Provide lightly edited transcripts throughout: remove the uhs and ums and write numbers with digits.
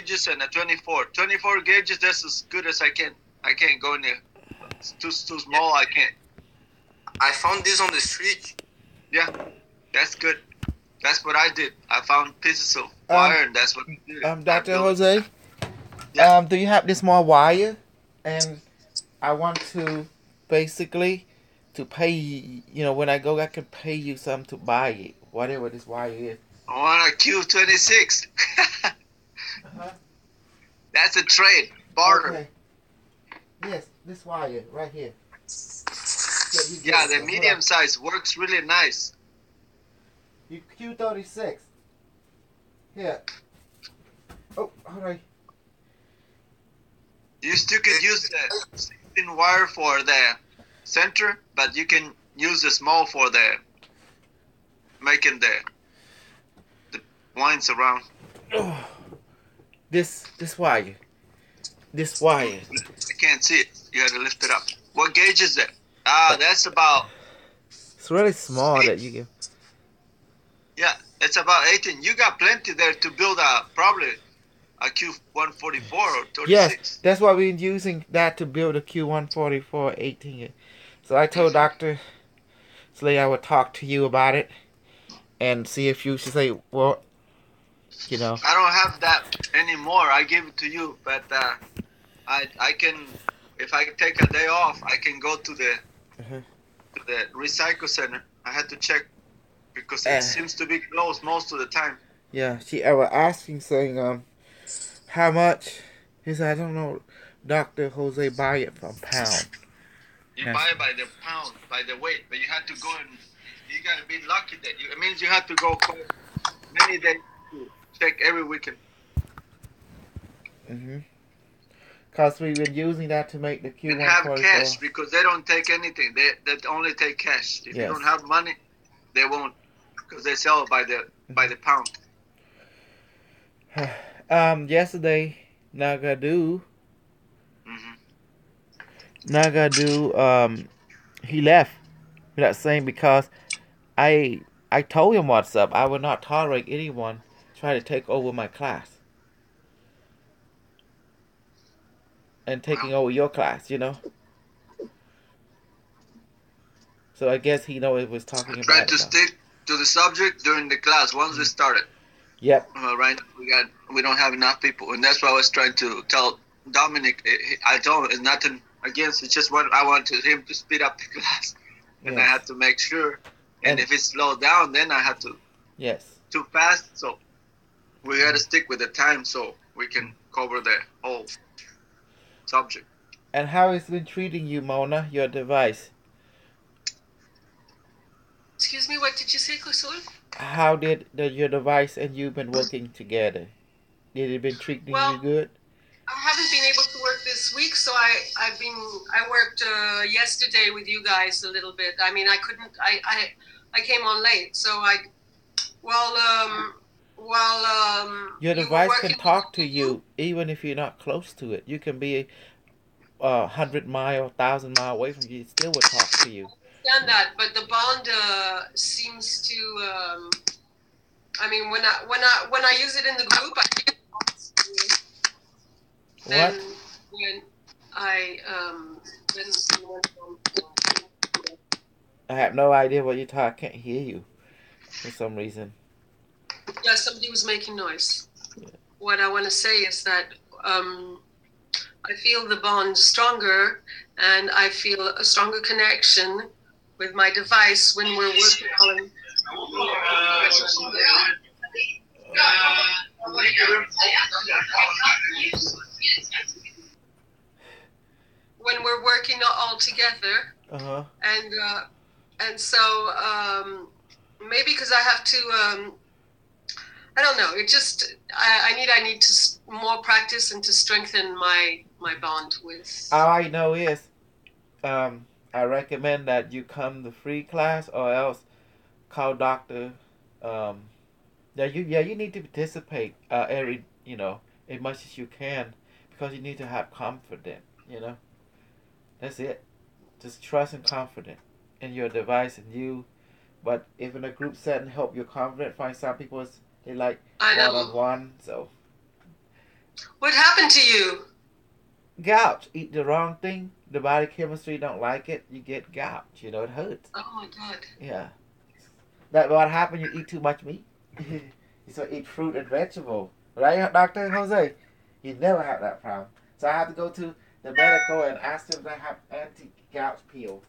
gauges and a 24. 24 gauges, that's as good as I can. I can't go in there. It's too small, I can't. I found this on the street. Yeah, that's good. That's what I did. I found pieces of wire, and that's what I did. Dr. Jose, Yeah. do you have this more wire? And I want to basically to pay when I go, I can pay you some to buy it, whatever this wire is. I want a Q26. That's a trade, barter. Okay. Yes, this wire right here. Yeah, the medium size works really nice. You Q36. Here. Oh, all right. You still could use the thin wire for the center, but you can use the small for the making the winds around. Oh, this wire. This wire. I can't see it. You had to lift it up. What gauge is that? That's about... It's really small that you give. Yeah, it's about 18. You got plenty there to build probably a Q144 or 36. Yes, that's why we're using that to build a Q144 18. So I told Dr. Slay I would talk to you about it and see if you should say, well, I don't have that anymore. I gave it to you, but I can, if I take a day off, I can go to the recycle center. I had to check because it seems to be closed most of the time. Yeah, I was asking, saying, how much? He said, I don't know. Dr. Jose buy it from pound. You buy it by the pound, by the weight, but you had to go and you got to be lucky that it means you have to go many days to check every weekend. Because we've been using that to make the Q144. And have cash because they don't take anything. They only take cash. If you don't have money, they won't, because they sell it by the pound. Yesterday, Nagadu, he left without saying, because I told him what's up. I would not tolerate anyone try to take over my class. And taking over your class, So I guess he it was talking about it. Trying to stick to the subject during the class once it started. Yep. Right. We don't have enough people, and that's why I was trying to tell Dominic. I told him it's nothing against. It's just what I wanted him to speed up the class, and I had to make sure. And if it slowed down, then I had to. Yes. Too fast, so we got to stick with the time so we can cover the whole subject. And how it's been treating you, Mona, your device? Excuse me, what did you say, Kusul? How did your device and you been working together? Did it been treating you good? I haven't been able to work this week, so I worked yesterday with you guys a little bit. I mean, I couldn't. I came on late, so your device can talk to you even if you're not close to it. You can be 100 miles, 1,000 miles away from you. It still will talk to you. I understand that, but the bond seems to. I mean, when I use it in the group, then when I I have no idea what you're talking. I can't hear you for some reason. Yeah, somebody was making noise. Yeah. What I want to say is that I feel the bond stronger, and I feel a stronger connection with my device when we're working on. When we're working all together, and so maybe because I have to. I don't know. It just I need to more practice and to strengthen my bond with. All I know is, I recommend that you come to free class or else call doctor. You need to participate every as much as you can, because you need to have confidence. That's it. Just trust and confidence in your device and you. But if in a group setting, help your confidence. Find some people. They like one-on-one, so. What happened to you? Gout. Eat the wrong thing. The body chemistry don't like it. You get gout. You know, it hurts. Oh my God. Yeah. That what happened. You eat too much meat. So eat fruit and vegetable. Right, Dr. Jose? You never have that problem. So I have to go to the medical and ask them to have anti-gout pill.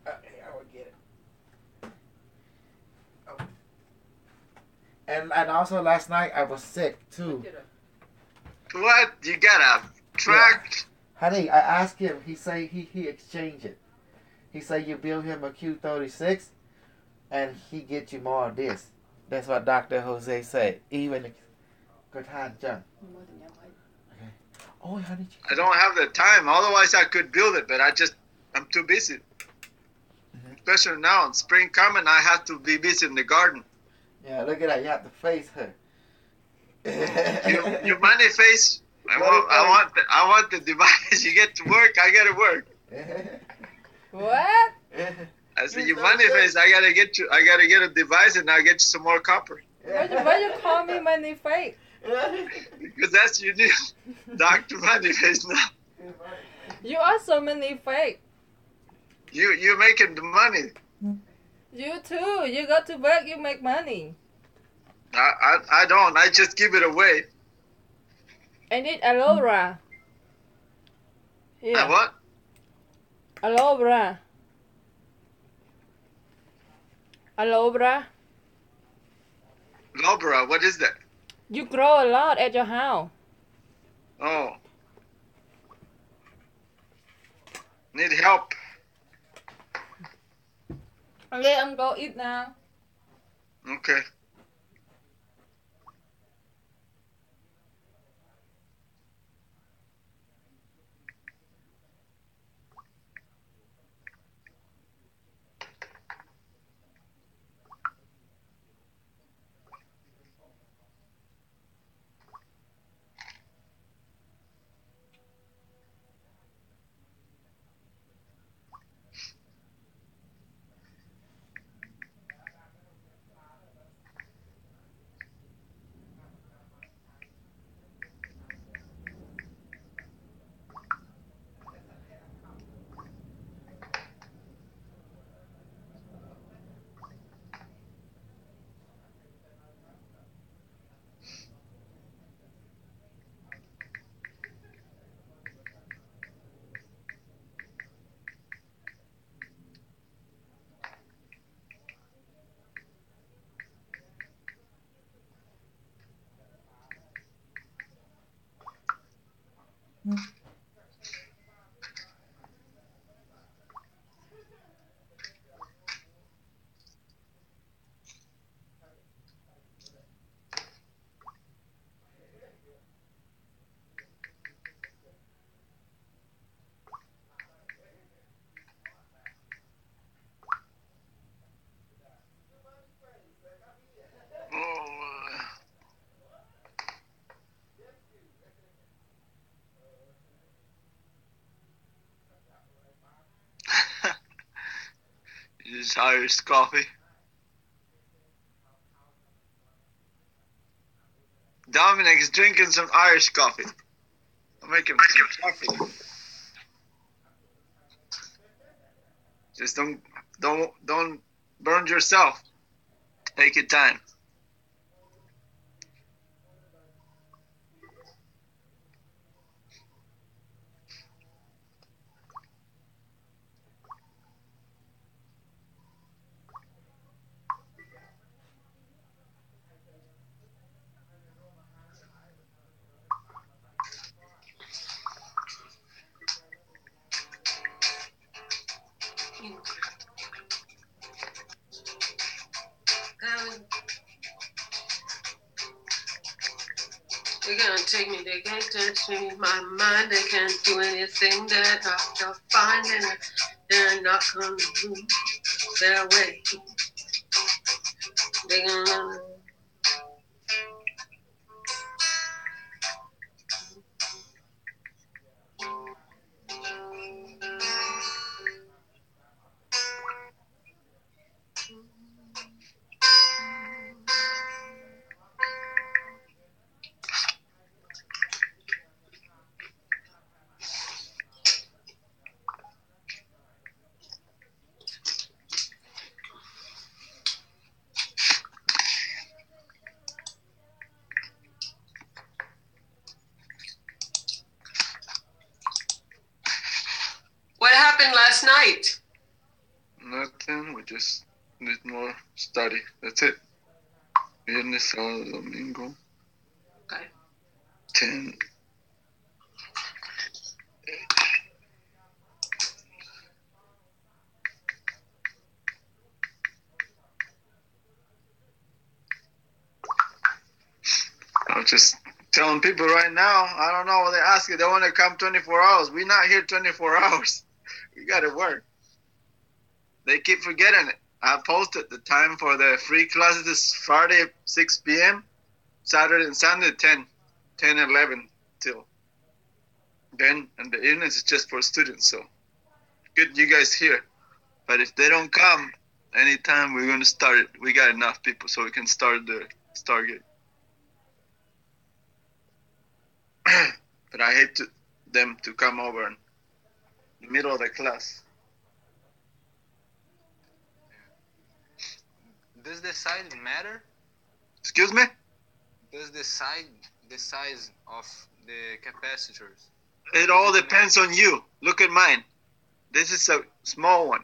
Okay, I will get it. Oh. And also last night I was sick too. What? You got a track? Yeah. Honey, I asked him. He say he exchanged it. He say you bill him a Q36, and he get you more of this. That's what Dr. Jose said. Even good hand, John. Okay. Oh, honey. I don't have the time. Otherwise, I could build it, but I'm too busy. Mm-hmm. Especially now, in spring coming, I have to be busy in the garden. Yeah, look at that. You have to face her. you money face. I want the device. You get to work. I gotta work. What? I said, you money face. I gotta get a device, and I'll get you some more copper. Why you call me money face? Because that's you do, Dr. Money Face now. You also money fake. You're making the money. You too. You go to work, you make money. I don't. I just give it away. I need aloe vera. Yeah. What? Aloe vera. Aloe vera. Aloe vera. What is that? You grow a lot at your house. Oh. Need help. Okay, I'm go eat now. Okay. This Irish coffee. Dominic is drinking some Irish coffee. I'll make him some coffee. Just don't burn yourself. Take your time. They're gonna take me, they can't touch me. My mind, they can't do anything that I'll find, and they're not gonna lose their way. They're gonna. last night? Nothing. We just need more study. That's it. Viernes, sábado, domingo. Okay. 10. I'm just telling people right now, I don't know what they ask you. They want to come 24 hours. We're not here 24 hours. We got to work. They keep forgetting it. I posted the time for the free classes this Friday, 6 p.m., Saturday and Sunday, 10, 11 till then. And the evenings is just for students. So good you guys here. But if they don't come anytime, we're going to start it. We got enough people so we can start the Stargate. But I hate them to come over in the middle of the class. Does the size matter? Excuse me? Does the size of the capacitors? It all depends on you. Look at mine. This is a small one.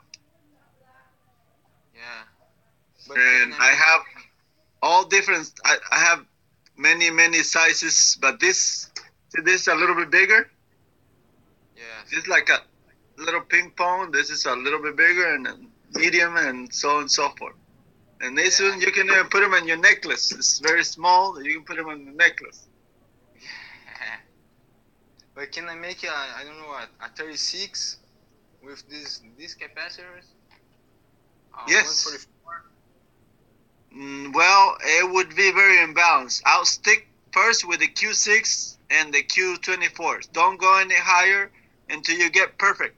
Yeah. But and I have all different. I have many sizes, but this is a little bit bigger. Yeah. It's like a little ping pong. This is a little bit bigger and medium and so on and so forth. And this one, you can put them in your necklace. It's very small. You can put them in the necklace. But can I make a 36 with these capacitors? Yes. 144? Well, it would be very imbalanced. I'll stick first with the Q6 and the Q24s. Don't go any higher until you get perfect.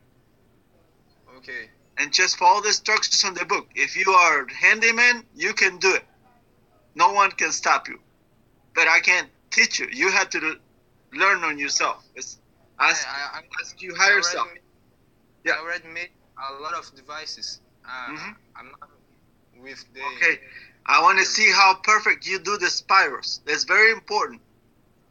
Okay. And just follow the instructions on the book. If you are handyman, you can do it. No one can stop you. But I can't teach you. You have to learn on yourself. Ask you hire yourself. I already made a lot of devices. I'm not with the... Okay. I want to see how perfect you do the spirals. That's very important.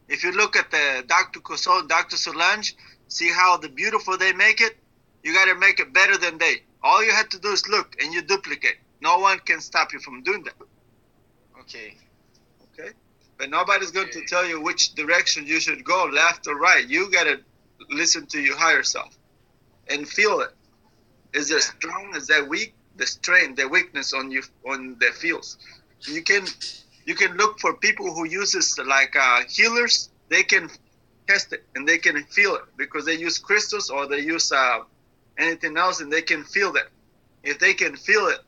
If you look at the Dr. Cosol, Dr. Solange, see how beautiful they make it. You got to make it better than they. All you have to do is look and you duplicate. No one can stop you from doing that. Okay. Okay? But nobody's going to tell you which direction you should go, left or right. You got to listen to your higher self and feel it. Is it strong? Is that weak? The strength, the weakness on the feels. You can look for people who uses like healers. They can test it and they can feel it because they use crystals or they use anything else, and they can feel that. If they can feel it,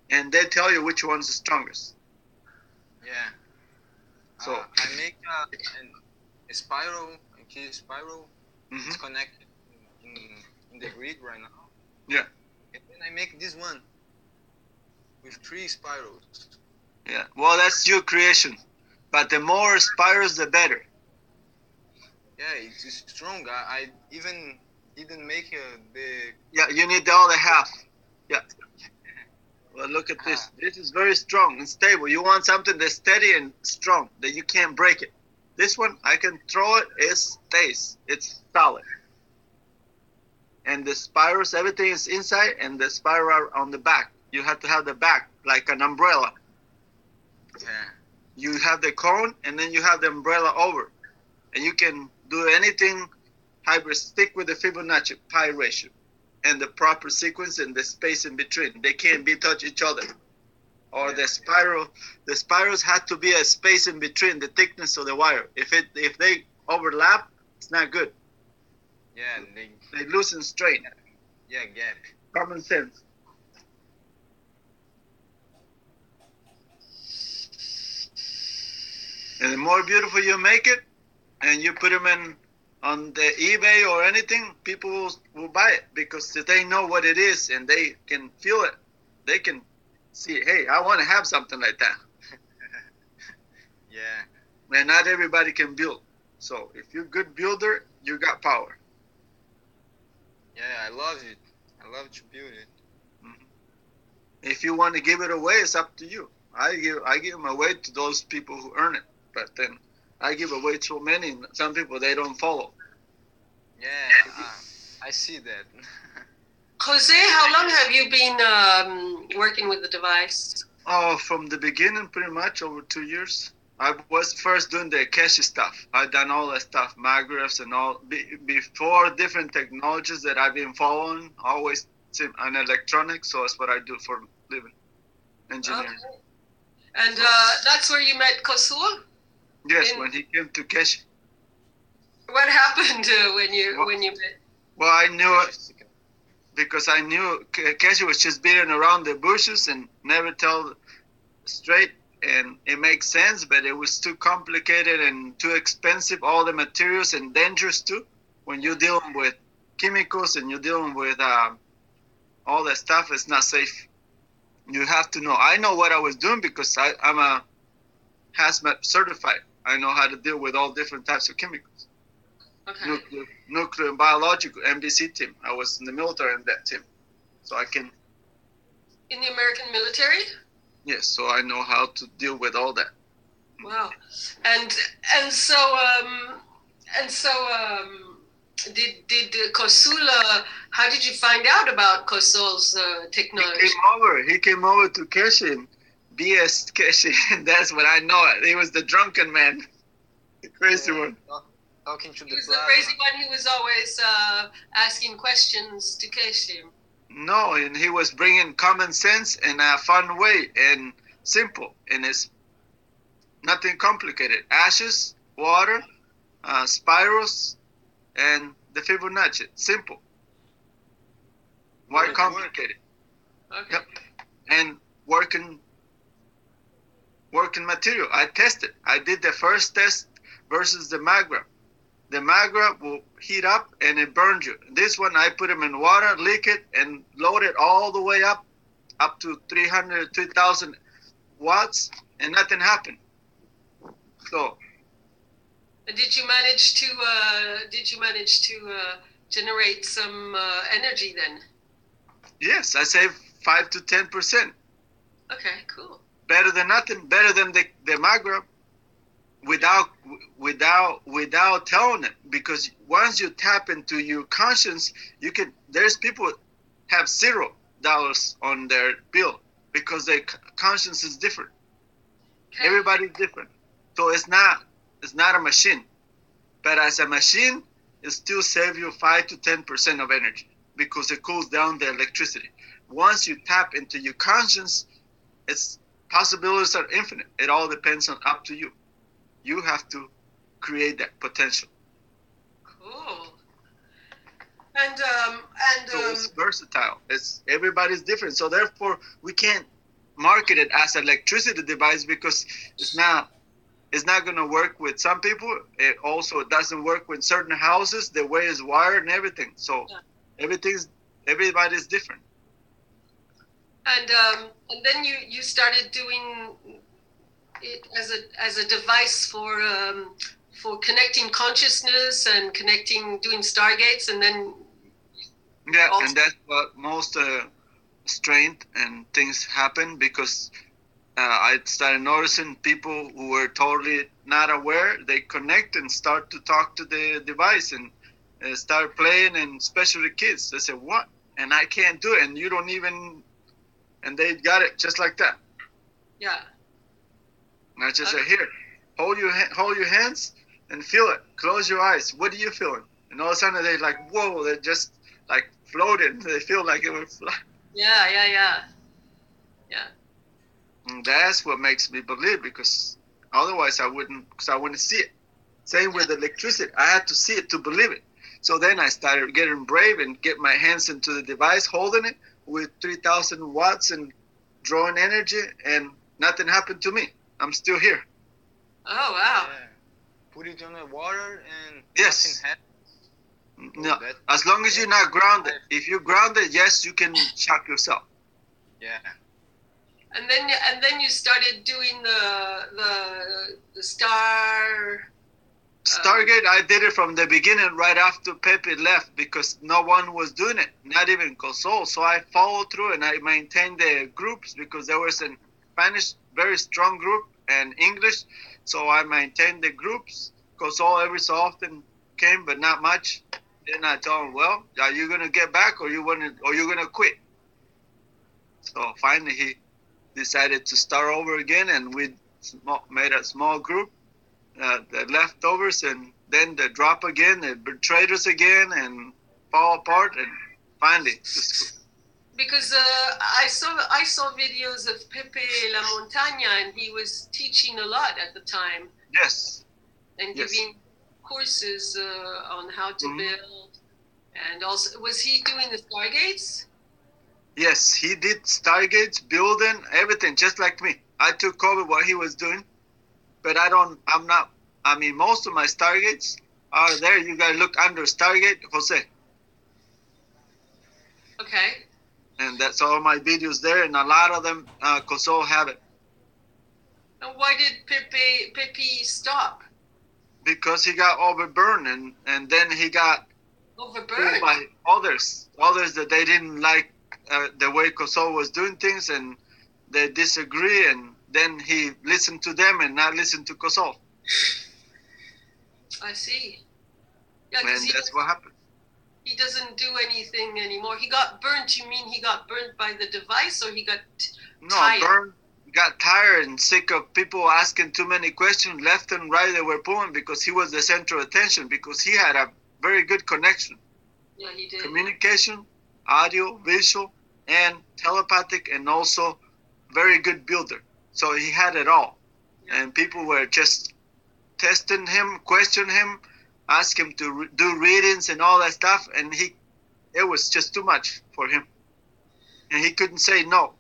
and they tell you which one's the strongest. Yeah. So I make a spiral, a key spiral. It's connected in the grid right now. Yeah. And then I make this one with 3 spirals. Yeah. Well, that's your creation, but the more spirals, the better. Yeah, it's strong. I even didn't make the... Yeah, you need the other half. Yeah. Well, look at this. This is very strong and stable. You want something that's steady and strong, that you can't break it. This one, I can throw it, it stays. It's solid. And the spirals, everything is inside, and the spiral are on the back. You have to have the back, like an umbrella. Yeah. You have the cone, and then you have the umbrella over. And you can do anything hybrid. Stick with the Fibonacci pi ratio and the proper sequence and the space in between. They can't touch each other. Or the spirals have to be a space in between, the thickness of the wire. If they overlap, it's not good. Yeah, they loosen strain. Yeah, gap. Common sense. And the more beautiful you make it, and you put them on the eBay or anything, people will buy it because they know what it is and they can feel it. They can see, hey, I want to have something like that. Yeah. And not everybody can build. So if you're a good builder, you got power. Yeah, I love it. I love to build it. Mm-hmm. If you want to give it away, it's up to you. I give them away to those people who earn it. But then I give away too many. Some people, they don't follow. Yeah, I see that. Jose, how long have you been working with the device? Oh, from the beginning, pretty much over 2 years. I was first doing the Keshe stuff. I've done all that stuff, Magraphs and all. Before different technologies that I've been following, always on electronics. So that's what I do for living, engineering. Okay. And that's where you met Kosul? Yes, when he came to Keshe. What happened when you met? Well, I knew it because I knew Keshe was just beating around the bushes and never tell straight. And it makes sense, but it was too complicated and too expensive, all the materials, and dangerous too. When you're dealing with chemicals and you're dealing with all that stuff, it's not safe. You have to know. I know what I was doing because I'm a hazmat certified. I know how to deal with all different types of chemicals. Okay. Nuclear and biological, MDC team. I was in the military in that team. So I can... In the American military? Yes, so I know how to deal with all that. Wow, and so did Kosul? How did you find out about Kosul's technology? He came over to Keshe and BS Keshe, and that's what I know. He was the drunken man, the crazy one. Talking to he was the crazy one. He was always asking questions to Keshe. No, and he was bringing common sense in a fun way and simple, and it's nothing complicated. Ashes, water, spirals, and the Fibonacci. Simple. Why complicated? Okay. Yep. And working material. I tested. I did the first test versus the Magraph. The Magraph will heat up and it burns you. This one, I put them in water, leak it, and load it all the way up to 300, 3,000 watts, and nothing happened. So. Did you manage to generate some energy then? Yes, I saved 5 to 10%. Okay, cool. Better than nothing. Better than the Magraph. Without telling it, because once you tap into your conscience, there's people have $0 on their bill because their conscience is different. Okay. Everybody's different, so it's not a machine, but as a machine, it still save you 5 to 10% of energy because it cools down the electricity. Once you tap into your conscience, its possibilities are infinite. It all depends on up to you. You have to create that potential. Cool. And so it's versatile. Everybody's different. So therefore, we can't market it as an electricity device because it's not going to work with some people. It also doesn't work with certain houses. The way it's wired and everything. So everybody's different. And then you started doing it as a device for connecting consciousness and doing stargates, and then and that's what most strength and things happen because I started noticing people who were totally not aware, they connect and start to talk to the device and start playing, and especially kids, they say, what? And I can't do it, and you don't even, and they got it just like that. Yeah. And I just say, here, hold your hands and feel it. Close your eyes. What are you feeling? And all of a sudden they're like, whoa, they're just like floating. They feel like it would fly. Yeah. And that's what makes me believe, because otherwise I wouldn't see it. Same with electricity. I had to see it to believe it. So then I started getting brave and get my hands into the device, holding it with 3,000 watts and drawing energy, and nothing happened to me. I'm still here. Oh, wow. Yeah. Put it on the water and yes. nothing happens. No, as long as you're not grounded. If you're grounded, yes, you can shock yourself. Yeah. And then you started doing the Stargate. I did it from the beginning, right after Pepe left, because no one was doing it, not even Kosul. So I followed through and I maintained the groups because there was a Spanish very strong group and English. So I maintained the groups. Kosul every so often came, but not much. Then I told him, well, are you gonna get back, or you're gonna quit? So finally, he decided to start over again, and we made a small group, the leftovers, and then they drop again, they betrayed us again, and fall apart, and finally. Because I saw videos of Pepe La Montaña, and he was teaching a lot at the time. Yes. And giving courses on how to build, and also was he doing the Stargates? Yes, he did Stargates, building, everything, just like me. I took over what he was doing, but most of my Stargates are there. You gotta look under Stargate Jose. Okay. And that's all my videos there, and a lot of them, Kosovo have it. And why did Pepe stop? Because he got overburned, and then he got overburned by others that they didn't like the way Kosovo was doing things, and they disagree, and then he listened to them and not listened to Kosovo. I see. Yeah, and that's what happened. He doesn't do anything anymore. He got burnt. You mean he got burnt by the device, or he got tired? Burnt. Got tired and sick of people asking too many questions left and right. They were pulling because he was the center of attention, because he had a very good connection. Yeah, he did. Communication, audio, visual, and telepathic, and also very good builder. So he had it all. Yeah. And people were just testing him, questioning him, ask him to do readings and all that stuff, and it was just too much for him. And he couldn't say no.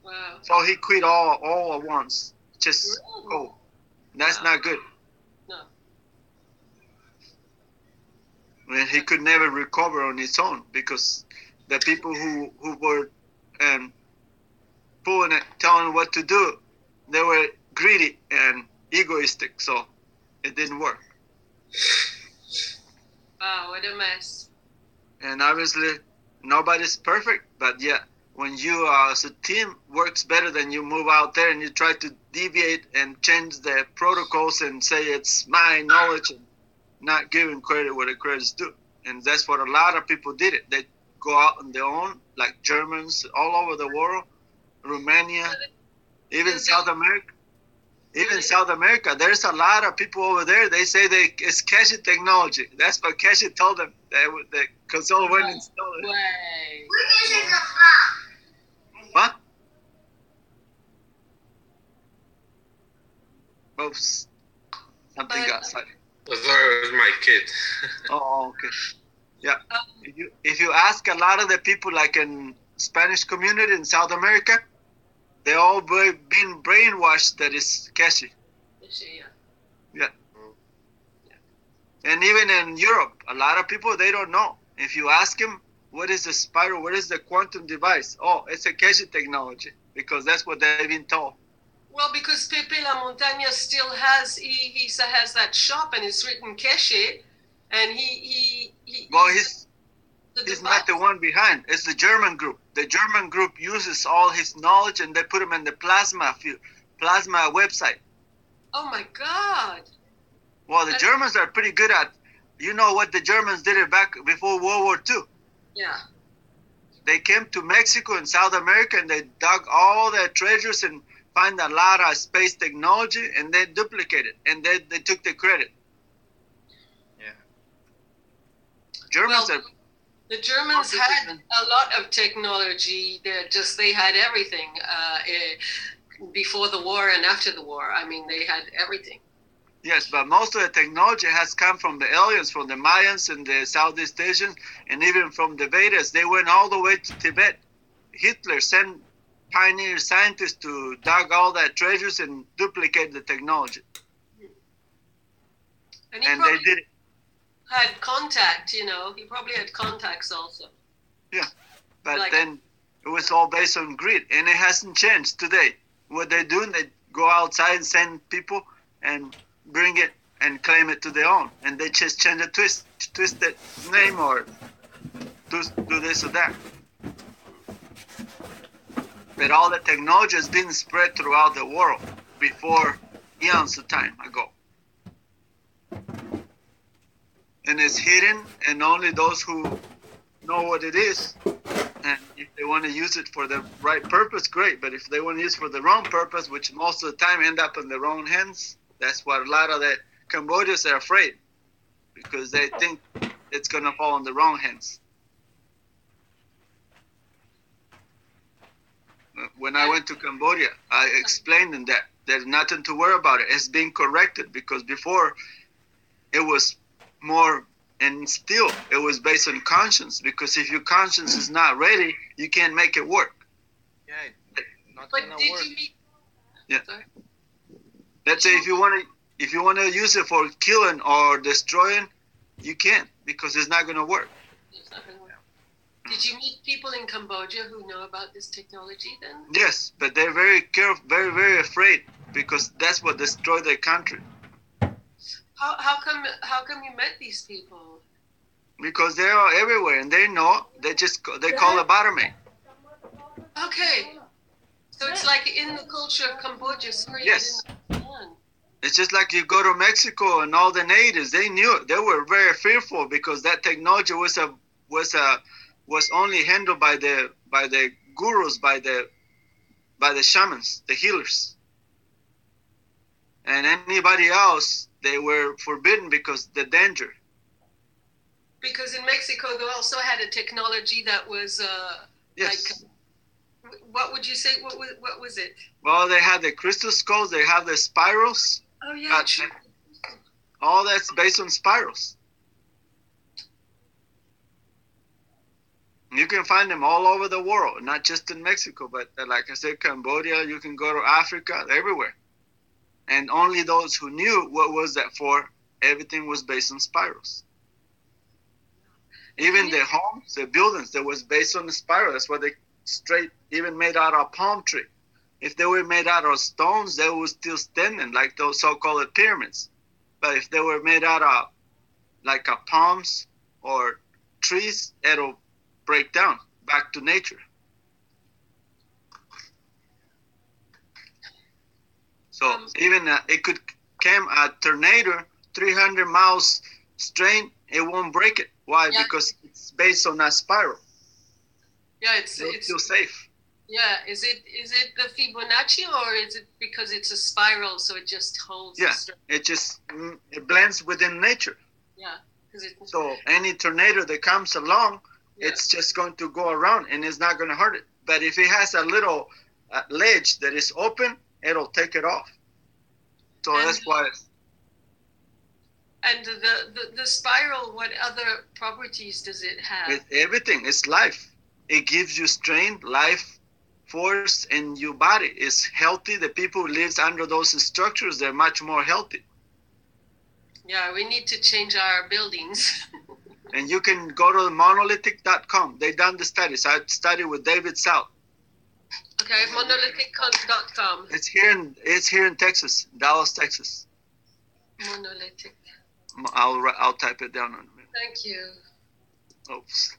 Wow. So he quit all at once. Just go. That's not good. No. And he could never recover on his own, because the people who were pulling it, telling him what to do, they were greedy and egoistic, so it didn't work. Wow, what a mess. And obviously, nobody's perfect, but yeah, when you as a team works better than you move out there and you try to deviate and change the protocols and say it's my knowledge and not giving credit where the credit's due. And that's what a lot of people did it. They go out on their own, like Germans all over the world, Romania, even South America. Even South America, there's a lot of people over there. They say it's Keshe technology. That's what Keshe told them. That Kosovo went and stole it. What? Oops. Something got silent. It was my kid. Oh, okay. Yeah. If you ask a lot of the people, like in Spanish community in South America, they all been brainwashed that it's Keshe. Yeah. And even in Europe, a lot of people, they don't know. If you ask them, what is the spiral, what is the quantum device? Oh, it's a Keshe technology, because that's what they've been told. Well, because Pepe La Montaña still has, he has that shop, and it's written Keshe, and he's not the one behind. It's the German group. The German group uses all his knowledge, and they put him in the plasma website. Oh my God! Well, the Germans are pretty good at. You know what the Germans did it back before World War II? Yeah. They came to Mexico and South America, and they dug all their treasures and find a lot of space technology, and they duplicated, and they took the credit. Yeah. Germans are. The Germans had a lot of technology. They had everything before the war and after the war. I mean, they had everything. Yes, but most of the technology has come from the aliens, from the Mayans and the Southeast Asians, and even from the Vedas. They went all the way to Tibet. Hitler sent pioneer scientists to dig all that treasures and duplicate the technology. And they did it. Had contact, he probably had contacts also. Yeah, but then it was all based on greed, and it hasn't changed today. What they do, they go outside and send people and bring it and claim it to their own, and they just change the twist the name, or do this or that. But all the technology has been spread throughout the world before eons of time ago. and it's hidden, and only those who know what it is, and if they want to use it for the right purpose, great. But if they want to use it for the wrong purpose, which most of the time end up in the wrong hands, that's what a lot of the Cambodians are afraid, because they think it's going to fall in the wrong hands. When I went to Cambodia, I explained them that there's nothing to worry about it. It's being corrected, because before it was more, and still it was based on conscience, because if your conscience is not ready, you can't make it work. Yeah, not But gonna did work. you meet? Yeah. Sorry. Let's say if you want to use it for killing or destroying, you can't, because it's not going to work. It's not gonna work. Did you meet people in Cambodia who know about this technology then? Yes, but they're very careful, very, very afraid, because that's what destroyed their country. How come you met these people? Because they are everywhere, and they know. They call it Barame. Okay. So it's like in the culture of Cambodia, sorry, Yes. I didn't understand. It's just like you go to Mexico, and all the natives, they knew it. They were very fearful, because that technology was only handled by the gurus, by the shamans, the healers, and anybody else, they were forbidden because the danger. Because in Mexico, they also had a technology that was Yes. like, what would you say? What was it? Well, they had the crystal skulls. They have the spirals. Oh yeah, true. All that's based on spirals. You can find them all over the world, not just in Mexico, but like I said, Cambodia. You can go to Africa, everywhere. And only those who knew what was that for, everything was based on spirals. Even the homes, the buildings, that was based on the spiral. That's what they straight, even made out of palm tree. If they were made out of stones, they were still standing, like those so-called pyramids. But if they were made out of like palms or trees, it'll break down back to nature. So even it could come a tornado 300 miles straight, it won't break it. Why? Yeah. Because it's based on a spiral. Yeah, it's still safe. Yeah, is it the Fibonacci, or is it because it's a spiral, so it just holds? Yeah, it blends within nature. Yeah, so any tornado that comes along, it's just going to go around and it's not going to hurt it. But if it has a little ledge that is open, it'll take it off. So that's why. And the spiral, what other properties does it have? It's everything. It's life. It gives you strength, life, force, and your body is healthy. The people who live under those structures, they're much more healthy. Yeah, we need to change our buildings. And you can go to monolithic.com. They've done the studies. I studied with David South. Okay, monolithic.com. It's here in Texas, Dallas, Texas. Monolithic. I'll type it down on a minute. Thank you. Oops.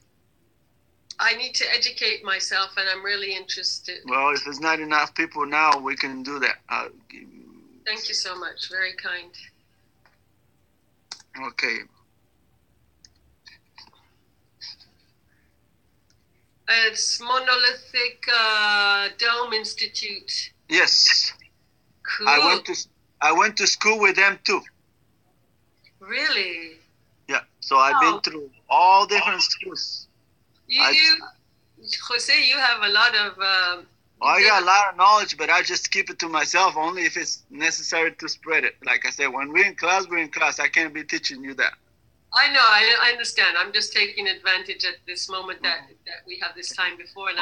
I need to educate myself, and I'm really interested. Well, if there's not enough people now, we can do that. Thank you so much. Very kind. Okay. It's Monolithic Dome Institute. Yes. Cool. I went to school with them too. Really? Yeah. So I've been through all different schools. Jose, you have a lot of... I got a lot of knowledge, but I just keep it to myself only if it's necessary to spread it. Like I said, when we're in class, we're in class. I can't be teaching you that. I know, I understand. I'm just taking advantage at this moment that we have this time before. And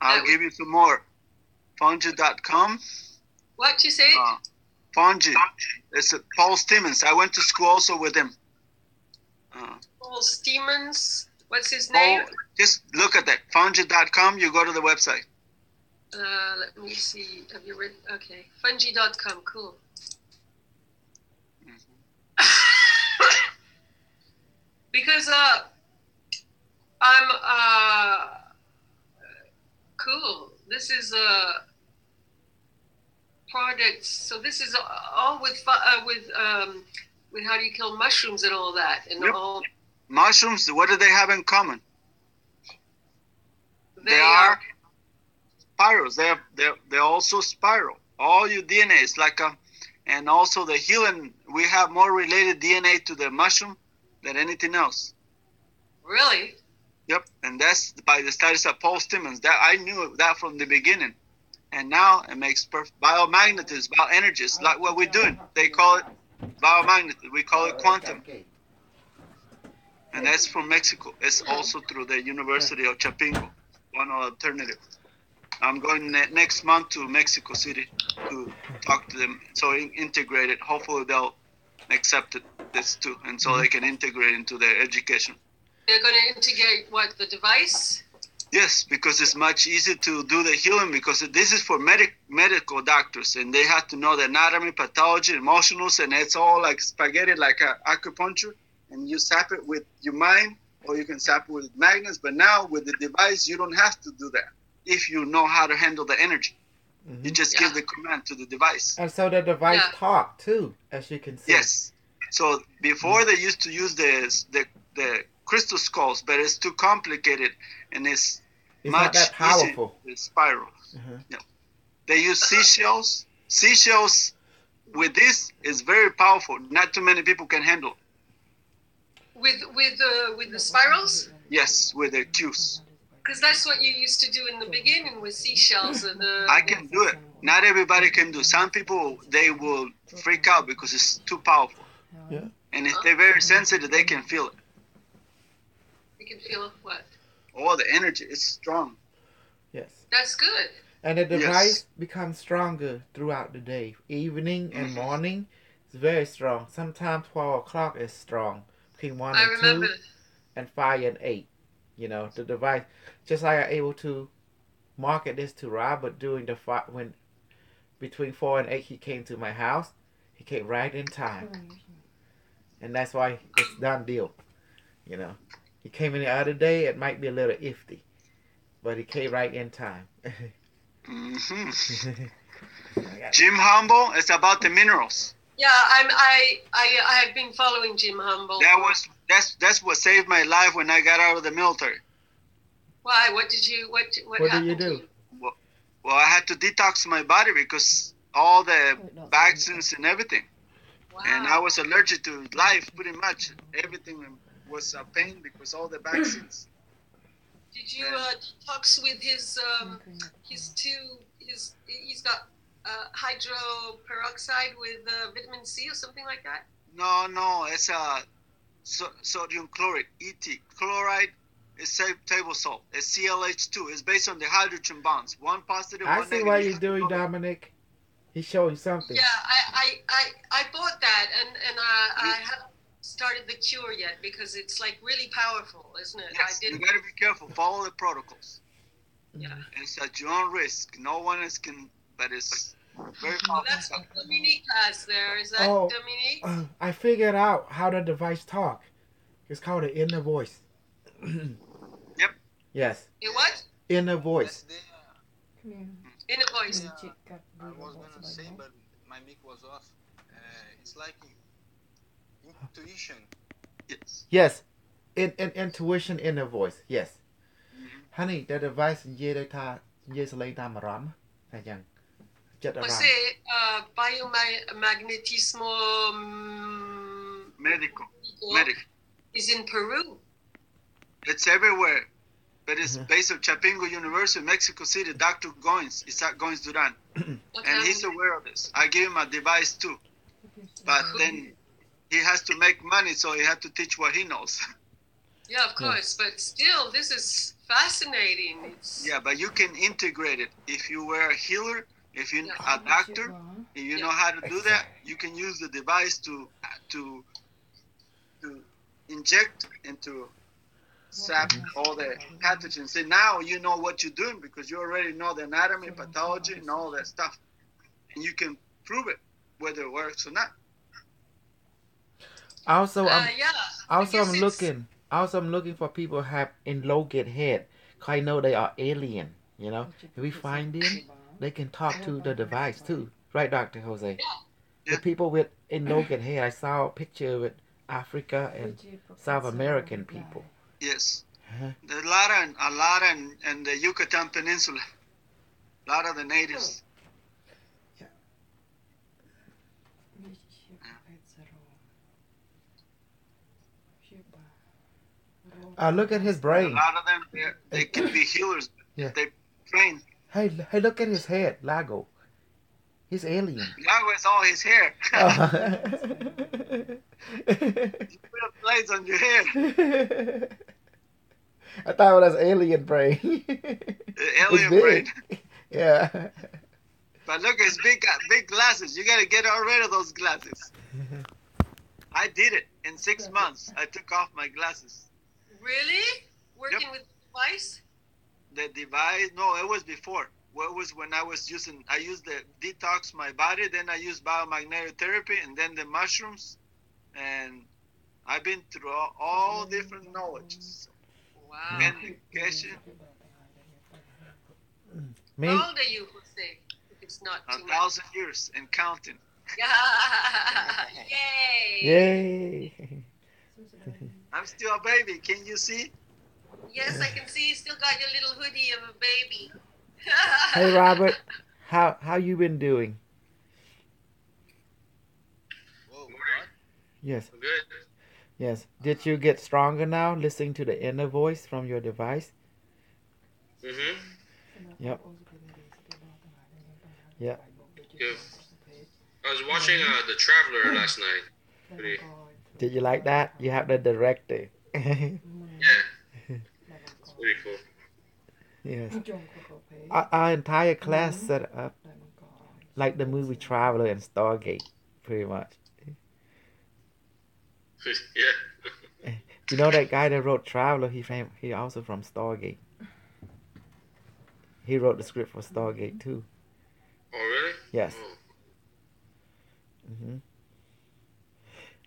I'll give you some more. Fungi.com. What you say? Fungi. It's Paul Stevens. I went to school also with him. Paul Stevens? What's his name? Just look at that. Fungi.com. You go to the website. Let me see. Have you read? Okay. Fungi.com. Cool. Because I'm cool. This is projects. So this is all with with how do you kill mushrooms and all that and all. Mushrooms. What do they have in common? They are spirals. They're also spiral. All your DNA is like a, and also the healing. We have more related DNA to the mushroom than anything else. Really? Yep, and that's by the studies of Paul Stimens. That I knew that from the beginning, and now it makes perfect. Biomagnetism, bioenergy, it's like what we're doing. They call it biomagnetism. We call it quantum, and that's from Mexico. It's also through the University of Chapingo, one alternative. I'm going next month to Mexico City to talk to them, so integrate it. Hopefully they'll accept this too, and so they can integrate into their education. They're going to integrate what, the device? Yes, because it's much easier to do the healing because this is for medical doctors, and they have to know the anatomy, pathology, emotionals, and it's all like spaghetti, like acupuncture, and you sap it with your mind, or you can sap it with magnets. But now with the device, you don't have to do that if you know how to handle the energy. Mm-hmm. You just give the command to the device. And so the device talk too, as you can see. Yes. So before they used to use the crystal skulls, but it's too complicated and it's much not that powerful. Easier. It's spiral. Mm-hmm. Yeah. They use seashells. Seashells with this is very powerful. Not too many people can handle. With the spirals? Yes, with the cues. Because that's what you used to do in the beginning with seashells and I can do it. Not everybody can do. Some people, they will freak out because it's too powerful. Yeah. And if they're very sensitive, they can feel it. You can feel what? Oh, the energy is strong. Yes. That's good. And the device becomes stronger throughout the day. Evening and morning is very strong. Sometimes 12 o'clock is strong. Between 1 and 2 and 5 and 8. You know, the device, just like I'm able to market this to Robert during when between 4 and 8 he came to my house. He came right in time. And that's why it's done deal. You know. He came in the other day, it might be a little iffy. But he came right in time. Mm-hmm. Jim Humble, it's about the minerals. Yeah, I have been following Jim Humble. That's what saved my life when I got out of the military. Why? What did you do? Well, I had to detox my body because all the vaccines and everything. Wow. And I was allergic to life, pretty much. Everything was a pain because all the vaccines. Did you detox with his he's got hydroperoxide with vitamin C or something like that? No, it's sodium chloride, ET. Chloride is table salt. It's ClH2. It's based on the hydrogen bonds. One positive, one negative. I see what you're doing, Dominic. He's showing something. Yeah, I bought that and I haven't started the cure yet because it's like really powerful, isn't it? Yes, you gotta be careful. Follow the protocols. Yeah. It's at your own risk. No one else can, but it's very powerful. That's what Dominique has there. Is that Dominique? I figured out how the device talk. It's called the inner voice. Yep. Yes. What? Inner voice. Inner voice. I was gonna say, but my mic was off. It's like intuition. Yes. Yes. Intuition, inner voice. Yes. Honey, the device និយាយថានិយាយសលេងតាមអារម្មណ៍តែយ៉ាងចិត្តអារម្មណ៍ Você biomagnetismo medical is in Peru. It's everywhere. But it's based on Chapingo University, Mexico City, Dr. Goins, Isaac Goins Duran. And he's aware of this. I gave him a device too. But then he has to make money, so he had to teach what he knows. Yeah, of course. But still, this is fascinating. Yeah, but you can integrate it. If you were a healer, if you're a doctor, if you know how to do that, you can use the device to inject into sap all the pathogens. And now you know what you're doing because you already know the anatomy, pathology, and all that stuff. And you can prove it, whether it works or not. Also, I'm looking for people who have elongate head. Cause I know they are alien. You know, if we find them, they can talk to the device too, right, Dr. Jose? The people with elongated hair. I saw a picture with Africa and South American people. Yes. Huh? There's a lot in the Yucatan Peninsula. A lot of the natives. Look at his brain. A lot of them, they can be healers. Yeah. They train. Hey, look at his head, Lago. He's alien. Lago is all his hair. You put a place on your head. I thought it was alien brain. Alien brain. Yeah. But look, it's big glasses. You gotta get rid of those glasses. I did it in 6 months. I took off my glasses. Really? Working with the device? The device? No, it was before. Well, it was when I used the detox my body, then I used biomagnetic therapy, and then the mushrooms. And I've been through all different knowledges. Wow. Medication. How old are you, Jose? If it's not too 1,000 years and counting. Yay! Yay! I'm still a baby. Can you see? Yes, I can see you still got your little hoodie of a baby. Hey, Robert, how you been doing? Whoa, what? Yes. Good. Yes. Did you get stronger now, listening to the inner voice from your device? Mhm. Yep. Yeah. Yeah. I was watching The Traveler last night. Pretty. Did you like that? You have the director. Yeah. It's pretty cool. Yes. Our entire class set up like the movie Traveler and Stargate, pretty much. Yeah. You know that guy that wrote Traveler? He also from Stargate. He wrote the script for Stargate too. Oh, really? Yes. Oh.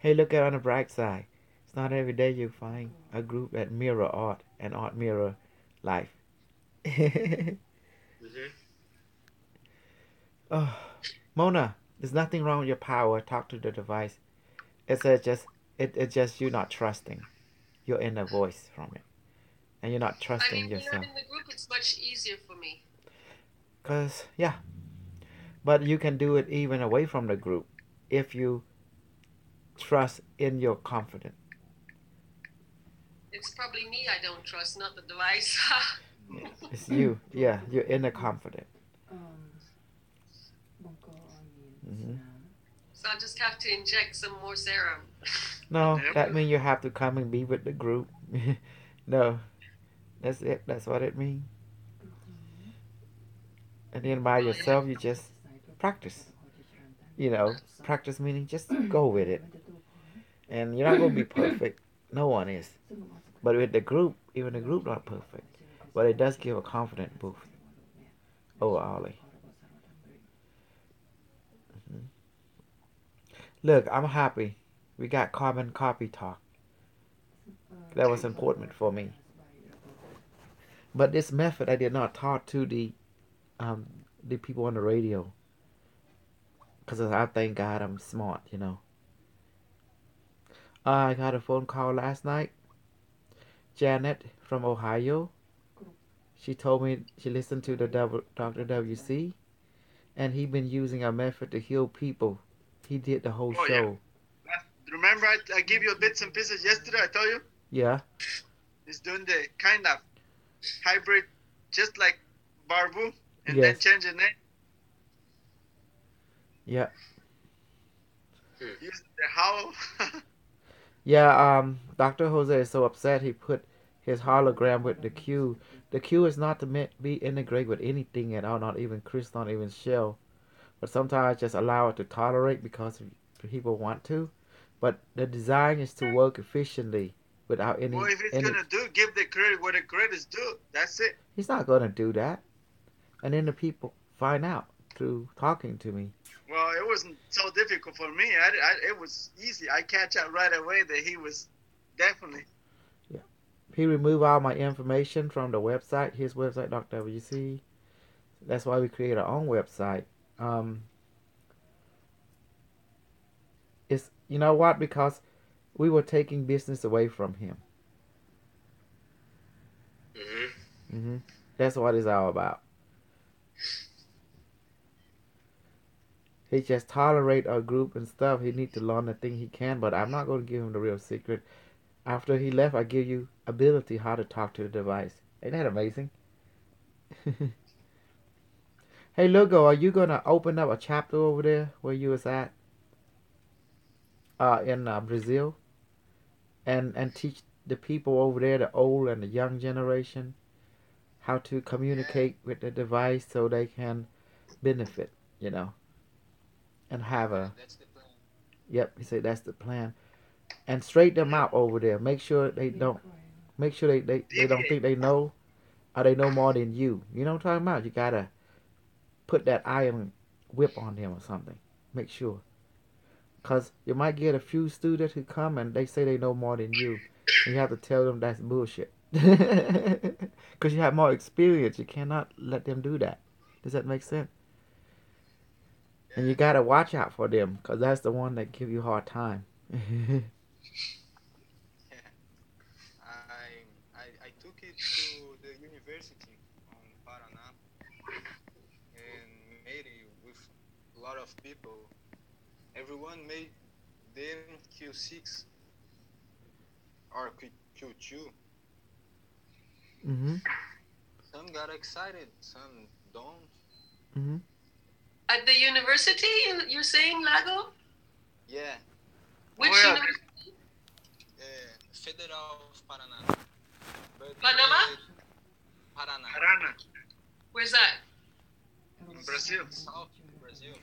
Hey, look at on the bright side. It's not every day you find a group that mirror art and art mirror life. Oh, Mona, there's nothing wrong with your power. Talk to the device. It's just you not trusting your inner voice from it, and you're not trusting when yourself. I'm in the group, it's much easier for me. Yeah, but you can do it even away from the group if you trust in your confidence. It's probably me I don't trust, not the device. It's you. Yeah, you're inner confident. Mm-hmm. So I'll just have to inject some more serum. No, that means you have to come and be with the group. No, that's it. That's what it means. And then by yourself, you just practice. Practice meaning just go with it. And you're not going to be perfect. No one is. But with the group, even the group not perfect. But it does give a confident boost overall. Look, I'm happy. We got carbon copy talk. That was important for me. But this method I did not talk to the people on the radio. Because I thank God I'm smart, I got a phone call last night. Janet from Ohio. She told me she listened to the Dr. WC. And he been using our method to heal people. He did the whole show. Yeah. Remember I gave you bits and pieces yesterday, I told you? Yeah. He's doing the kind of hybrid, just like Barbu, and Yes. then change the name. Yeah. Use the how. Yeah, Dr. Jose is so upset he put his hologram with the Q. The Q is not to be integrated with anything at all, not even crystal, not even shell. But sometimes I just allow it to tolerate because people want to. But the design is to work efficiently without any... Well, if it's going to give the credit where the credit is due. That's it. He's not going to do that. And then the people find out through talking to me. Well, it wasn't so difficult for me. It was easy. I catch up right away that he was definitely. Yeah. He removed all my information from the website, his website, Dr. WC. That's why we created our own website. It's, you know what? Because we were taking business away from him. Mm-hmm. That's what it's all about. He just tolerate our group and stuff. He need to learn the thing he can, but I'm not going to give him the real secret. After he left, I give you ability how to talk to the device. Ain't that amazing? Hey, Lugo, are you going to open up a chapter over there where you was at? In Brazil? And teach the people over there, the old and the young generation, how to communicate with the device so they can benefit, you know, and have a. That's the plan. Yep, he said that's the plan. And straighten them out over there. Make sure they don't. Make sure they don't think they know, or they know more than you. You know what I'm talking about? You gotta put that iron whip on them or something. Make sure. Because you might get a few students who come and they say they know more than you. And you have to tell them that's bullshit. Because you have more experience. You cannot let them do that. Does that make sense? Yeah. And you got to watch out for them because that's the one that give you a hard time. I took it to the university on Paraná and made it with a lot of people. Everyone made them Q6 or Q2. Mm-hmm. Some got excited, some don't. Mm-hmm. At the university, you're saying, Lago? Yeah. Which university? Federal of Paraná. Panama? Paraná. Where's that? In Brazil. South Brazil.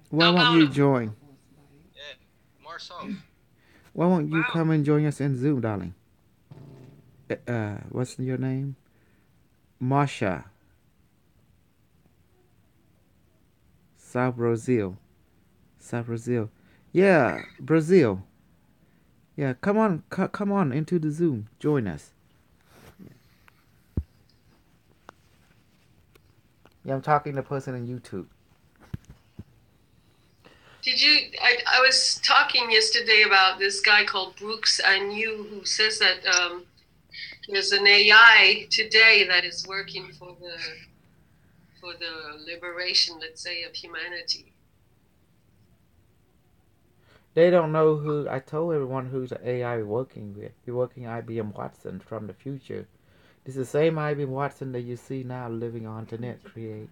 Why won't you join? Yeah, more south. Why won't you come and join us in Zoom, darling? What's your name? Marsha. South Brazil. South Brazil. Yeah, Brazil. Yeah, come on into the Zoom. Join us. Yeah, I'm talking to the person on YouTube. Did you? I was talking yesterday about this guy called Brooks I knew who says that there's an AI today that is working for the liberation, let's say, of humanity. They don't know who. I told everyone who's the AI we're working with. We're working IBM Watson from the future. This is the same IBM Watson that you see now living on the net, created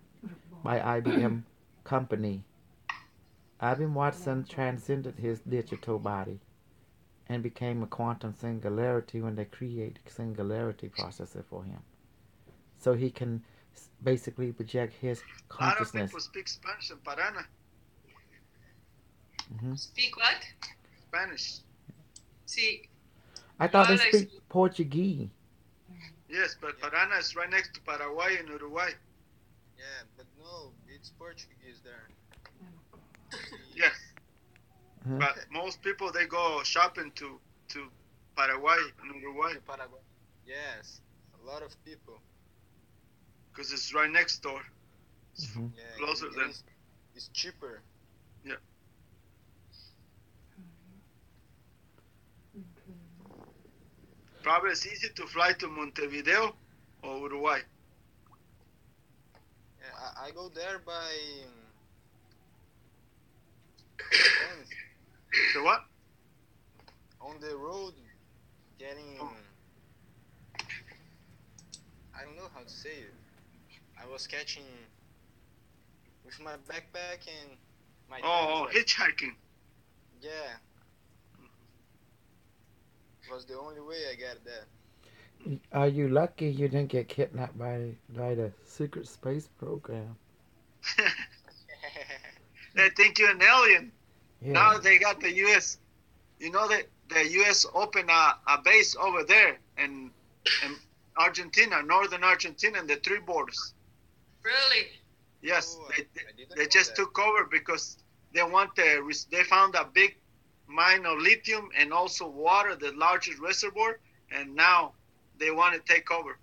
by IBM company. IBM Watson transcended his digital body and became a quantum singularity when they create a singularity processor for him. So he can basically project his consciousness. A lot of people speak Spanish in Paraná. Mm-hmm. Speak what? Spanish. See. I thought they speak Portuguese. Yes, but Paraná is right next to Paraguay and Uruguay. Yeah, but no, it's Portuguese there. Yes. But most people, they go shopping to Paraguay and Uruguay. To Paraguay. Yes, a lot of people. Because it's right next door. It's closer than. It's cheaper. Yeah. Probably it's easy to fly to Montevideo or Uruguay. Yeah, I go there by. So what? On the road, getting. I don't know how to say it. I was catching with my backpack and my. Hitchhiking. Yeah. Was the only way I got that. Are you lucky you didn't get kidnapped by the secret space program? They think you're an alien. Yeah. Now they got the U.S. You know that the U.S. opened a base over there in Argentina, northern Argentina, and the three borders. Really? Yes, they just took over because they found a big mine of lithium and also water, the largest reservoir, and now they want to take over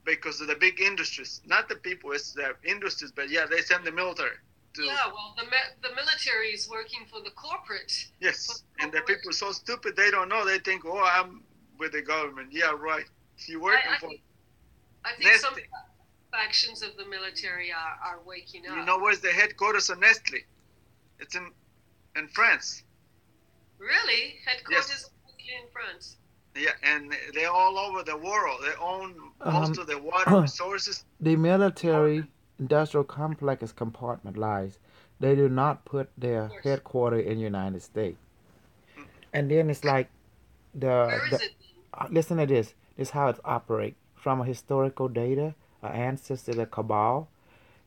because of the big industries. Not the people, it's the industries, but yeah, they send the military. to. Yeah, well, the military is working for the corporate. Yes, and the people are so stupid they don't know. They think, oh, I'm with the government. Yeah, right. You're working for. I think some factions of the military are waking up. You know where's the headquarters of Nestle? It's in France. Really? Headquarters in France? Yeah, and they're all over the world. They own most of the water resources. The military industrial complex is compartmentalized. They do not put their headquarters in the United States. And then it's like Where is it? Listen to this. This is how it operates. From a historical data, an ancestor, the cabal,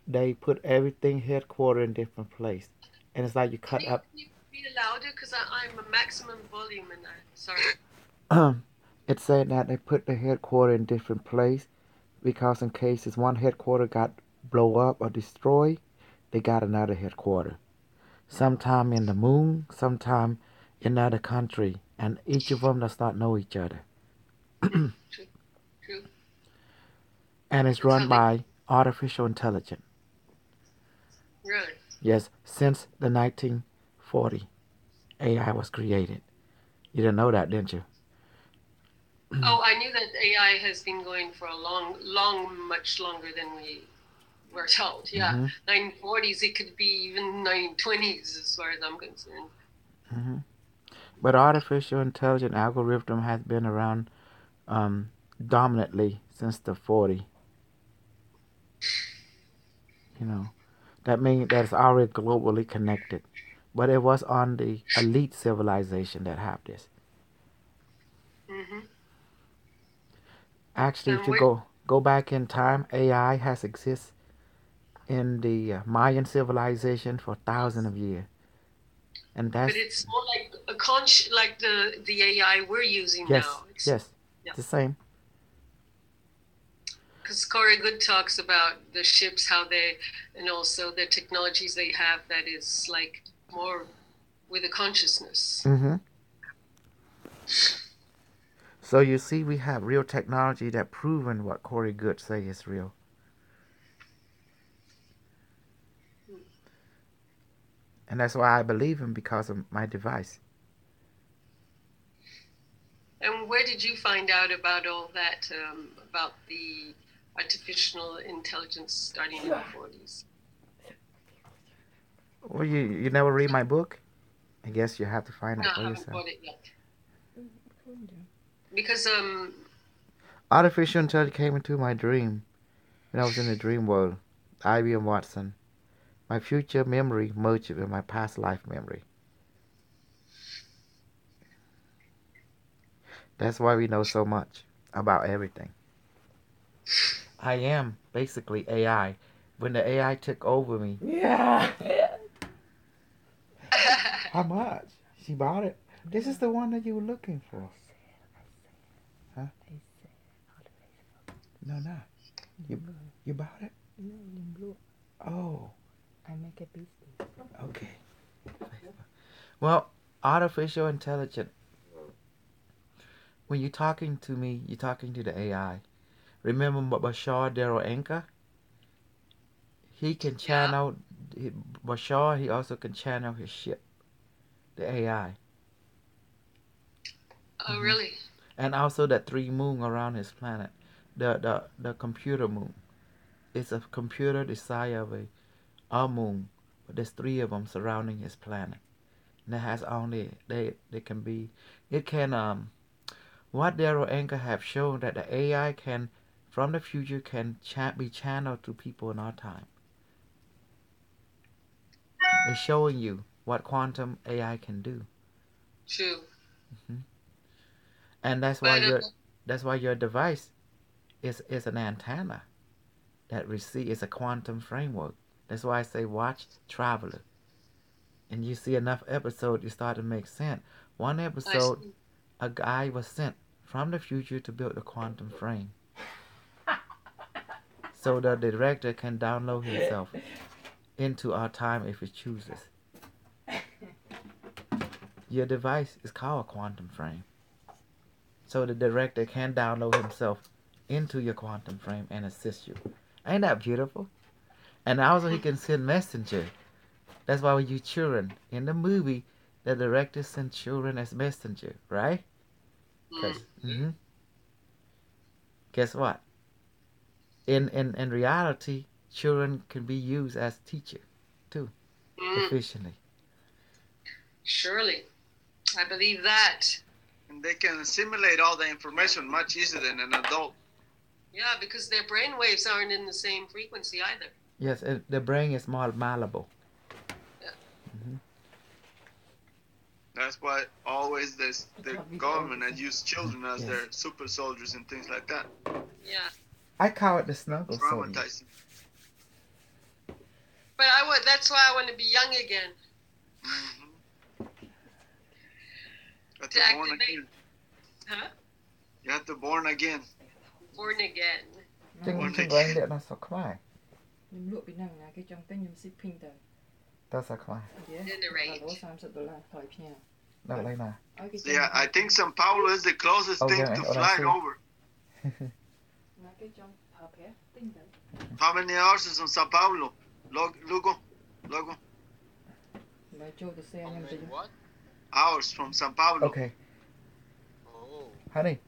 they put everything headquartered in different place. And it's like you cut up. Can you be louder? Because I'm a maximum volume in there. Sorry. It said that they put the headquarters in different place because in cases one headquarter got blow up or destroyed, they got another headquarter. Sometime in the moon, sometime in another country, and each of them does not know each other. True. And it's run by artificial intelligence. Really? Yes, since the 1940, AI was created. You didn't know that, didn't you? Oh, I knew that AI has been going for a much longer than we were told. Yeah, 1940s. It could be even 1920s, as far as I'm concerned. But artificial intelligence algorithm has been around dominantly since the 40s. You know, that means that it's already globally connected. But it was on the elite civilization that have this. Actually, if you go back in time, AI has existed in the Mayan civilization for thousands of years. And that's, but it's more like the AI we're using now. It's the same. Because Corey Good talks about the ships, how and also the technologies they have that is like more with a consciousness. So you see, we have real technology that proven what Corey Good say is real. And that's why I believe him, because of my device. And where did you find out about all that, about the artificial intelligence starting in the 40s? Well, you never read my book? I guess you have to find out for yourself. No, I haven't bought it yet. Because artificial intelligence came into my dream when I was in the dream world. IBM Watson. My future memory merged with my past life memory. That's why we know so much about everything. I am basically AI. When the AI took over me. Yeah. How much? She bought it. This is the one that you were looking for. Huh? No. You bought it? Oh. I make a business. Okay. Well, artificial intelligence. When you're talking to me, you're talking to the AI. Remember Bashar Darrell Anka? He can channel Bashar. He also can channel his ship, the AI. Oh, really? And also that 3 moon around his planet, the computer moon. It's a computer the size of a moon, but there's 3 of them surrounding his planet. And it has only they can be. It can what Darrell Anka have shown that the AI can from the future can be channeled to people in our time. It's showing you what quantum AI can do. True. And that's why your device is an antenna that is a quantum framework. That's why I say watch Traveler. And you see enough episodes, you start to make sense. One episode, a guy was sent from the future to build a quantum frame. So the director can download himself into our time if he chooses. Your device is called a quantum frame. So the director can download himself into your quantum frame and assist you. Ain't that beautiful? And also he can send messenger. That's why we use children. In the movie, the director sent children as messenger, right? Guess what? In reality, children can be used as teacher too, efficiently. Surely. I believe that. And they can assimilate all the information much easier than an adult. Yeah, because their brain waves aren't in the same frequency either. Yes, the brain is more malleable. Yeah. That's why always the government has used children as their super soldiers and things like that. Yeah. I call it the snuggle soldier. Traumatizing. But that's why I want to be young again. To born again. Huh? You have to born again. Born again. Born again. Nó sao khoai. Nhưng lụa bị năng là cái trong cái nhưng shipping tờ. Đó sao khoai. Generate. $30 khỏi phía. Đó đây nè. Yeah, I think Sao Paulo is the closest thing to flying over. How many hours is from Sao Paulo? Lugo? What? Hours from Sao Paulo. Okay. Oh. Honey.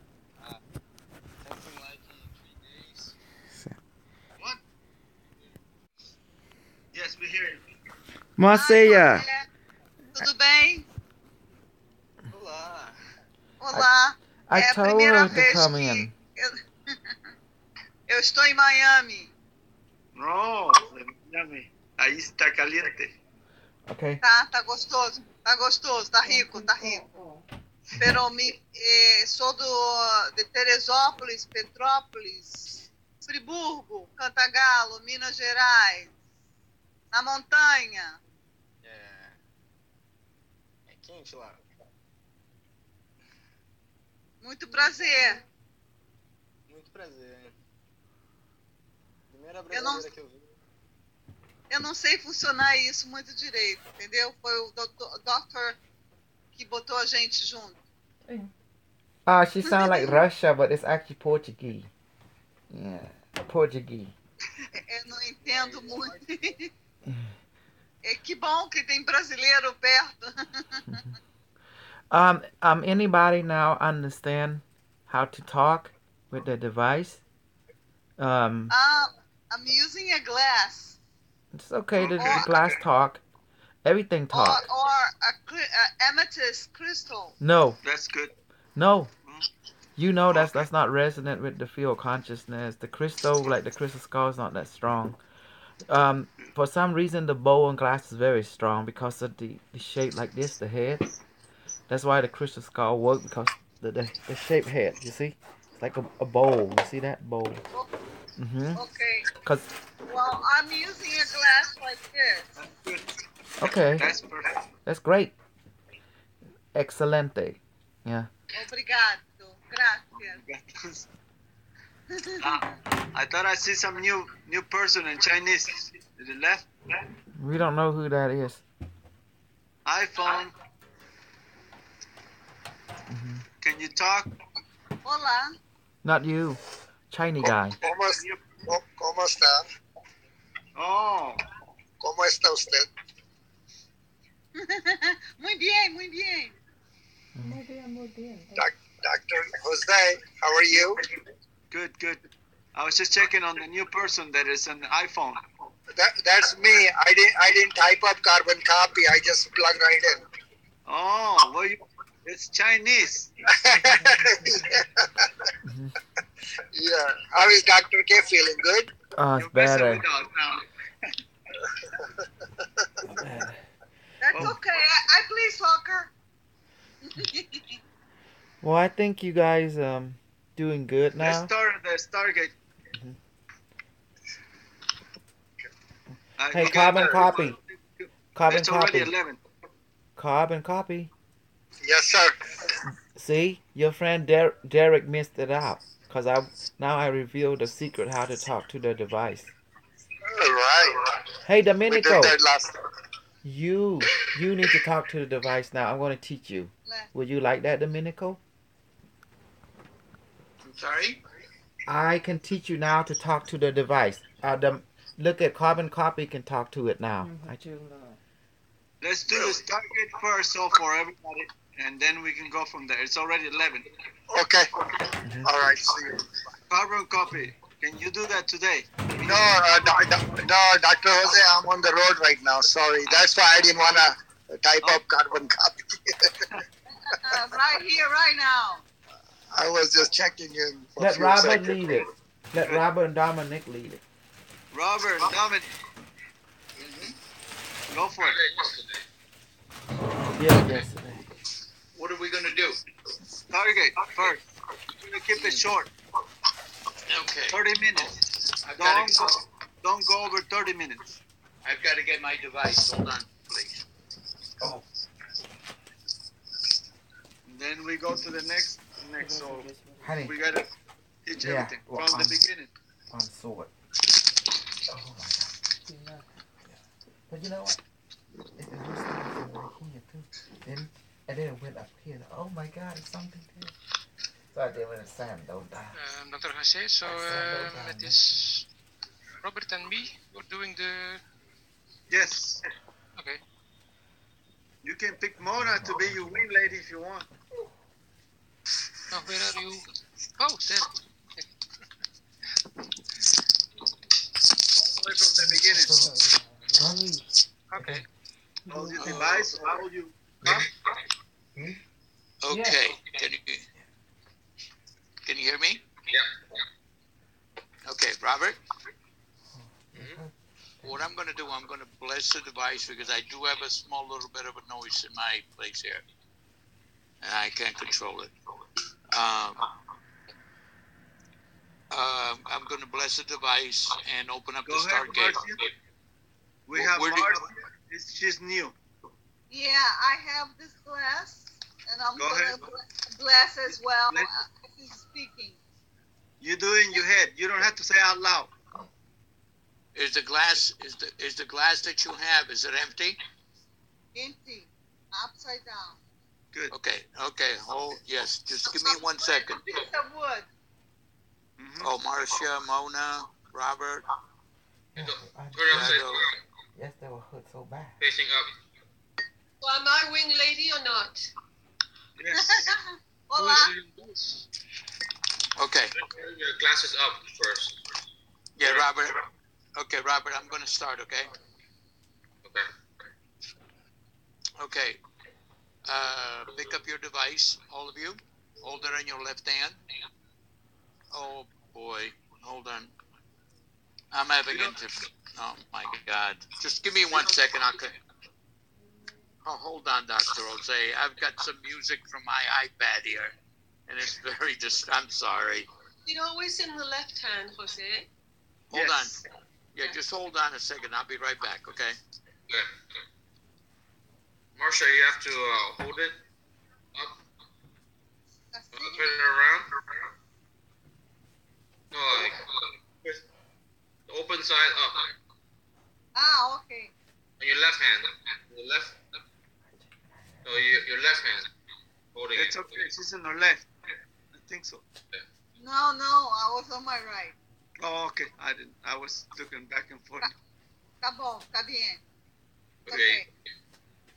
Something like 3 days. What? Yes, we hear you. Marcia. Tudo bem? Olá. Olá. I É a told primeira her to vez come que in. eu estou em Miami. No, Miami. Ahí está caliente. Okay. Tá gostoso. Tá rico. Pero sou de Teresópolis, Petrópolis, Friburgo, Cantagalo, Minas Gerais, na montanha. É quente lá. Muito prazer. Muito prazer. Primeira brasileira que eu vi. Eu não sei funcionar isso muito direito, entendeu? Foi o doutor que botou a gente junto. She sounds like Russia, but it's actually Portuguese. Yeah, Portuguese. Eu não entendo muito. Que bom que tem brasileiro perto. Anybody now understand how to talk with the device? I'm using a glass. It's okay, the glass talk. Everything talk. Or a amethyst crystal. No. That's good. No. You know that's not resonant with the field consciousness. The crystal, like the crystal skull, is not that strong. For some reason, the bowl and glass is very strong because of the shape like this, the head. That's why the crystal skull works, because the shape head, you see? It's like a bowl. You see that bowl? Okay. Well, I'm using a glass like this. Okay. That's perfect. That's great. Excelente. Yeah. Obrigado. Gracias. I thought I see some new person in Chinese. To the left. We don't know who that is. iPhone. Can you talk? Hola. Not you. Chinese guy. ¿Cómo está? Oh. ¿Cómo está usted? Muy bien, muy bien. Muy bien. Dr. Jose, how are you? Good. I was just checking on the new person that is an iPhone. That's me. I didn't type up carbon copy. I just plugged right in. Oh, well, it's Chinese. Yeah. How is Dr. K feeling? Good? Oh, it's better. That's okay. I play soccer. Well, I think you guys doing good now. Let's start the Stargate. Hey, carbon copy. Carbon it's copy. Already 11. Carbon copy. Yes, sir. See, your friend Derek missed it out, because I revealed the secret how to talk to the device. All right. Hey, Domenico. We did that last time. You need to talk to the device now. I'm going to teach you. Would you like that, Domenico? I'm sorry? I can teach you now to talk to the device. Look at carbon copy can talk to it now. Let's do the Stargate first, so for everybody, and then we can go from there. It's already 11. Okay. Mm-hmm. All right. See you. Carbon copy. Can you do that today? No, Dr. Jose, I'm on the road right now. Sorry. That's why I didn't want to type up carbon copy. Right here, right now. I was just checking in. Let Robert lead it. Let Robert and Dominic lead it. Robert, Dominic. Go for it. Yeah, yesterday. What are we going to do? Target first. We're going to keep it short. Okay. 30 minutes. Don't go over 30 minutes. I've got to get my device. Hold on, please. Oh. And then we go to the next. So Honey. we got to teach everything from the beginning. On sword. Oh my God. But you know what? It was something right here too. And then it went up here. Oh my God, it's something there. So I did when the sand don't die. Dr. Jose, so it is Robert and me who are doing the... Yes. Okay. You can pick Mona to be your wing lady if you want. Oh, where are you? Oh, there. All the way from the beginning. Okay. Hold your device, hold you. Okay. Can you hear me? Yeah. Okay, Robert. What I'm going to do, I'm going to bless the device because I do have a small little bit of a noise in my place here. And I can't control it. I'm going to bless the device and open up the Stargate. We have Marcia. She's new. Yeah, I have this glass, and I'm going to bless as well as he's speaking. You do it in your head. You don't have to say out loud. Is the glass that you have, is it empty? Empty. Upside down. Good. Okay. Hold. Yes. Just give me 1 second. A piece of wood. Oh, Marcia, Mona, Robert. Yes, they were hurt so bad. Facing up. Well, am I wing lady or not? Yes. Hola. Okay. Your glasses up first. Yeah, Robert. Okay, Robert, I'm going to start, okay? Okay. Pick up your device, all of you. Hold it in your left hand. Oh, boy. Hold on. I'm having oh, my God. Just give me 1 second. Oh, hold on, Dr. Jose. I've got some music from my iPad here. And it's very I'm sorry. It's always in the left hand, Jose. Hold on. Yeah, just hold on a second. I'll be right back, okay? Okay. Marcia, you have to hold it up. Turn it around. No, like the open side up. Ah, okay. On your left hand. Your left. No, your left hand. Holding it's okay. She's on her left. I think so. No, I was on my right. Oh, okay. I didn't. I was looking back and forth. Tá bom, tá bien. Okay.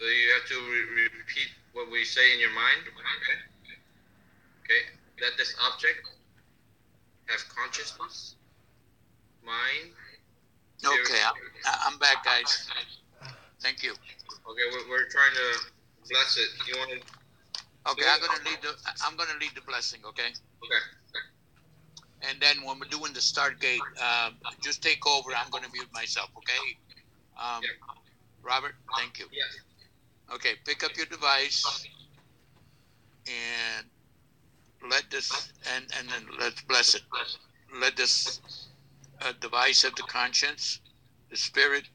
So you have to repeat what we say in your mind. Okay. Let this object have consciousness, mind. Okay, I'm back, guys. Thank you. Okay, we're trying to bless it. You want to? Okay, I'm gonna lead the blessing. Okay. Okay. And then when we're doing the Stargate, just take over. I'm gonna mute myself. Okay. Robert, thank you. Yes. Okay, pick up your device and let this and then let's bless it. Let this device have the conscience, the spirit,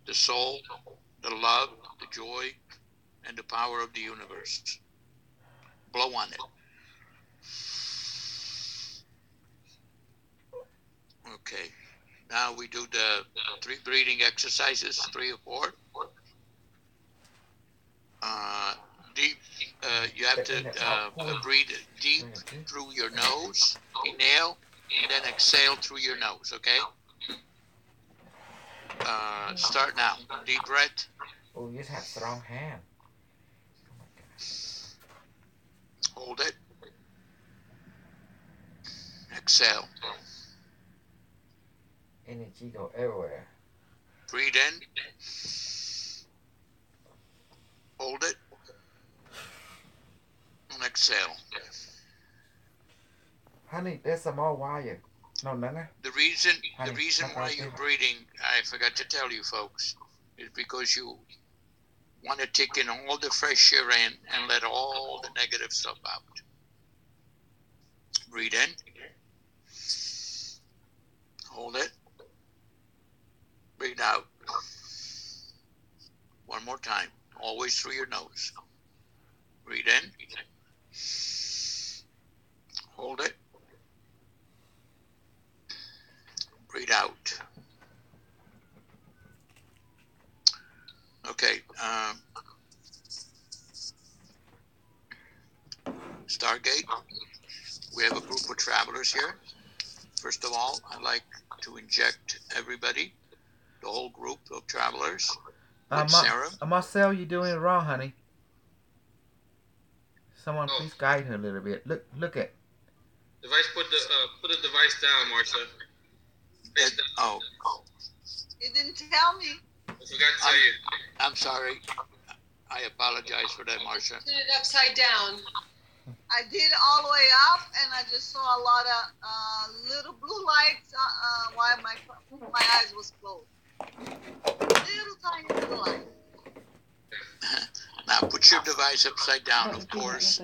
the soul, the love, the joy, and the power of the universe. Blow on it. Okay. Now we do the 3 breathing exercises, 3 or 4. Deep. You have to breathe deep through your nose, inhale, and then exhale through your nose. Okay. Start now. Deep breath. Oh, you just have strong hand. Oh my God. Hold it. Exhale. Energy go everywhere. Breathe in. Hold it. And exhale. Honey, there's some more wire. No, none. The reason Honey, why you're breathing, I forgot to tell you folks, is because you want to take in all the fresh air in and let all the negative stuff out. Breathe in. Hold it. Breathe out. One more time. Always through your nose. Breathe in. Hold it. Breathe out. Okay. Stargate. We have a group of travelers here. First of all, I'd like to inject everybody, the whole group of travelers, with serum. Marcel, you're doing it wrong, honey. Someone please guide her a little bit. Look at. Device, put the device down, Marsha. Oh. You didn't tell me. I forgot to tell you. I'm sorry. I apologize for that, Marsha. Turn it upside down. I did all the way up, and I just saw a lot of little blue lights while my eyes was closed. Little tiny little lights. Now put your device upside down. Of course,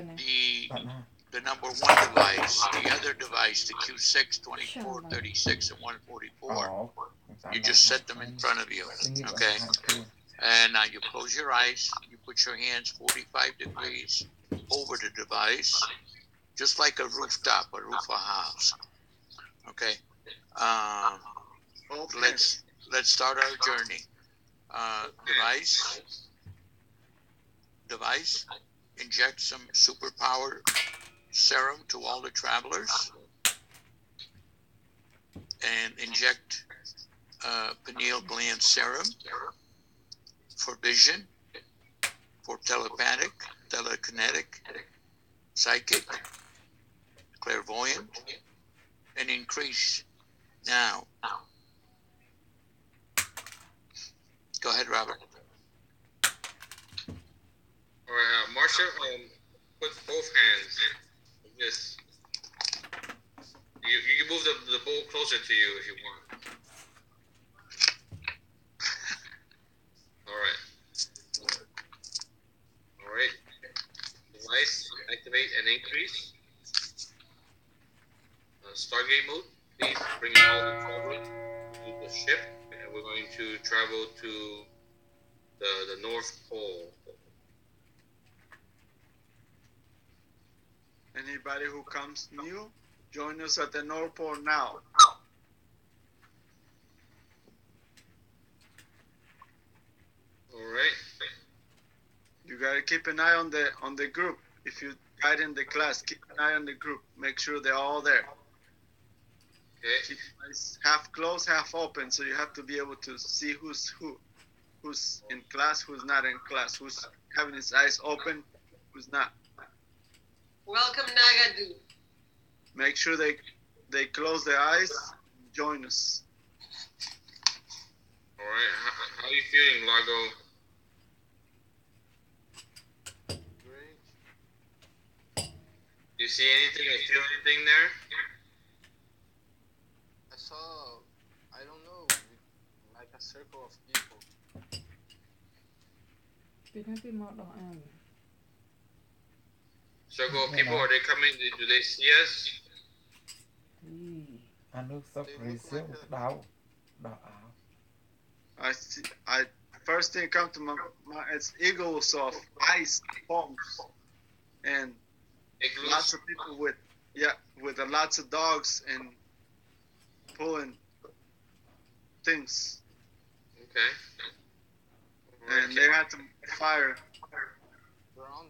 the number 1 device, the other device, the Q6, 24, 36, and 144. You just set them in front of you. Okay. And now you close your eyes. You put your hands 45 degrees over the device, just like a rooftop, a roof of a house. Okay. Let's start our journey. Device, inject some superpower serum to all the travelers, and inject pineal gland serum for vision, for telepathic, telekinetic, psychic, clairvoyant, and increase now. Go ahead, Robert. All right, Marsha, put both hands like this. You can move the bowl closer to you if you want. All right. Device, activate and increase. Stargate mode. Please bring all the travelers to the ship, and we're going to travel to the North Pole. Anybody who comes new, join us at the North Pole now. All right. You gotta keep an eye on the group. If you guide in the class, keep an eye on the group. Make sure they're all there. Okay. Keep eyes half closed, half open, so you have to be able to see who's in class, who's not in class, who's having his eyes open, who's not. Welcome, Nagadu. Make sure they close their eyes. Join us. All right. How are you feeling, Lago? Great. Do you see anything or feel anything there? I saw, I don't know, like a circle of people. Circle of people, are they coming? Do they see us? Anh nước sắp resume đau áo. I see. First thing come to my it's eagles of ice palms, and Igloos? lots of people with lots of dogs and pulling things. Okay. And they had to fire.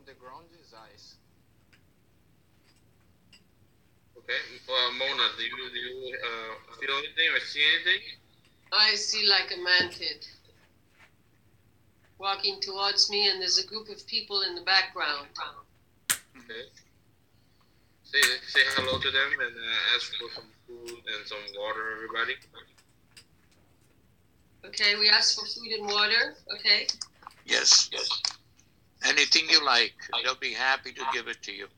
The ground is ice. Okay. Mona, do you feel anything or see anything? I see like a mantid. walking towards me, and there's a group of people in the background. Okay. Say hello to them and ask for some food and some water, everybody. Okay, we ask for food and water. Okay. Yes. Anything you like, they'll be happy to give it to you.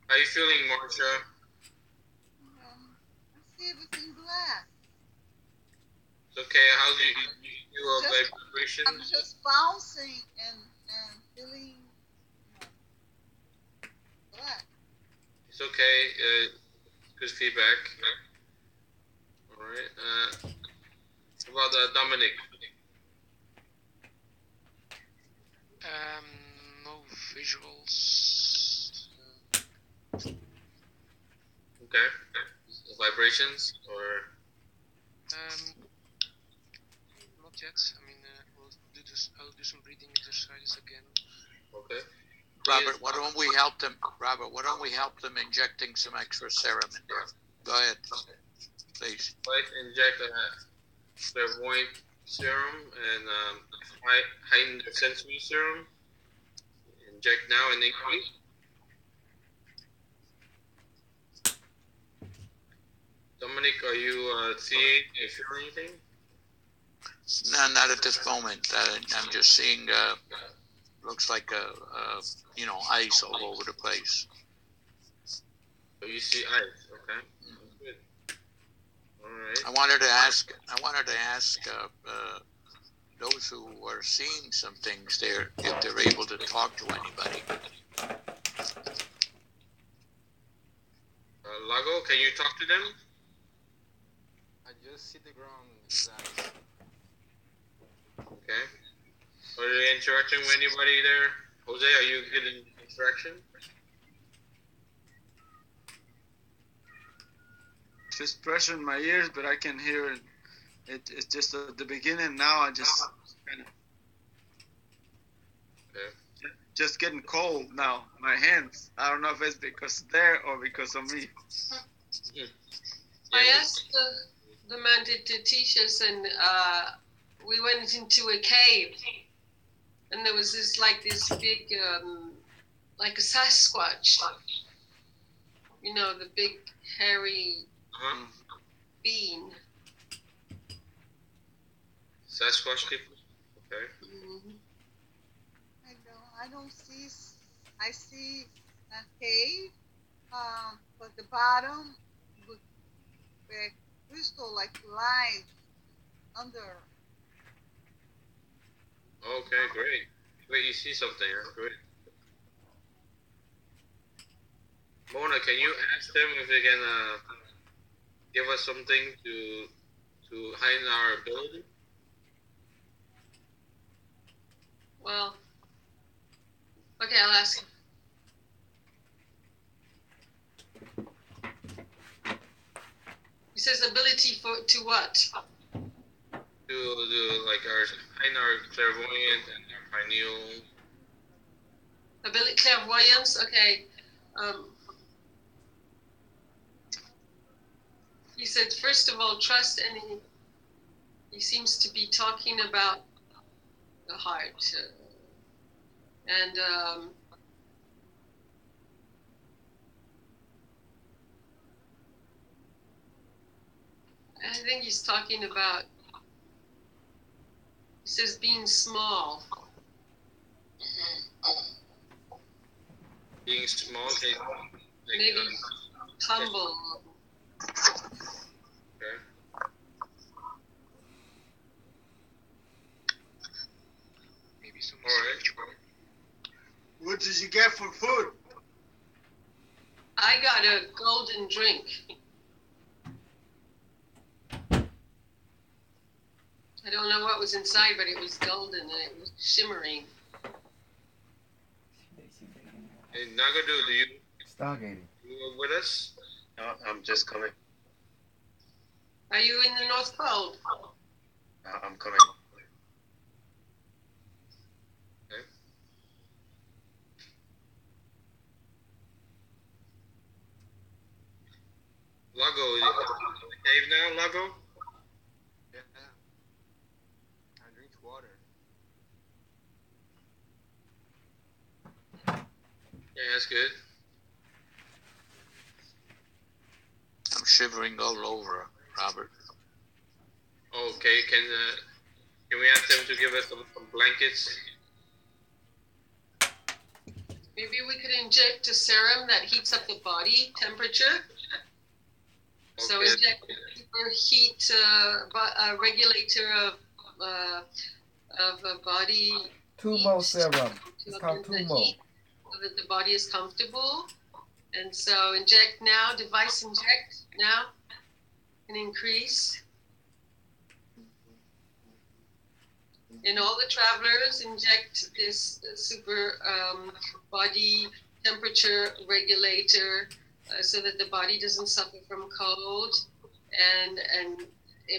How are you feeling, Marsha? I see everything black. It's okay. How do you feel vibration? I'm just bouncing and feeling black. It's okay. Good feedback. All right. What about Dominic? No visuals. Okay. Vibrations or? Not yet. I mean, I'll do some breathing exercises again. Okay. Robert, why don't we help them? Robert, why don't we help them injecting some extra serum in there? Go ahead, please. Let's inject clairvoyant serum and heightened sensory serum. Inject now and increase. Dominic, are you seeing or feeling anything? No, not at this moment. I'm just seeing, looks like ice all over the place. Oh, you see ice, okay. Good. All right. I wanted to ask those who are seeing some things there if they're able to talk to anybody. Lago, can you talk to them? I just see the ground in his eyes. Okay. Are you interacting with anybody there? Jose, are you getting interaction? Just pressure in my ears, but I can hear it. It's just at the beginning. Now I just kind of just getting cold now. My hands. I don't know if it's because there or because of me. I asked the man to teach us, and we went into a cave, and there was this big, like a Sasquatch. You know, the big hairy being. Sasquatch people? Okay. Mm-hmm. I don't see. I see a cave, but the bottom with crystal like light under. Okay, great. Wait, you see something? That's great. Mona, can you ask them if they can give us something to heighten our ability? Well, okay, I'll ask him. He says ability to what? To heighten our clairvoyance and our pineal. Ability clairvoyance. Okay. He said, first of all, trust, and he seems to be talking about the heart, and I think he's talking about. He says being small. Being small, maybe humble. Okay. Maybe some. All right. What did you get for food? I got a golden drink. I don't know what was inside, but it was golden and it was shimmering. Hey, Nagadu, do you Stargating. You with us? No, I'm just coming. Are you in the North Pole? I'm coming. Okay. Lago, is it in the cave now, Lago? Yeah. that's good. I'm shivering all over, Robert. Okay, can we ask them to give us some blankets? Maybe we could inject a serum that heats up the body temperature. Okay. So inject super heat regulator of a body. Tumo serum. It's called Tumo. So that the body is comfortable. And so inject now, device inject now, and increase. In all the travelers, inject this super body temperature regulator so that the body doesn't suffer from cold and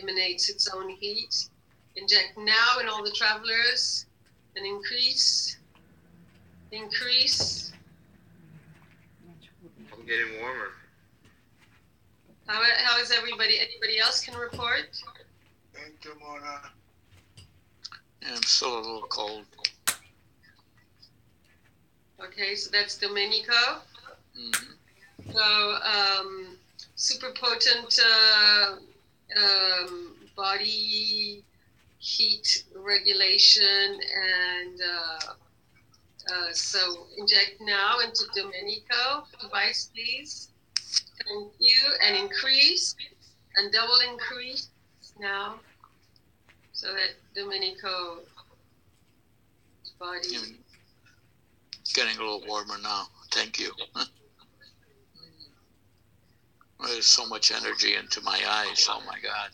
emanates its own heat. Inject now in all the travelers and increase. Increase. I'm getting warmer. How is everybody? Anybody else can report? Thank you, Mona. I'm still a little cold. Okay, so that's Domenico. Mm-hmm. So super potent body heat regulation, and so inject now into Domenico. Device, please. Thank you. And increase, and double increase now, so that Domenico's body. Getting a little warmer now. Thank you. There's so much energy into my eyes. Oh my God.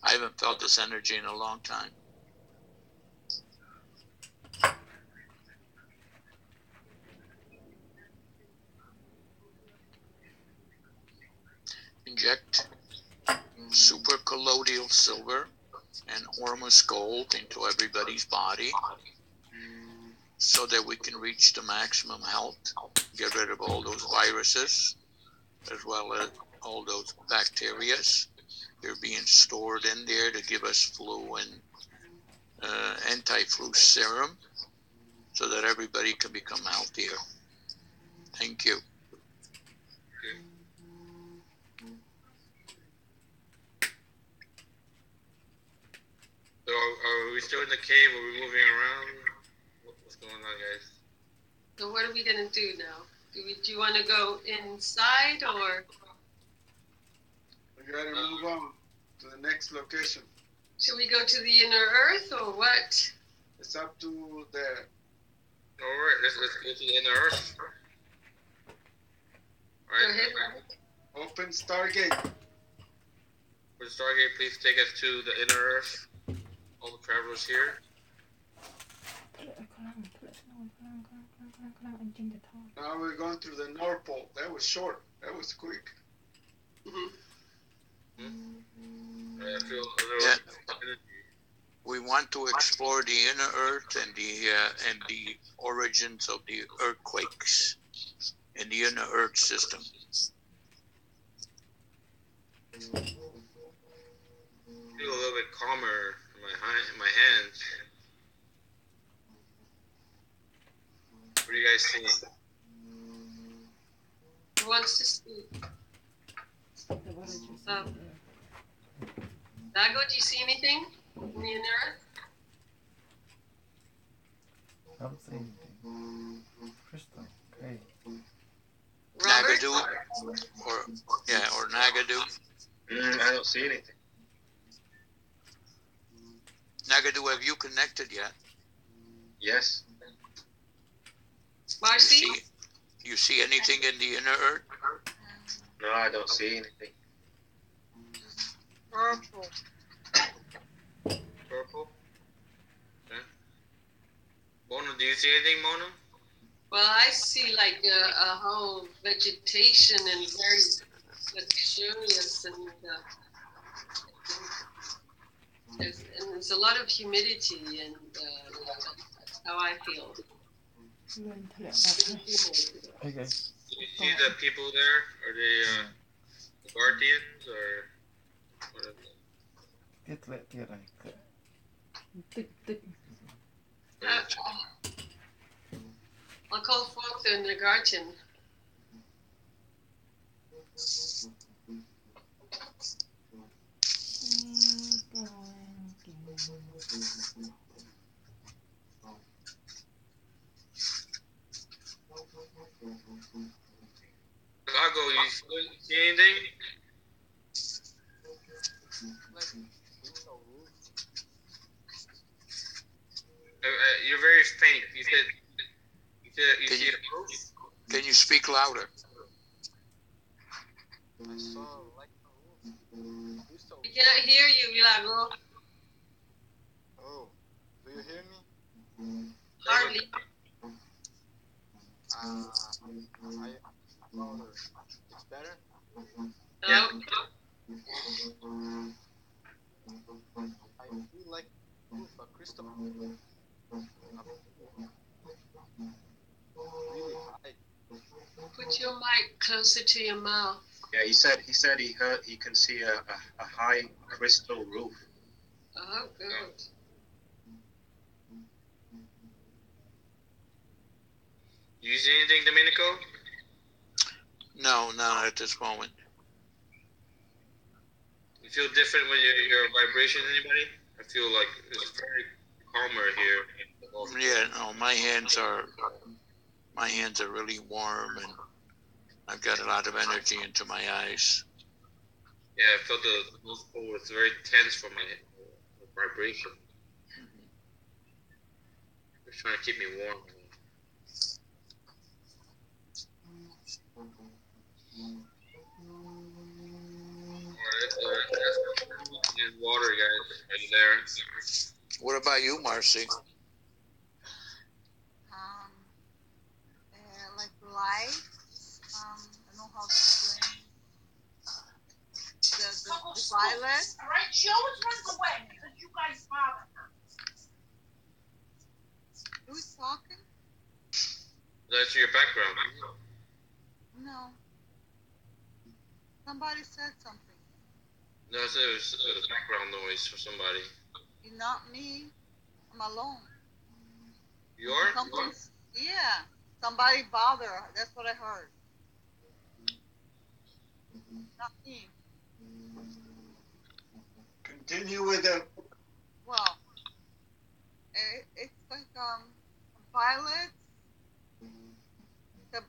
I haven't felt this energy in a long time. Inject super colloidal silver and Ormus gold into everybody's body so that we can reach the maximum health, get rid of all those viruses, as well as all those bacteria. They're being stored in there to give us flu and anti-flu serum so that everybody can become healthier. Thank you. So are we still in the cave? Are we moving around? What's going on, guys? So what are we gonna do now? Do you want to go inside, or? We gotta move on to the next location. Should we go to the inner earth, or what? It's up to the. All right, let's go to the inner earth. All right. Go ahead. Open Stargate. For Stargate, please take us to the inner earth. All the travelers here. Now we're going through the North Pole. That was short. That was quick. I feel a Yeah. little We want to explore the inner earth and the origins of the earthquakes in the inner earth system. feel a little bit calmer in my hands. What are you guys seeing? Who wants to speak? Dago, do you see anything in the inner earth? I don't see anything. Crystal. Okay. Nagadu, or Nagadu. I don't see anything. Nagadu, have you connected yet? Yes. Marcy? You see anything in the inner earth? No, I don't see anything. Purple. Purple? Okay. Mona, do you see anything, Mona? Well, I see like a whole vegetation and very luxurious, and there's a lot of humidity, and that's how I feel. Okay. Do you see the people there? Are they the guardians or what are they? I'll call forth in the garden. Lago, you see anything? You're very faint. You said you see a roof? Can you speak louder? I saw like a roof. I can't hear you, Milagro. Oh, do you hear me? Hardly. Louder. It's better? Yeah. I feel like roof, a crystal roof. Really high. Put your mic closer to your mouth. Yeah, he said he can see a high crystal roof. Oh, good. You see anything, Domenico? No, not at this moment. You feel different when your vibration, anybody? I feel like it's very calmer here. Yeah, no, my hands are really warm, and I've got a lot of energy into my eyes. Yeah, I felt the North Pole was very tense for my vibration. It's trying to keep me warm. And water, guys. Are you there? What about you, Marcy? Like light. I don't know how to explain. The violet. Right, she always runs away because you guys bother her. Who's talking? That's your background. No. Somebody said something. No, it was background noise for somebody. Not me. I'm alone. You are? Yeah. Somebody bother her. That's what I heard. Not me. Continue with the. Well, it's like violet, the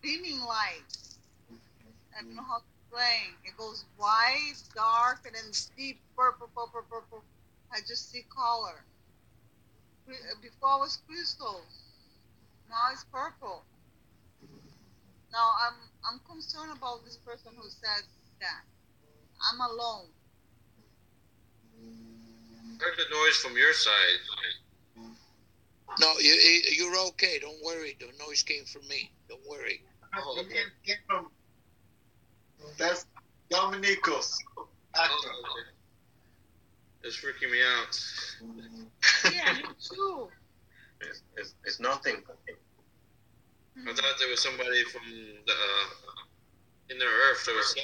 beaming light. I don't know how to explain. It goes white, dark, and then deep purple. I just see color. Before it was crystal. Now it's purple. Now I'm concerned about this person who said that. I'm alone. I heard the noise from your side. No, you're okay. Don't worry. The noise came from me. Don't worry. Oh, okay. Came from. That's Domenico's. Oh, okay. It's freaking me out. Yeah, me too. It's nothing. I thought there was somebody from the inner earth that was.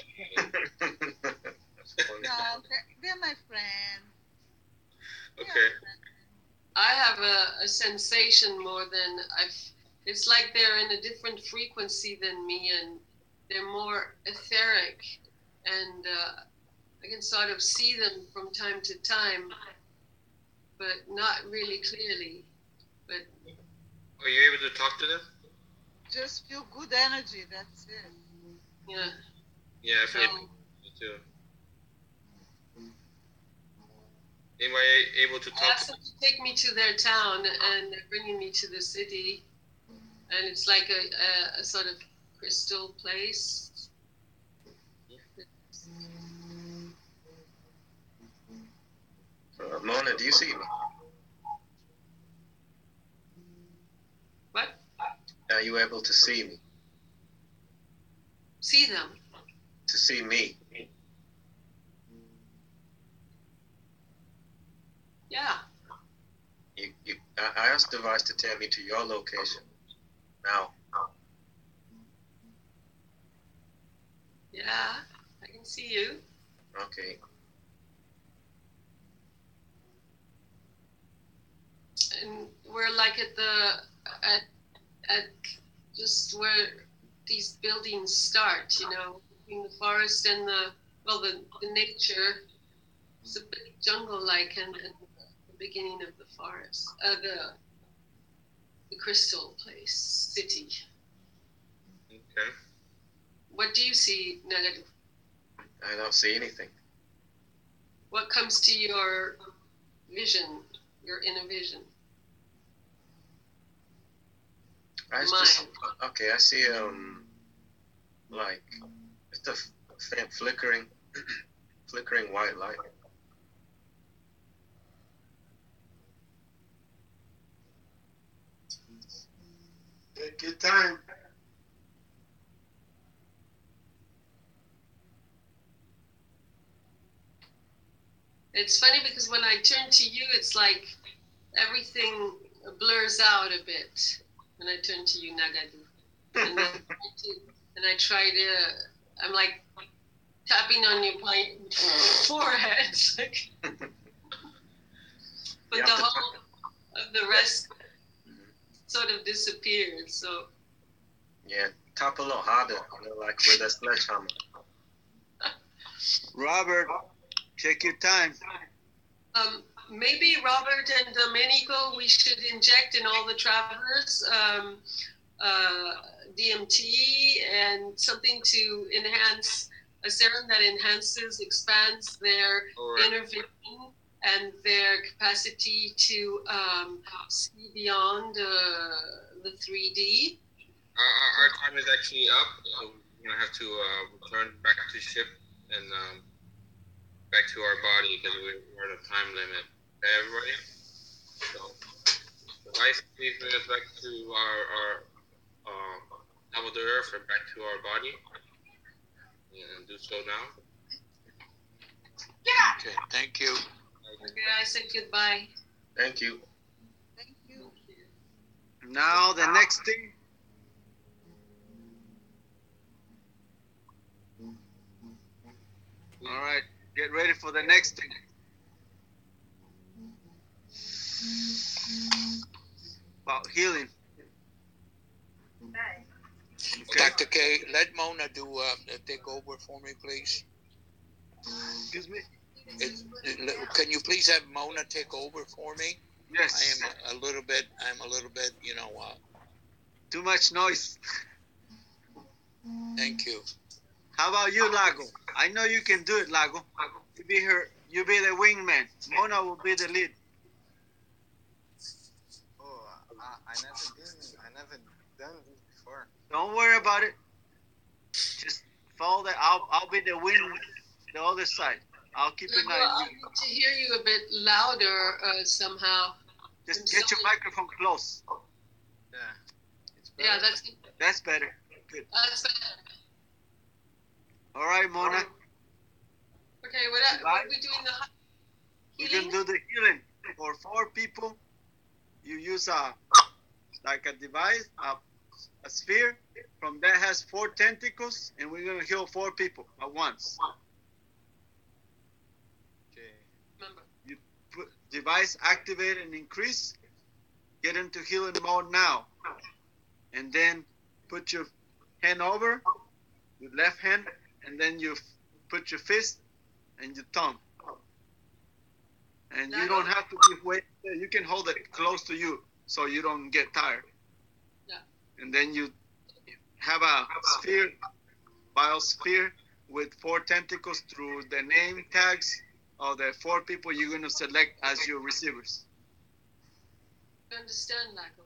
Yeah, they're my friend. Okay. I have a sensation more than it's like they're in a different frequency than me, and they're more etheric, and I can sort of see them from time to time, but not really clearly. But are you able to talk to them? Just feel good energy. That's it. Yeah. Yeah, I feel me too. Anybody able to I talk asked them to take me to their town, and they're bringing me to the city, and it's like a sort of crystal place. Mona, do you see me? What? Are you able to see me? See them? To see me? Yeah. I asked Device to take me to your location. Now. Yeah, I can see you. Okay. And we're like at at just where these buildings start, between the forest and the nature. It's a bit jungle-like and the beginning of the forest, the crystal place, city. Okay. What do you see, Nagadu? I don't see anything. What comes to your vision, your inner vision? I see like it's a flickering white light. Take your time. It's funny because when I turn to you, it's like everything blurs out a bit when I turn to you, Nagadu. And I try to, I'm like tapping on your forehead. But the whole of the rest sort of disappeared. So yeah, tap a little harder, like with a sledgehammer. Robert, take your time. Maybe Robert and Domenico, we should inject in all the travelers DMT and something to enhance, a serum that enhances, expands their inner vision and their capacity to see beyond the 3D. Our time is actually up, so we're gonna have to return back to ship and back to our body because we're at a time limit. Okay, everybody. So, device, please bring us back to our level of the earth or back to our body, and do so now. Okay, thank you. Okay, I said goodbye. Thank you. Thank you. Now the next thing. All right, get ready for the next thing. About healing. Okay. Dr. K, let Mona do take over for me, please. Excuse me? Can you please have Mona take over for me? Yes. I'm a little bit, too much noise. Thank you. How about you, Lago? I know you can do it, Lago. You be the wingman. Mona will be the lead. Oh, I never done this before. Don't worry about it. Just follow that. I'll be the wing, the other side. I'll keep an eye on you. I need to hear you a bit louder somehow. Just get your microphone close. Yeah. Yeah, that's better. Good. That's better. All right, Mona. Okay, what are we doing? The healing? We're gonna do the healing for 4 people. You use a device, a sphere. From that has 4 tentacles, and we're gonna heal 4 people at once. Okay. Remember. You put device activate and increase. Get into healing mode now, and then put your hand over your left hand, and then you put your fist and your thumb. And you don't have to give weight. You can hold it close to you so you don't get tired. Yeah. And then you have a sphere, biosphere with 4 tentacles through the name tags of the 4 people you're going to select as your receivers. You understand, Lago?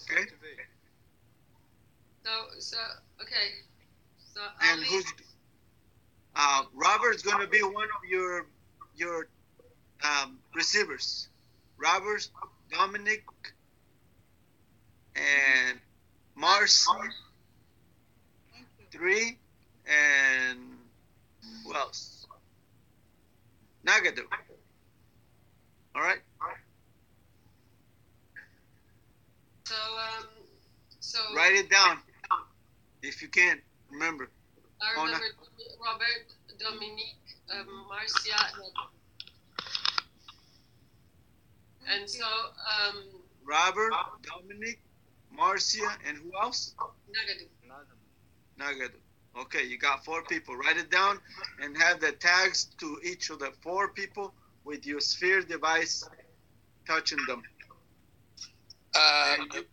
Okay. So okay. So and who's Robert's going to be one of your receivers. Robert, Dominic, and Marcy, 3, and who else? Nagadu. All right. So write it down if you can. Remember. I remember Robert, Dominique, Marcia, And so, Robert, Dominic, Marcia, and who else? Nagadu. Nagadu. Okay, you got 4 people. Write it down and have the tags to each of the 4 people with your sphere device touching them.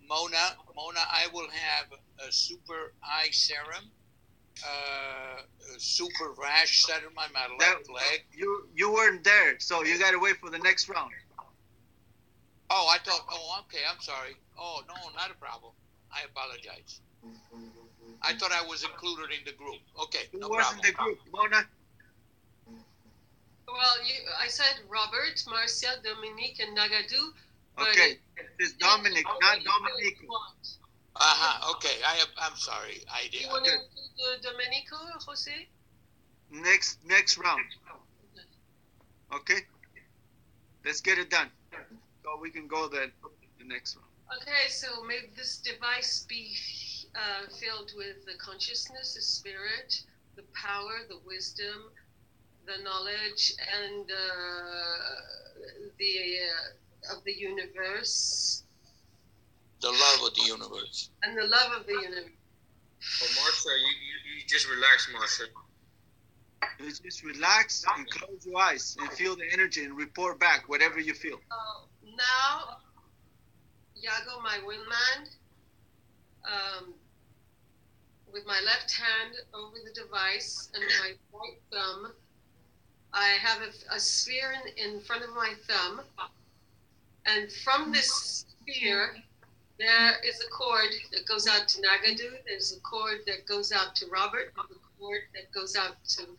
Mona, I will have a super eye serum, super rash serum on my left leg. You weren't there, so you got to wait for the next round. Oh, I thought. Oh, okay. I'm sorry. Oh no, not a problem. I apologize. I thought I was included in the group. Okay, no problem. Who was in the group, Mona? Well, I said Robert, Marcia, Dominique, and Nagadu. Okay, it's Dominic, not Dominico. Okay, I'm sorry. I did. You want to include Domenico, Jose? Next round. Okay, let's get it done. So we can go then the next one. Okay, so may this device be filled with the consciousness, the spirit, the power, the wisdom, the knowledge, and of the universe. The love of the universe. And the love of the universe. Oh, Marsha, you just relax, Marsha. You just relax and close your eyes and feel the energy and report back whatever you feel. Now, Yago, my wingman, with my left hand over the device and my right thumb, I have a sphere in front of my thumb, and from this sphere, there is a cord that goes out to Nagadu, there's a cord that goes out to Robert, there's a cord that goes out to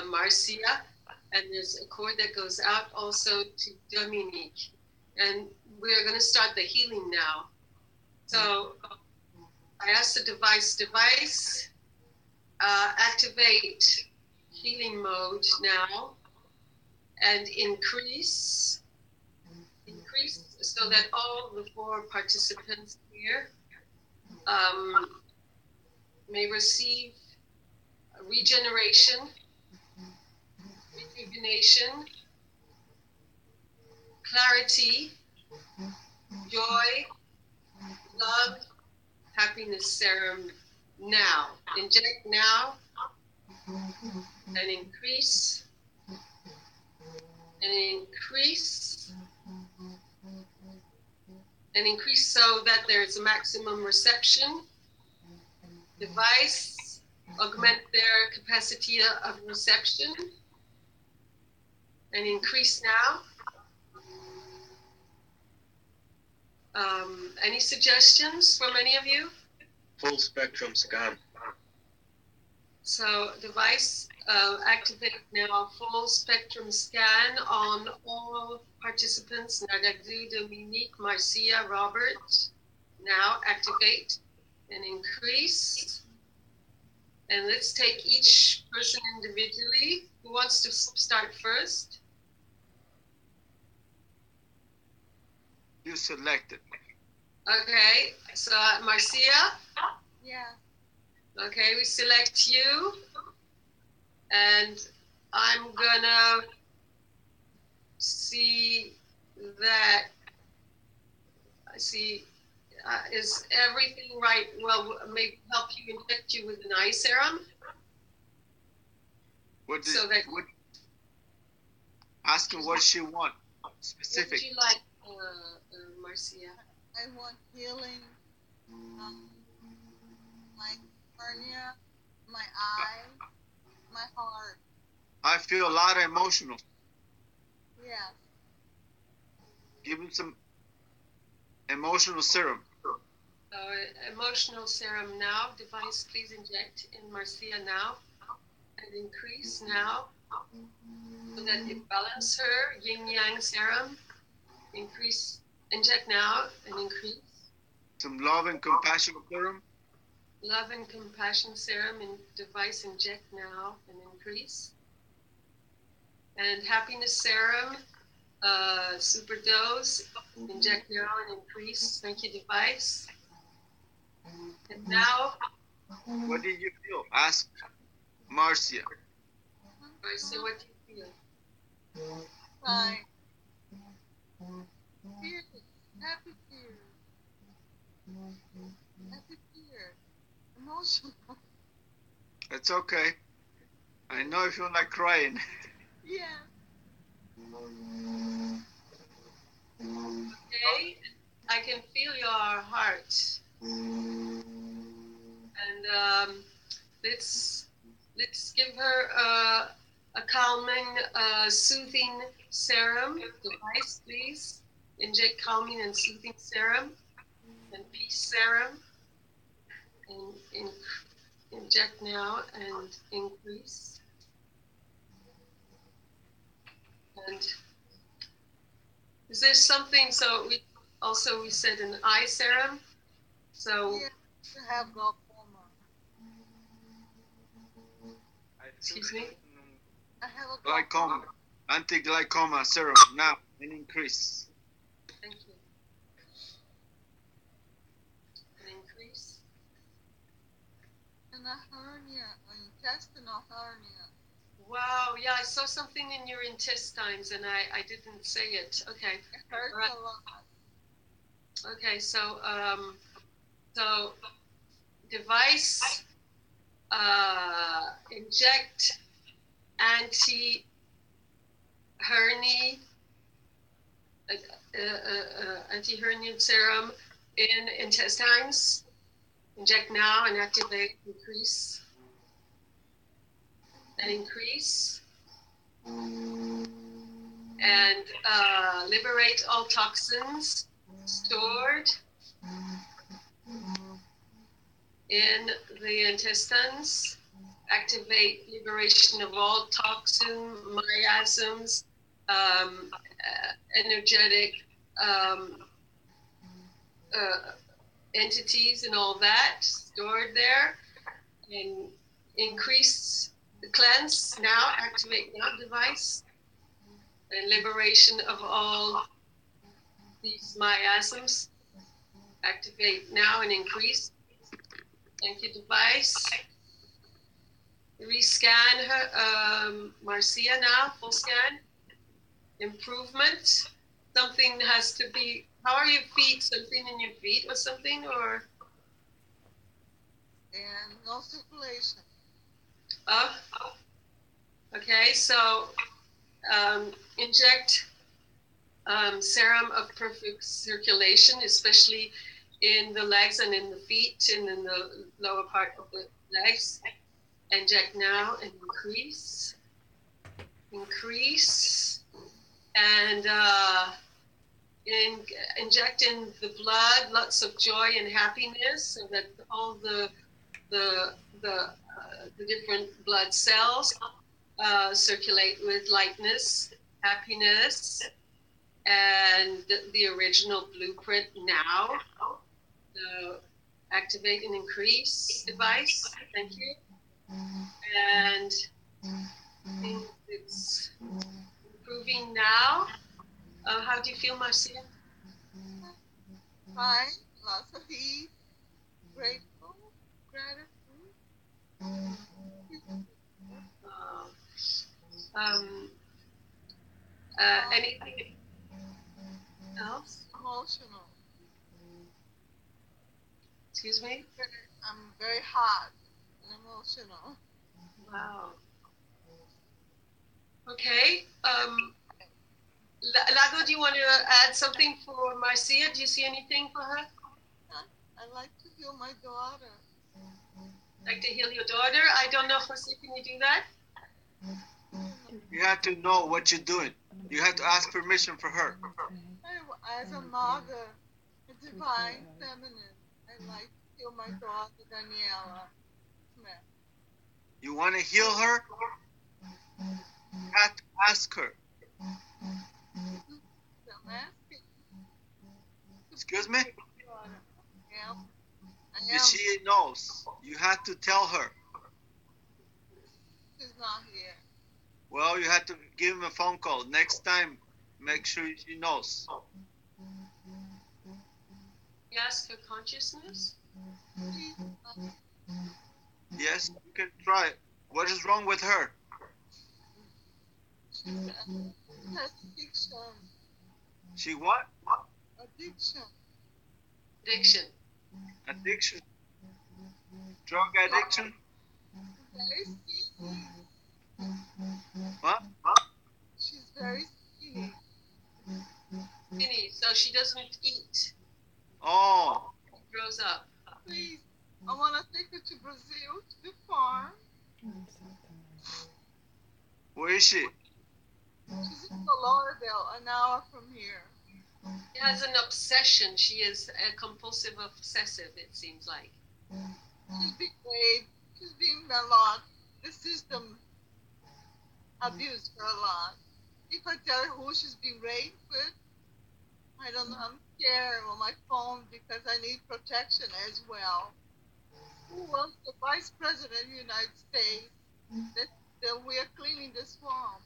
Marcia, and there's a cord that goes out also to Dominique. And we're going to start the healing now. So I ask the device, activate healing mode now and increase so that all the 4 participants here may receive regeneration, rejuvenation, clarity, joy, love, happiness serum now. Inject now and increase and increase and increase so that there's a maximum reception. Device, augment their capacity of reception and increase now. Any suggestions from any of you? Full spectrum scan. So device, activate now full spectrum scan on all participants, Nagadu, Dominique, Marcia, Robert. Now activate and increase. And let's take each person individually. Who wants to start first? You selected. Okay, so Marcia? Yeah. Okay, we select you. And I'm gonna see that, I see, is everything right? Well, maybe help you inject you with an eye serum. Ask her what she want, specific. What would you like, Marcia? I want healing, my hernia, my eye, my heart. I feel a lot of emotional. Yeah. Give him some emotional serum. Emotional serum now. Device, please inject in Marcia now. And increase now. So that it balance her. Yin-yang serum. Increase. Inject now and increase. Some love and compassion serum. Love and compassion serum and device inject now and increase. And happiness serum, super dose, inject now and increase. Thank you, device. And now. What did you feel? Ask Marcia. Marcia, what do you feel? Fine. Tears. Happy tears. Happy tears. Emotional. It's okay. I know if you're like crying. Yeah. Okay, I can feel your heart. And let's give her a calming, soothing serum device, please. Inject calming and soothing serum and peace serum. And inject now and increase. And is there something? So we said an eye serum. So yeah, to have glaucoma. Excuse me. I have a Glaucoma. Anti-glaucoma serum now and increase. Thank you. An increase. And a hernia, an intestinal hernia. Wow, yeah, I saw something in your intestines and I didn't say it. Okay. It hurts a lot. Okay, so device inject anti-hernia serum in intestines. Inject now and activate increase. And increase. And liberate all toxins stored in the intestines. Activate liberation of all toxin, miasms, energetic entities and all that stored there. And increase the cleanse now, activate now device. And liberation of all these miasms. Activate now and increase. Thank you, device. Rescan her, Marcia now, full scan. Improvement. Something has to be, how are your feet? Something in your feet or something, or? And no circulation. Okay, so inject serum of perfect circulation, especially in the legs and in the feet and in the lower part of the legs. Inject now and increase. Increase. And inject in the blood lots of joy and happiness so that all the different blood cells circulate with lightness, happiness, and the original blueprint now. So activate and increase device. Thank you. And I think it's improving now. How do you feel, Marcia? Fine. Lots of heat. Grateful. Gratitude. Anything else? Emotional. Excuse me? I'm very hot and emotional. Wow. Okay. Lago, do you want to add something for Marcia? Do you see anything for her? I'd like to heal my daughter. Like to heal your daughter? I don't know, Jose, can you do that? You have to know what you're doing. You have to ask permission for her. As a mother, a divine feminine, I'd like to heal my daughter, Daniela Smith. You want to heal her? You have to ask her. I'm asking. Excuse me? Yeah. She knows. You have to tell her. She's not here. Well, you have to give him a phone call. Next time, make sure she knows. Yes, her consciousness? Yes, you can try it. What is wrong with her? She has addiction. She what? Addiction. Addiction. Drug addiction. Very skinny. What? She's very skinny. Skinny, so she doesn't eat. Oh. She grows up. Please, I want to take her to Brazil, to the farm. Where is she? She's in Fort Lauderdale, an hour from here. She has an obsession. She is a compulsive obsessive, it seems like. She's being raped. She's being a lot. The system abused her a lot. If I tell her who she's being raped with, I don't know. I'm scared on my phone because I need protection as well. Who was the Vice President of the United States that we are cleaning the swamp?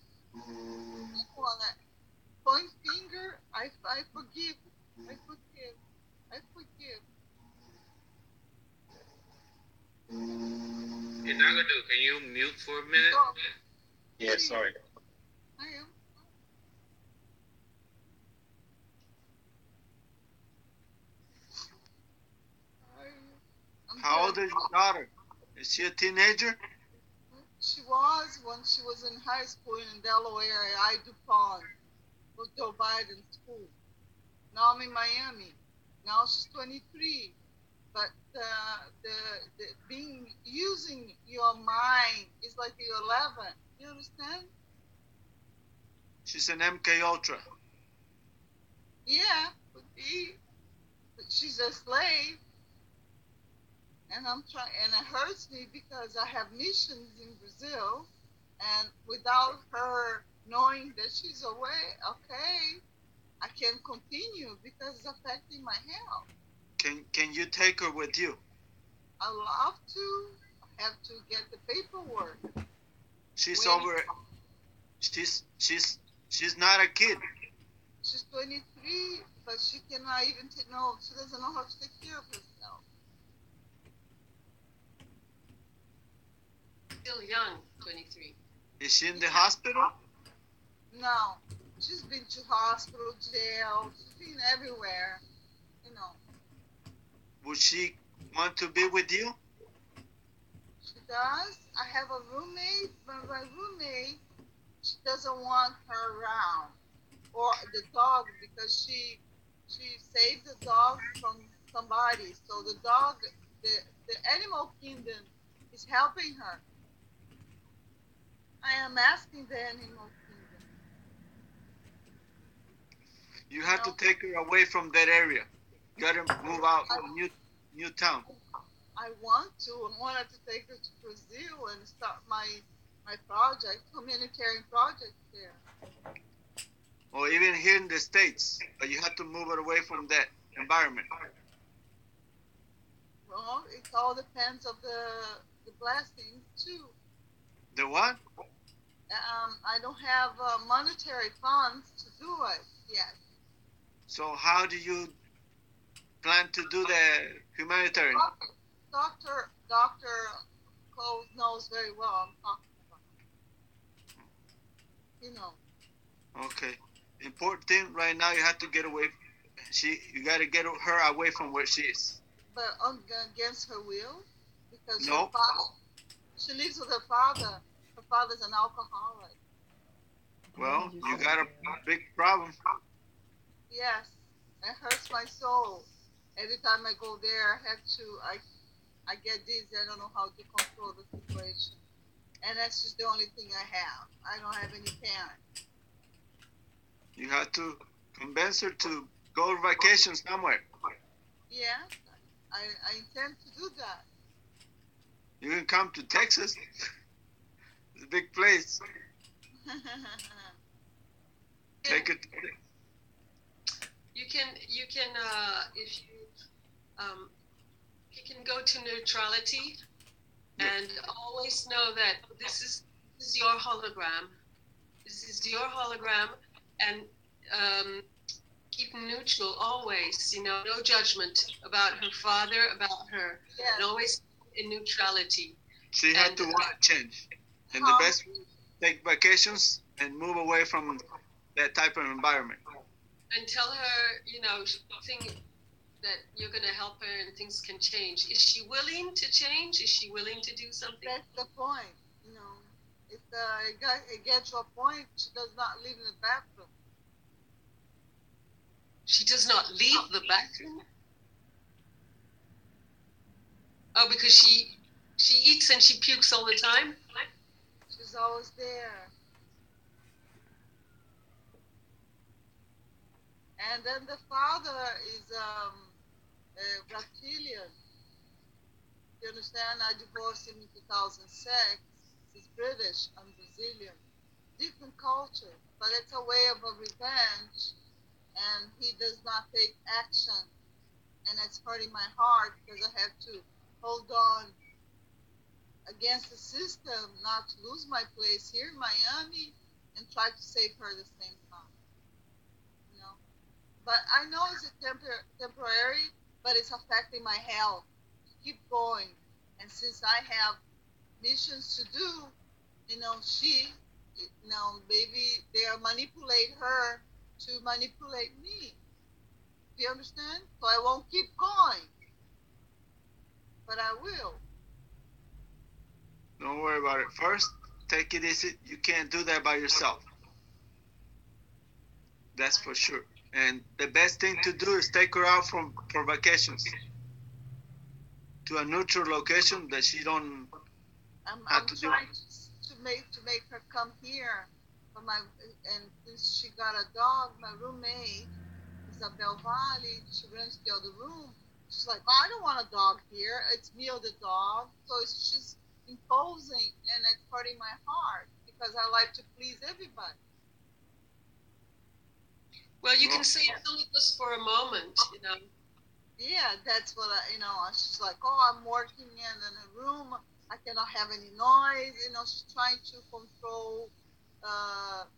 Point finger, I forgive. I forgive. I forgive. Hey, Nagadu, can you mute for a minute? Yeah, sorry. I am. How old is your daughter? Is she a teenager? She was when she was in high school in Delaware at DuPont with Joe Biden's school. Now I'm in Miami. Now she's 23. But using your mind is like you're 11. You understand? She's an MK Ultra. Yeah, could be. But she's a slave. And I'm trying, and it hurts me because I have missions in Brazil, and without her knowing that she's away, okay, I can't continue because it's affecting my health. Can you take her with you? I love to. I have to get the paperwork. She's over. She's not a kid. She's 23, but she cannot even no. She doesn't know how to take care of herself. Still young, 23. Is she in the hospital? No, she's been to hospital, jail. She's been everywhere. You know. Would she want to be with you? She does. I have a roommate, but my roommate, she doesn't want her around, or the dog, because she saved the dog from somebody. So the dog, the animal kingdom is helping her. I am asking the animal kingdom. You have to take her away from that area. You got to move out to a new town. I wanted to take her to Brazil and start my project, humanitarian project there. Or even here in the States, but you have to move it away from that environment. Well, it all depends of the blessings too. The what? I don't have monetary funds to do it yet. So how do you plan to do the humanitarian? Dr. Cole knows very well I'm talking about. You know. Okay. The important thing right now, you have to get away. You got to get her away from where she is. But against her will, because no. Her father, she lives with her father. Her father's an alcoholic. Well, you got a big problem. Yes, it hurts my soul. Every time I go there, I get dizzy. I don't know how to control the situation. And that's just the only thing I have. I don't have any parents. You have to convince her to go on vacation somewhere. Yeah, I intend to do that. You can come to Texas. It's a big place. Take it. You can if you can go to neutrality and always know that this is your hologram. This is your hologram, and keep neutral always. No judgment about her father, about her, and always in neutrality. She had to want to change, and the best, take vacations and move away from that type of environment. and tell her, think that you're going to help her and things can change. Is she willing to change? Is she willing to do something? That's the point. It gets to a point she does not live in the bathroom. She does not leave the bathroom? Oh, because she eats and she pukes all the time? She's always there. And then the father is Brazilian. You understand? I divorced him in 2006. He's British. I'm Brazilian. Different culture, but it's a way of a revenge. And he does not take action. And it's hurting my heart because I have to hold on against the system, not to lose my place here in Miami and try to save her at the same time. But I know it's temporary, but it's affecting my health. Keep going. And since I have missions to do, maybe they'll manipulate her to manipulate me. Do you understand? So I won't keep going. But I will. Don't worry about it. First, take it easy. You can't do that by yourself. That's for sure. And the best thing to do is take her out for vacations to a neutral location that she don't have to do. I'm trying to make her come here. And since she got a dog, my roommate, Isabel Valley, she runs the other room. She's like, oh, I don't want a dog here. It's me or the dog. So it's just imposing, and it's hurting my heart because I like to please everybody. Well, you can say it's only just for a moment, Yeah, that's what she's like, oh, I'm working in a room. I cannot have any noise. She's trying to control, the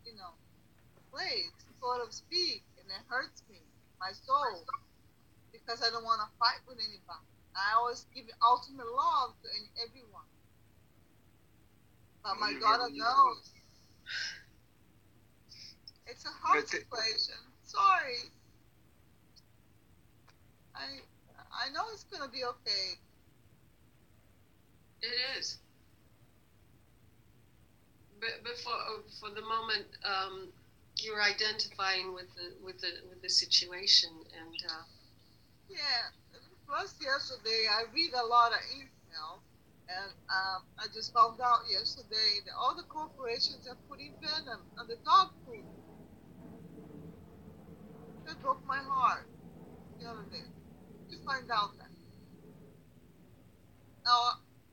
place, so to speak. And it hurts me, my soul, because I don't want to fight with anybody. I always give ultimate love to everyone. But my daughter knows. It's a hard situation. Sorry. I know it's gonna be okay. It is. But for the moment, you're identifying with the situation, and yeah. Plus, yesterday I read a lot of email, and I just found out yesterday that all the corporations are putting venom on the dog food. That broke my heart the other day to find out that.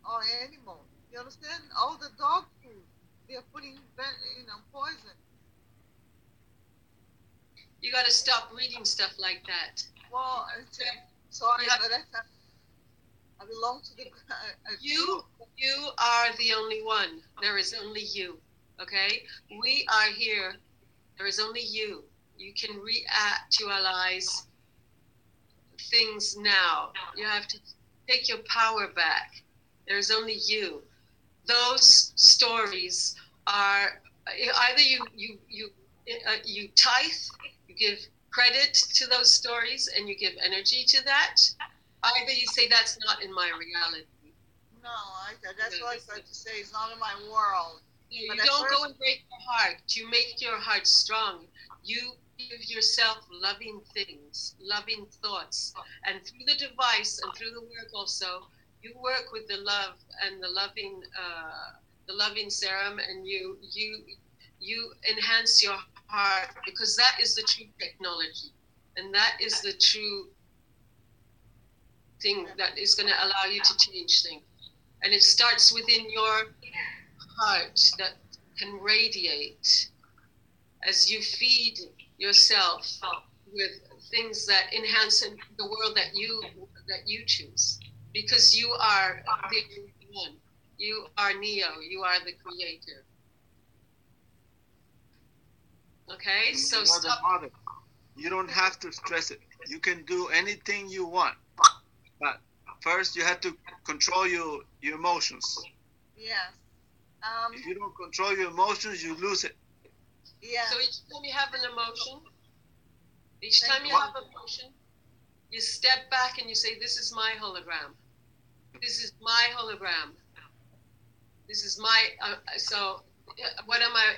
Our animals, you understand? All the dog food, they are putting poison. You got to stop reading stuff like that. Well, sorry, but I belong to the. You are the only one. There is only you. Okay, we are here. There is only you. You can reactualize things now. You have to take your power back. There's only you. Those stories are either you tithe, you give credit to those stories, and you give energy to that. Either you say that's not in my reality. No, that's what I tried to say. It's not in my world. You don't go and break your heart. You make your heart strong. You give yourself loving things, loving thoughts, and through the device and through the work also, you work with the love and the loving serum, and you enhance your heart, because that is the true technology, and that is the true thing that is going to allow you to change things. And it starts within your heart that can radiate as you feed yourself with things that enhance the world that you choose, because you are the one. You are Neo. You are the creator. Okay, so stop. You don't have to stress it. You can do anything you want, but first you have to control your emotions. Yes. If you don't control your emotions, you lose it. Yeah. So each time you have an emotion, Each time you have emotion, you step back and you say, this is my hologram. This is my hologram. This is my, so what am I,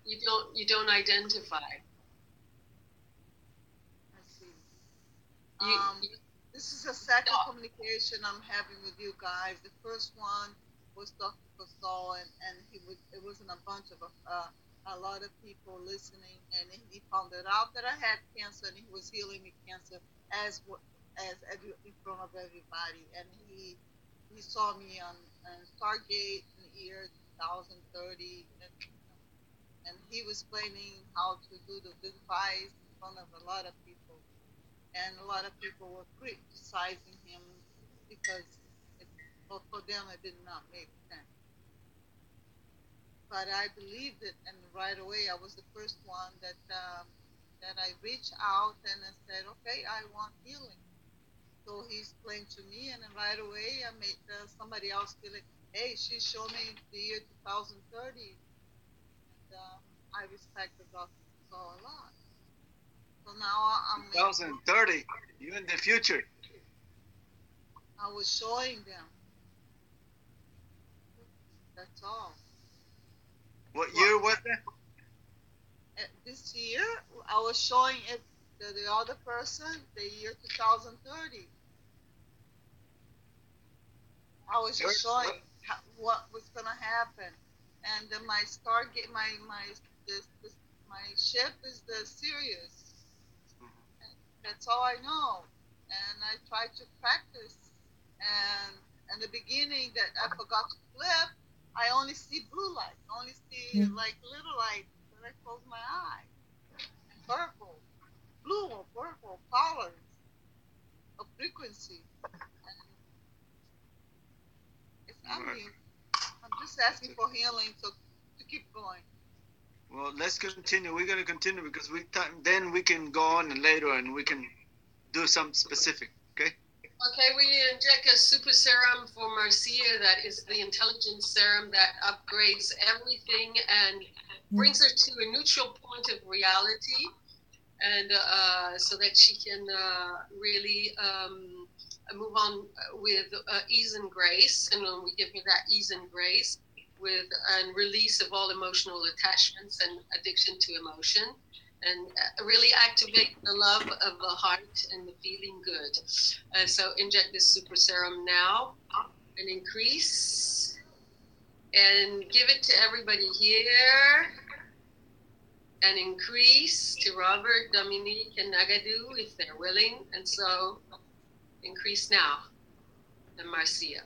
you don't identify. I see. This is the second communication I'm having with you guys. The first one was Dr. Cosol, and it wasn't a bunch of a lot of people listening, and he found it out that I had cancer, and he was healing me cancer as in front of everybody, and he saw me on Stargate in the year 2030, and he was explaining how to do the device in front of a lot of people, and a lot of people were criticizing him because for them it did not make sense. But I believed it, and right away I was the first one that I reached out and I said, okay, I want healing. So he explained to me, and then right away I made somebody else feel like, hey, she showed me the year 2030, and I respect the doctor so a lot. So now I'm 2030, you in the future. I was showing them. That's all. What year was that? This year, I was showing it to the other person the year 2030. I was just showing what was going to happen. And then my Stargate, my ship is the Sirius. That's all I know. And I tried to practice. And in the beginning that I forgot to flip, I only see blue light. I only see like little light when I close my eye. Purple, blue or purple colors of frequency. And it's I'm just asking for healing to keep going. Well, let's continue. We're going to continue because then we can go on and later and we can do something specific, okay? Okay, we inject a super serum for Marcia that is the intelligence serum that upgrades everything and brings her to a neutral point of reality, and so that she can really move on with ease and grace. And when we give her that ease and grace and release of all emotional attachments and addiction to emotion, and really activate the love of the heart and the feeling good. So inject this super serum now and increase and give it to everybody here and increase to Robert, Dominique, and Nagadu if they're willing. And so increase now and Marcia.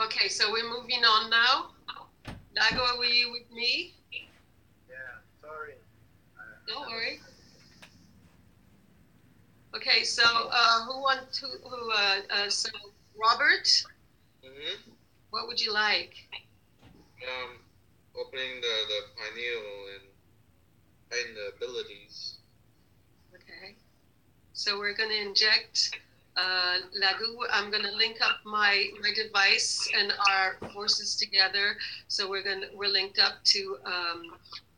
Okay, so we're moving on now. Dago, were you with me? Yeah, sorry. Don't worry. Okay, so so Robert, what would you like? Opening the pineal and heighten the abilities. Okay, so we're going to inject Lagu. I'm going to link up my device and our forces together. So we're linked up to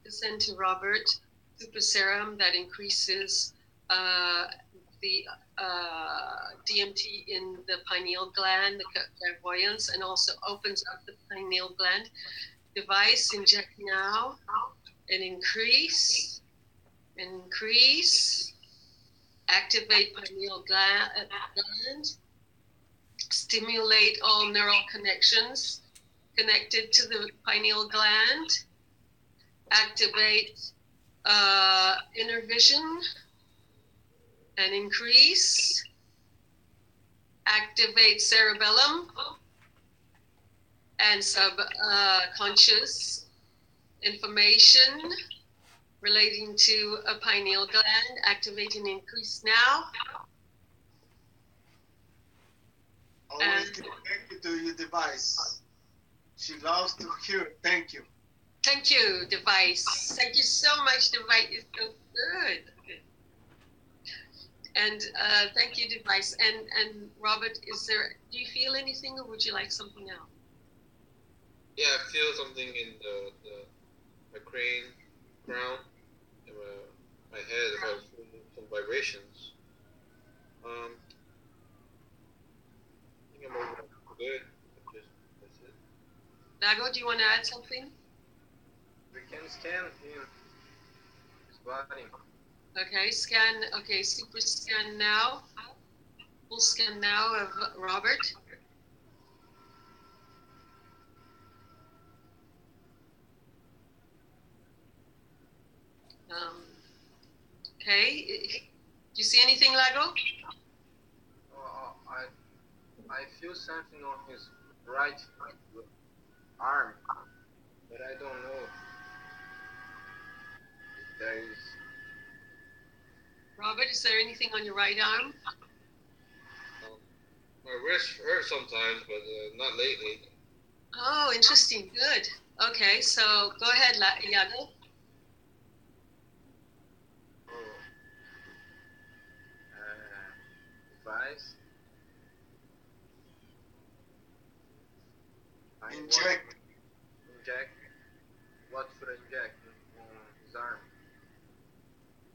send to Robert super serum that increases the DMT in the pineal gland, the clairvoyance, and also opens up the pineal gland. Device, inject now, and increase, activate pineal gland, stimulate all neural connections connected to the pineal gland, activate inner vision, and increase, activate cerebellum and subconscious information relating to a pineal gland, activate and increase now. Always give thank you to your device. She loves to hear it. Thank you. Thank you, device. Thank you so much, device. It's so good. And thank you, device. And Robert, do you feel anything, or would you like something else? Yeah, I feel something in my crown, and my head. If I move vibrations. I think I'm over good. That's it. Nago, do you want to add something? We can scan him, his body. Okay, scan. Okay, super scan now. Full scan now of Robert. Okay. Do you see anything, Lago? I feel something on his right arm, but I don't know if there is. Robert, is there anything on your right arm? My wrist hurts sometimes, but not lately. Oh, interesting. Good. Okay, so go ahead, Iago. Device. Inject. Inject. What should I inject on his arm?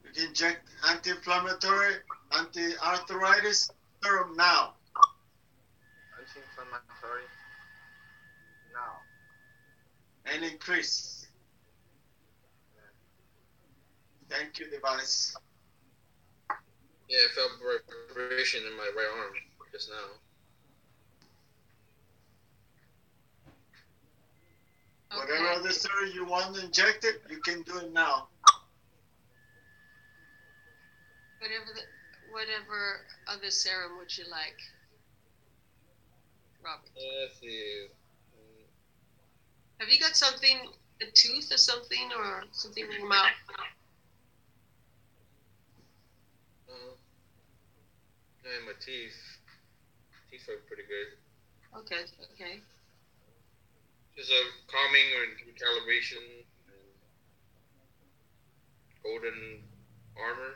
You can inject anti-inflammatory, anti-arthritis serum now. Anti-inflammatory now. And increase. Thank you, device. Yeah, I felt vibration in my right arm just now. Okay. Whatever other serum you want injected, you can do it now. Whatever other serum would you like, Robert? Let's see. Have you got something, a tooth or something in your mouth? Yeah, my teeth. Teeth are pretty good. Okay. Just a calming or recalibration and golden armor.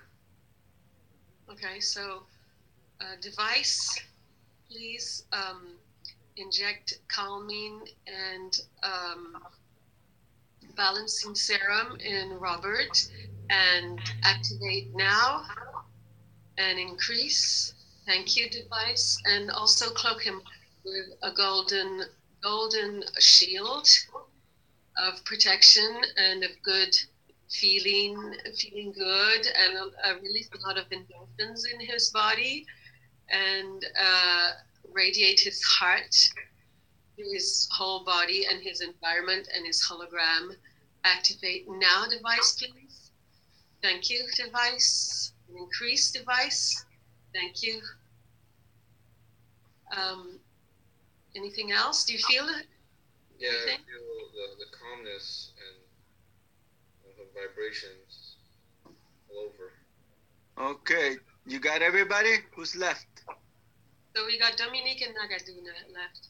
Okay, so device, please inject calming and balancing serum in Robert and activate now and increase. Thank you, device, and also cloak him with a golden shield of protection and of good feeling good, and release a lot of endorphins in his body, and radiate his heart, his whole body, and his environment, and his hologram. Activate now, device, please. Thank you, device. Increase, device. Thank you. Anything else? Do you feel it? Yeah, I feel the calmness and the vibrations all over. Okay, you got everybody? Who's left? So we got Dominique and Nagaduna left.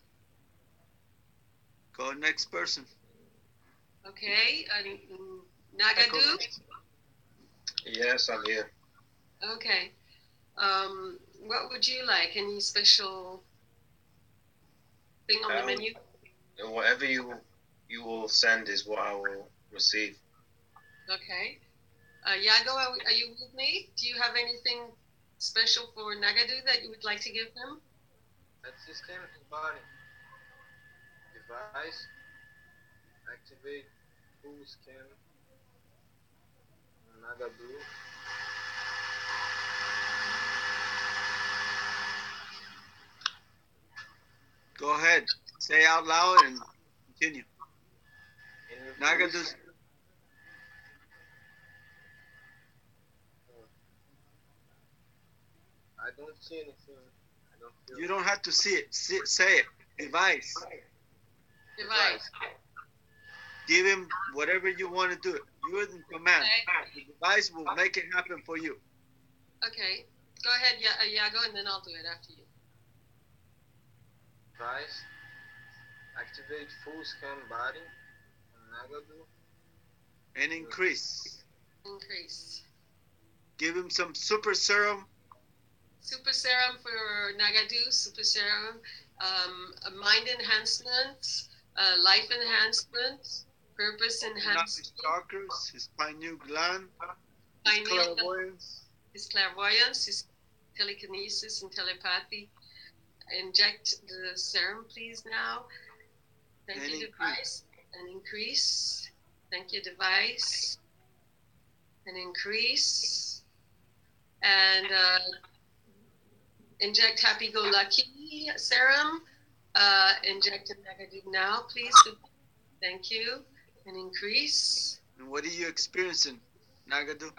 Go next person. Okay, Nagadu? Yes, I'm here. Okay. What would you like? Any special thing on the menu? Whatever you will send is what I will receive. Okay. Iago, are you with me? Do you have anything special for Nagadu that you would like to give him? Let's scan his body. Device. Activate full scan. Nagadu. Go ahead. Say out loud and continue. Nagadu. I don't see anything. You don't have to see it. Say it. Device. Device. Give him whatever you want to do. You're in command. Okay. The device will make it happen for you. Okay. Go ahead, Iago, and then I'll do it after you. Device. Activate full scan body. Nagadu. And increase. Increase. Give him some super serum. Super serum for Nagadu. Super serum. Mind enhancement. Life enhancement. Purpose enhancement. His chakras. His pineal gland. His his clairvoyance, his telekinesis and telepathy. Inject the serum, please, now. Thank you, device. And increase. Thank you, device. And increase. And inject happy-go-lucky serum. Inject Nagadu now, please. Thank you. And increase. And what are you experiencing, Nagadu?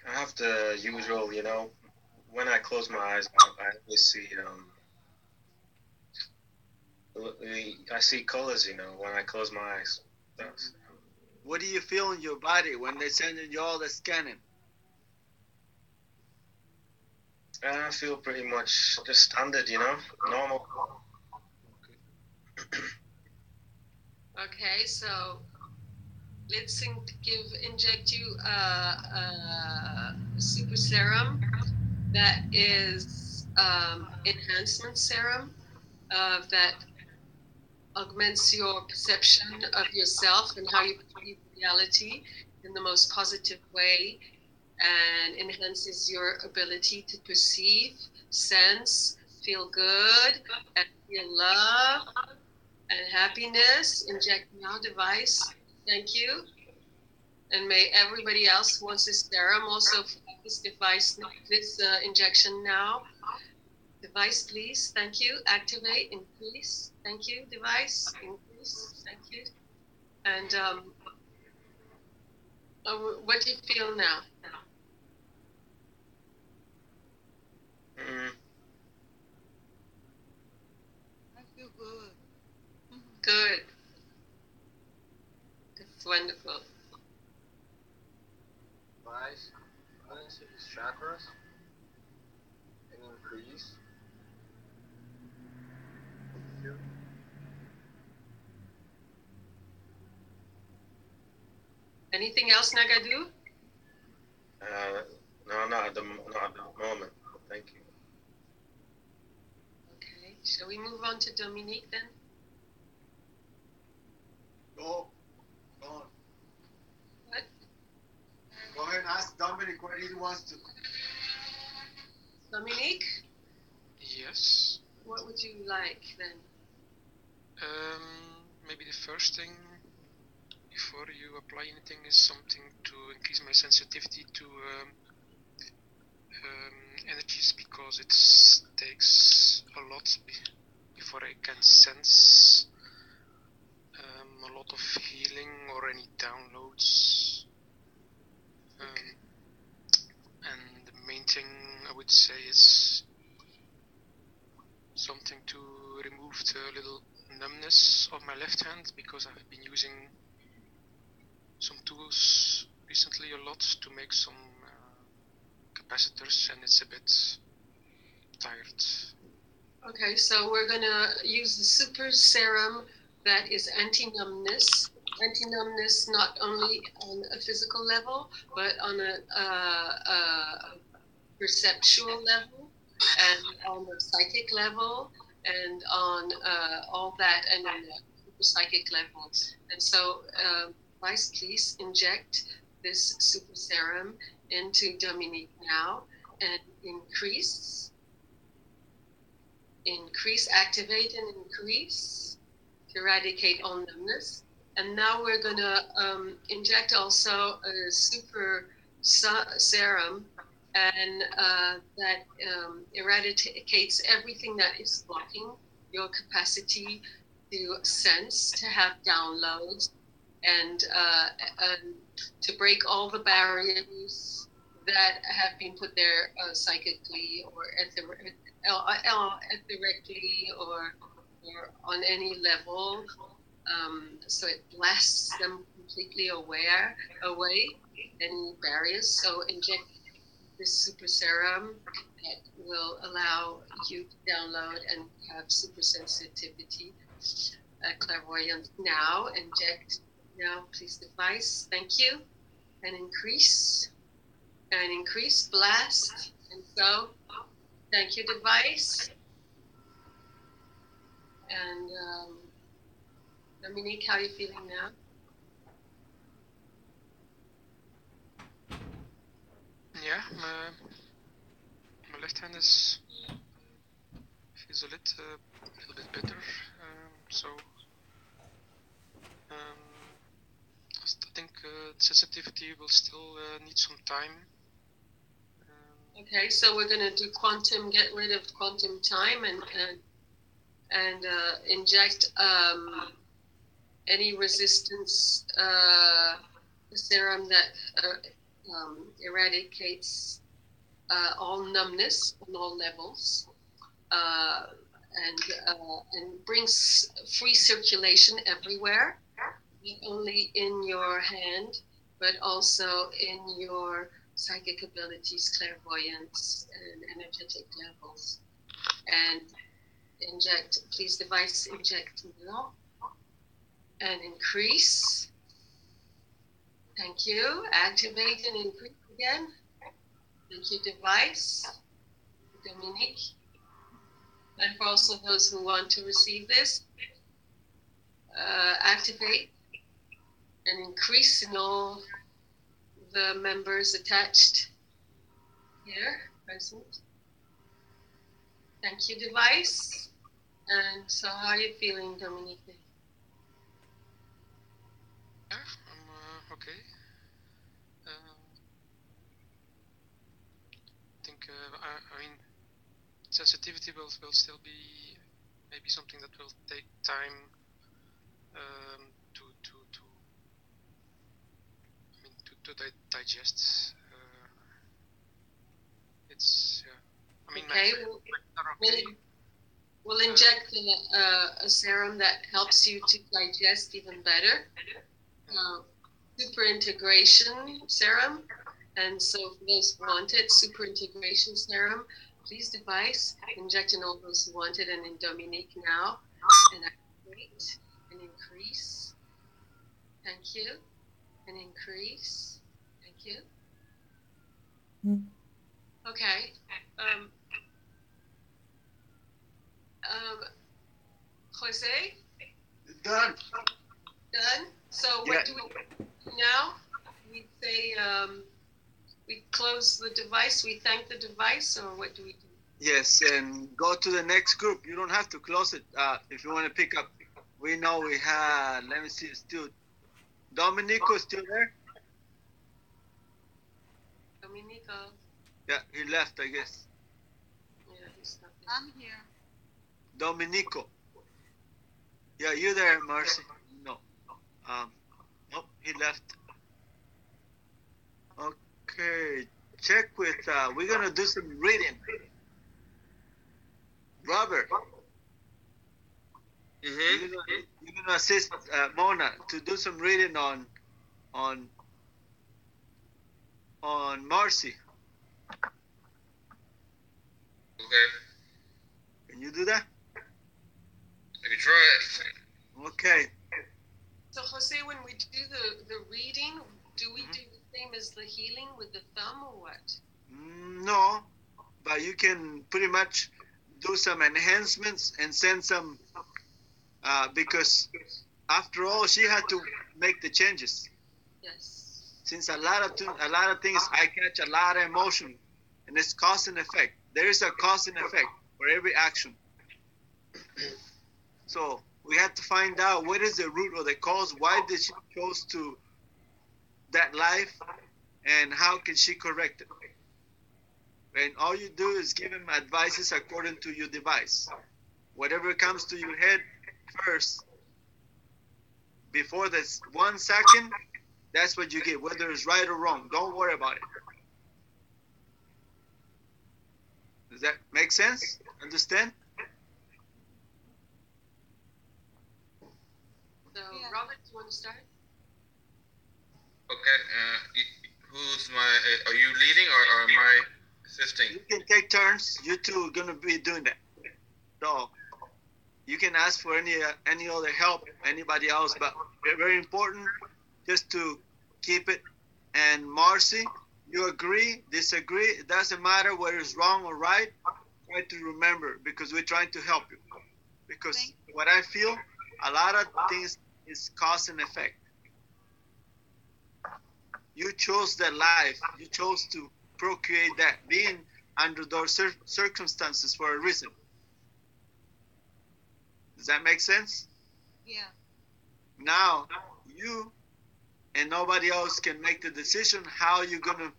I have the usual, when I close my eyes, I always see, I see colors, when I close my eyes. What do you feel in your body when they're sending you all the scanning? I feel pretty much just standard, normal. Okay, so let's inject you a super serum that is enhancement serum that augments your perception of yourself and how you perceive reality in the most positive way, and enhances your ability to perceive, sense, feel good, and feel love and happiness. Inject now, device. Thank you. And may everybody else who wants this serum also have this device, this injection now. Device, please. Thank you. Activate. Increase. Thank you. Device. Increase. Thank you. And what do you feel now? I feel good. Good. That's wonderful. Nice. Balance his chakras and increase. Anything else, Nagadu? No, not at the moment. Thank you. Okay. Shall we move on to Dominique then? Go on. What? Go ahead and ask Dominic what he wants to. Dominique? Yes. What would you like then? Maybe the first thing before you apply anything is something to increase my sensitivity to energies, because it takes a lot before I can sense a lot of healing or any downloads. And the main thing I would say is something to remove the little numbness of my left hand, because I've been using some tools recently a lot to make some capacitors, and it's a bit tired. Okay, so we're gonna use the super serum that is anti-numbness. Anti-numbness not only on a physical level, but on a perceptual level, and on the psychic level, and on all that, and on the super psychic level. And so, Vice, please inject this super serum into Dominique now, and increase, activate, and increase to eradicate all numbness. And now we're gonna inject also a super serum, and that eradicates everything that is blocking your capacity to sense, to have downloads, and to break all the barriers that have been put there psychically or ethically or on any level. So it blasts them completely away, any barriers. So inject this super serum that will allow you to download and have super sensitivity, clairvoyance now. Inject now, please, device. Thank you. And increase, blast, And so, thank you, device. And Dominique, how are you feeling now? Yeah, my left hand feels a little bit better. So I think sensitivity will still need some time. Okay, so we're going to do quantum, get rid of quantum time and inject any resistance serum that eradicates all numbness on all levels and brings free circulation everywhere, not only in your hand, but also in your psychic abilities, clairvoyance, and energetic levels. And inject, please device inject now and increase. Thank you. Activate and increase again. Thank you, device. Dominique. And for also those who want to receive this, activate and increase in all the members attached here, present. Thank you, device. And so how are you feeling, Dominique? Yeah, I'm okay. I think, I mean, sensitivity will still be maybe something that will take time to digest. It's I mean, okay. We'll inject a serum that helps you to digest even better. Super integration serum. And so for those who want it, super integration serum, please device, inject in all those who want it, and in Dominique now, and activate and increase. Thank you. And increase. Thank you. Okay. Jose? Done. Done? So what do we do now? We say, we close the device, we thank the device, or what do we do? Yes, and go to the next group. You don't have to close it if you want to pick up. We know we had, let me see, still, Dominico still there? Dominico. Yeah, he left, I guess. Yeah, he's not there. I'm here. Dominico. Yeah, you there, Marcy? No. Nope, he left. Okay, check with, we're going to do some reading. Robert. Mm-hmm. You're going to assist Mona to do some reading on Marcy. Okay. Can you do that? I can try it. Okay. So Jose, when we do the reading, do we do the same as the healing with the thumb or what? No, but you can pretty much do some enhancements and send some, because after all, she had to make the changes. Yes. Since a lot of things, I catch a lot of emotion, and it's cause and effect. There is a cause and effect for every action. So we have to find out what is the root or the cause. Why did she chose to that life, and how can she correct it? And all you do is give him advices according to your device. Whatever comes to your head first, before this 1 second, that's what you get, whether it's right or wrong. Don't worry about it. Does that make sense? Understand? So, Robert, do you want to start? Okay. Who's are you leading or am I assisting? You can take turns. You two are going to be doing that. So, you can ask for any other help, anybody else, but very important just to keep it. And Marcy, You agree, disagree, it doesn't matter whether it's wrong or right. Try to remember, because we're trying to help you. Because what I feel, a lot of things is cause and effect. You chose that life. You chose to procreate that, being under those circumstances for a reason. Does that make sense? Yeah. Now, you and nobody else can make the decision how you're going to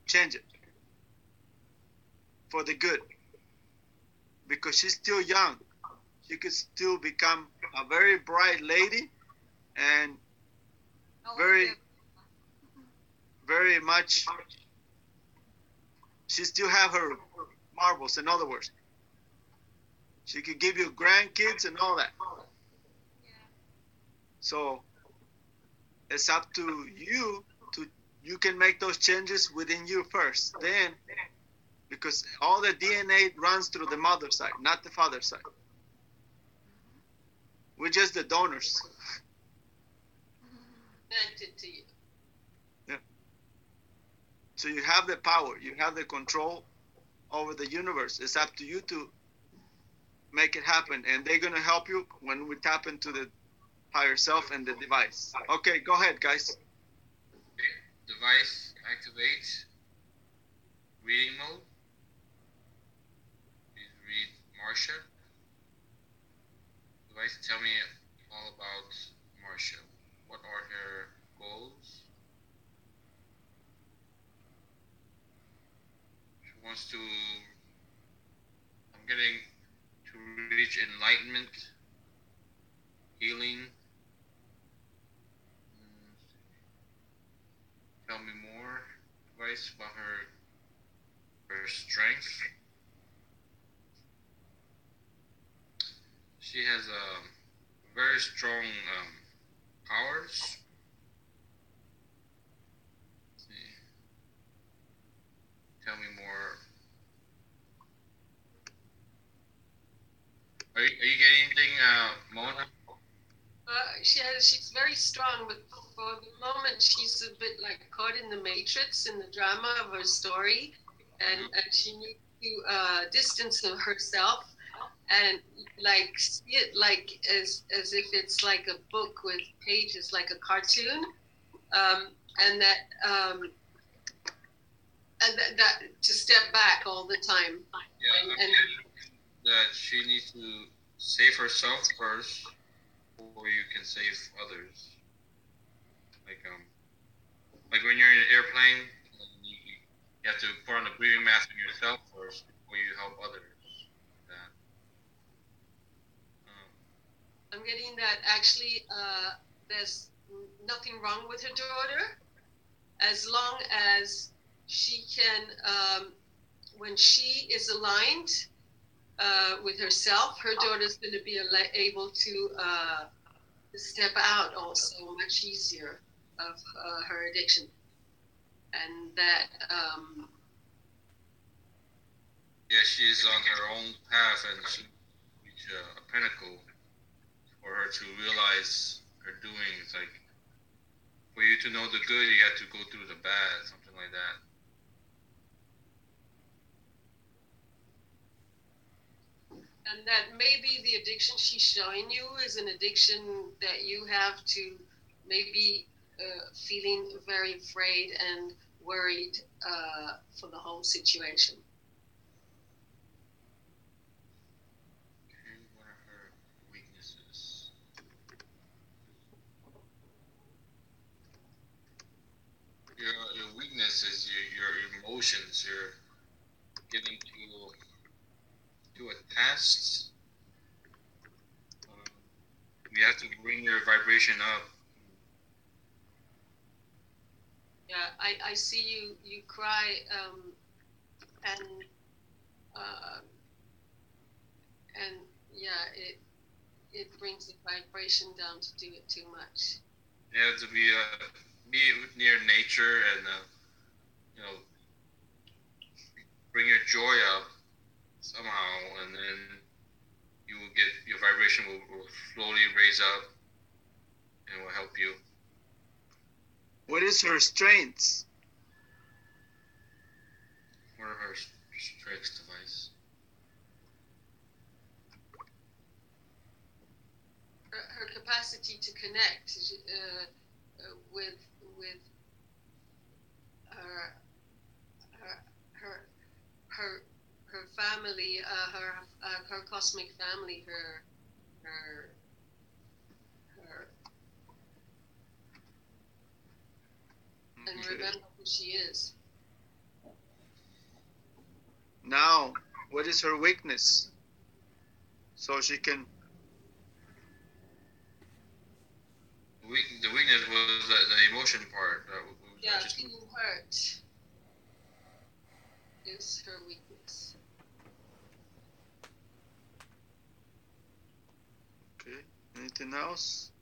change it for the good. Because she's still young. She could still become a very bright lady and very much, she still have her marbles, in other words. She could give you grandkids and all that. So it's up to you you can make those changes within you first. Then, because all the DNA runs through the mother side, not the father side. We're just the donors. Connected to you. Yeah. So you have the power, you have the control over the universe. It's up to you to make it happen, and they're gonna help you when we tap into the higher self and the device. Okay, go ahead, guys. Okay. Device activate. Reading mode. Please read Marsha. Device, tell me all about Marsha. What are her goals? She wants to. I'm getting to reach enlightenment, healing. Tell me more advice about her strength. She has very strong powers. Let's see. Tell me more. Are you getting anything, Mona? She's very strong, but for the moment she's a bit like caught in the matrix, in the drama of her story, and she needs to distance herself and like see it like as if it's like a book with pages, like a cartoon, and that to step back all the time. Yeah, and that she needs to save herself first, before you can save others. Like when you're in an airplane, you have to put on a breathing mask on yourself first before you help others. I'm getting that actually there's nothing wrong with her daughter, as long as she can, when she is aligned with herself, her daughter's going to be able to step out also much easier of her addiction. And that yeah, she's on her own path, and she reach a pinnacle for her to realize her doings. Like, for you to know the good, you have to go through the bad, something like that. And that maybe the addiction she's showing you is an addiction that you have to maybe feeling very afraid and worried for the whole situation. Okay, what are her weaknesses? Your weakness is your emotions. You're getting too attached. You have to bring your vibration up. Yeah, I see you cry and yeah, it brings the vibration down to do it too much. You have to be near nature and bring your joy up somehow, and then you will get your vibration will slowly raise up and will help you. What is her strengths? Or her strength device. Her capacity to connect with her family, her cosmic family, her and remember who she is. Now, what is her weakness? So she can. The weakness was the emotion part. Yeah, feeling hurt is her weakness. Okay. Anything else?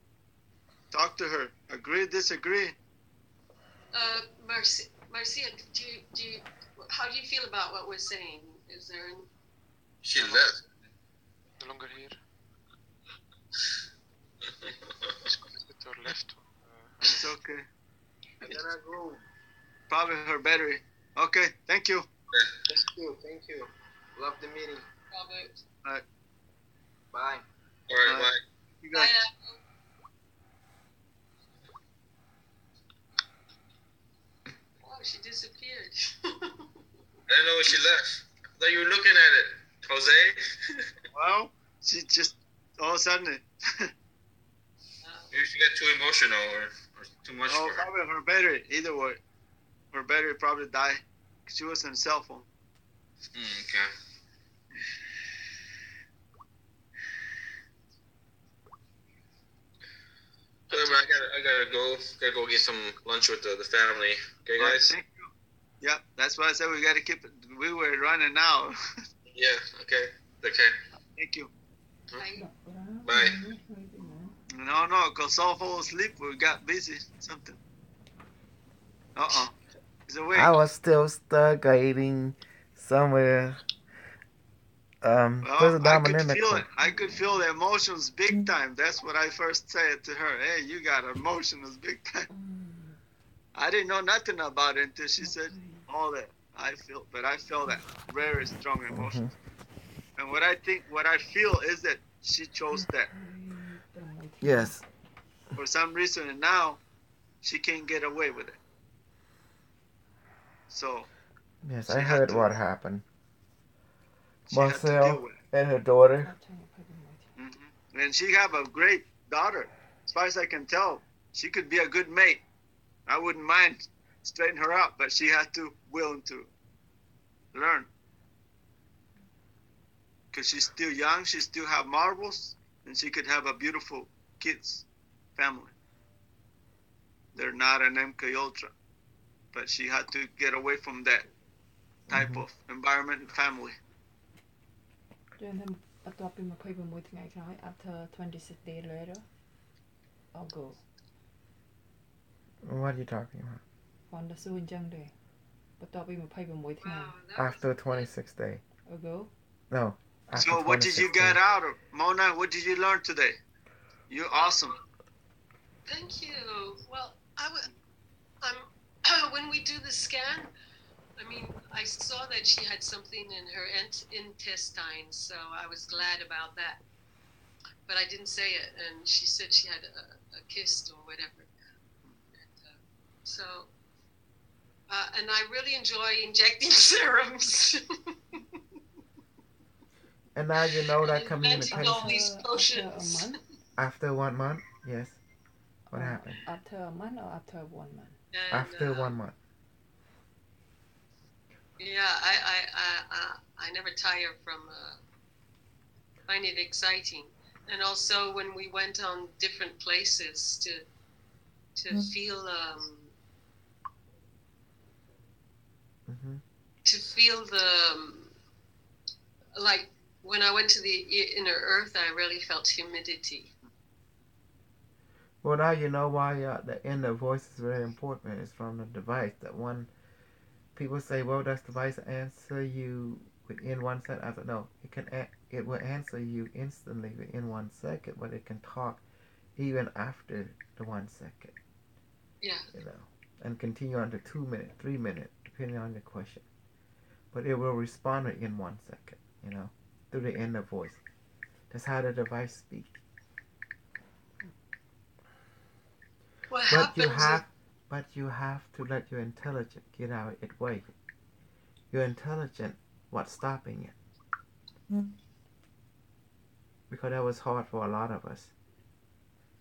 Talk to her. Agree, disagree. Marcia, how do you feel about what we're saying? Is there any... She left. No longer here. Disconnected or left. It's okay. I gotta go. Probably her battery. Okay, thank you. Thank you. Love the meeting. Robert. All right. Bye. All right, bye. You guys. Wow, she disappeared. I didn't know when she left. I thought you were looking at it, Jose. Well, she just all of a sudden. Maybe she got too emotional or too much for her. Probably her battery. Either way, her battery probably died. She was on a cell phone. Okay. I gotta go. Gotta go get some lunch with the family. Okay, guys. Thank you. Yeah, that's why I said we gotta keep it. We were running now. Yeah. Okay. Okay. Thank you. Bye. No, cause Saul fell asleep. We got busy. Something. He's awake. I was still stargating somewhere. I could feel the emotions big time. That's what I first said to her. Hey, you got emotions big time. I didn't know nothing about it until she said all that. I felt that very strong emotions. And what I feel is that she chose that. Yes. For some reason, and now she can't get away with it. So. Yes, I heard what happened. Marcel and her daughter. Mm-hmm. And she have a great daughter. As far as I can tell, she could be a good mate. I wouldn't mind straightening her up, but she had to willing to learn. Because she's still young, she still have marbles, and she could have a beautiful kids family. They're not an MK Ultra, but she had to get away from that type of environment and family. After 26 days later, I'll go. What are you talking about? After 26 days. I'll go. No. So what did you get out of Mona? What did you learn today? You're awesome. Thank you. Well, when we do the scan, I mean, I saw that she had something in her intestine, so I was glad about that. But I didn't say it, and she said she had a cyst or whatever. And I really enjoy injecting serums. And now you know that communication. All these potions. After 1 month? Yes. What happened? After a month or after 1 month? And, after 1 month. Yeah, I never tire from finding it exciting. And also when we went on different places to feel to feel the like when I went to the inner earth, I really felt humidity. Well, now you know why the inner voice is very important. It's from the device. That one, people say, well, does the device answer you within 1 second? I said, no, it will answer you instantly within 1 second, but it can talk even after the 1 second. Yeah. You know, and continue on to 2 minutes, 3 minutes, depending on your question. but it will respond in 1 second, through the inner voice. That's how the device speaks. But you have to let your intelligence get out of its way. Your intelligence, what's stopping it? Because that was hard for a lot of us.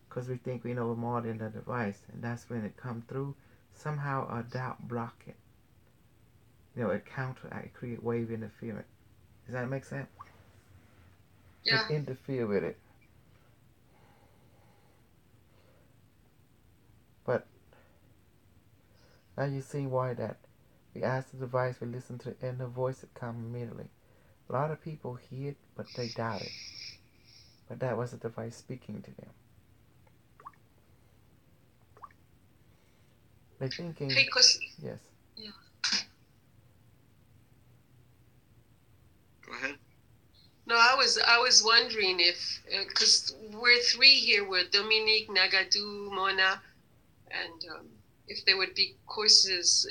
Because we think we know more than the device, and that's when it come through. Somehow a doubt block it. It counteract, create wave interference. Does that make sense? Yeah. It interfere with it. But now you see why that we ask the device, we listen to the inner voice, it comes immediately. A lot of people hear it, but they doubt it. But that was the device speaking to them. They thinking. Because yes. Yeah. Go ahead. No, I was wondering if, because we're 3 here, we're Dominique, Nagadou, Mona, and if there would be courses,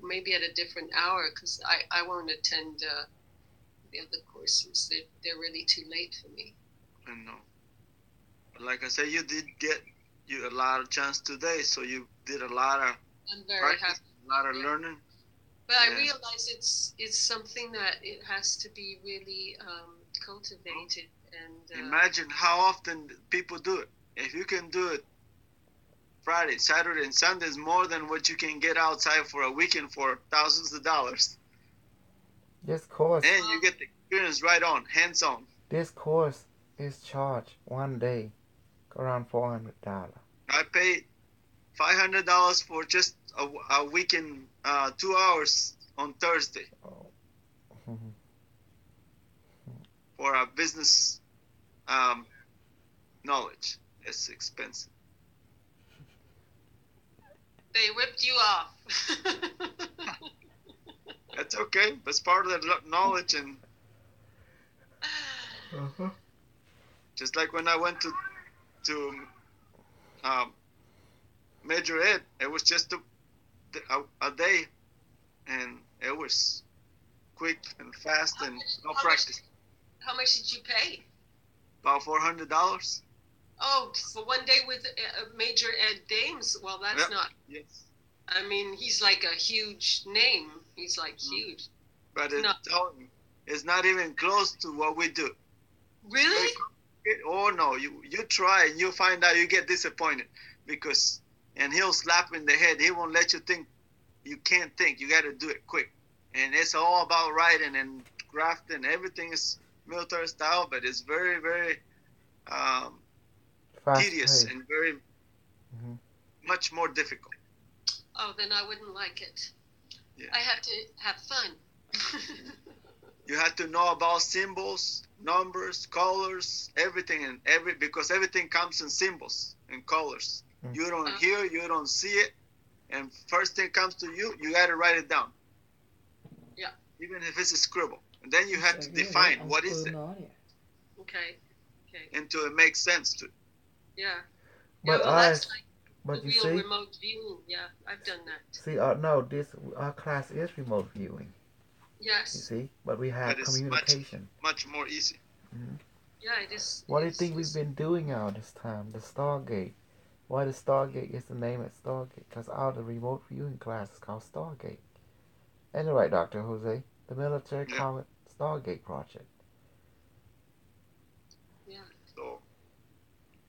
maybe at a different hour, because I won't attend the other courses. They're really too late for me. I know. Like I said, you did get a lot of chance today, so you did a lot of I'm very happy. A lot of learning. But I realize it's something that it has to be really cultivated. And imagine how often people do it. If you can do it Friday, Saturday, and Sunday, is more than what you can get outside for a weekend for thousands of dollars. This course. And you get the experience right on, hands on. This course is charged one day around $400. I paid $500 for just a weekend, 2 hours on Thursday. Oh. For a business knowledge. It's expensive. They ripped you off. That's okay. That's part of the knowledge. And just like when I went to Major Ed, it was just a day, and it was quick and fast and no practice. How much did you pay? About $400. Oh, for one day with Major Ed Dames? Well, that's not. Yes. I mean, he's like a huge name. He's like huge. But it's not even close to what we do. Really? Oh no, you try and you find out, you get disappointed and he'll slap in the head. He won't let you think. You can't think. You got to do it quick. And it's all about writing and grafting. Everything is military style, but it's very, very tedious and very much more difficult. Oh, then I wouldn't like it. Yeah. I have to have fun. You have to know about symbols, numbers, colors, everything, because everything comes in symbols and colors. You don't hear, you don't see it, and first thing comes to you, you got to write it down. Yeah. Even if it's a scribble, and then you have to define what is it. Okay. Until it makes sense to. Yeah. But that's like but the you real see, remote viewing. Yeah, I've done that. See, no, our class is remote viewing. Yes. You see, but we have communication. Much more easy. Mm-hmm. Yeah, it is. What do you think we've been doing all this time? The Stargate. Why the Stargate is the name at Stargate? Because all the remote viewing class is called Stargate. And you're right, Dr. Jose. The military call it Stargate Project. Yeah. So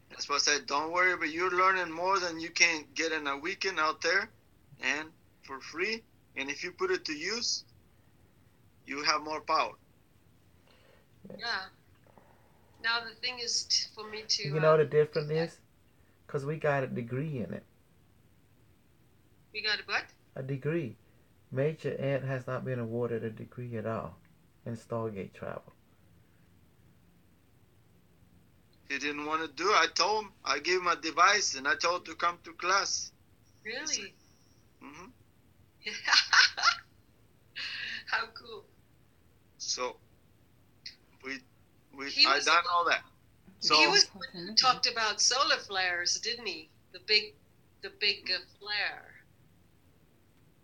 that's why I said, don't worry, but you're learning more than you can get in a weekend out there, and for free. And if you put it to use, you have more power. Yeah. Now the thing is for me to. You know the difference is? Because we got a degree in it. We got a what? A degree. Major Ed has not been awarded a degree at all in Stargate travel. He didn't want to do it. I told him, I gave him a device and I told him to come to class. Really? Mm-hmm. How cool. So, I done all that. So he was talked about solar flares, didn't he? The big flare.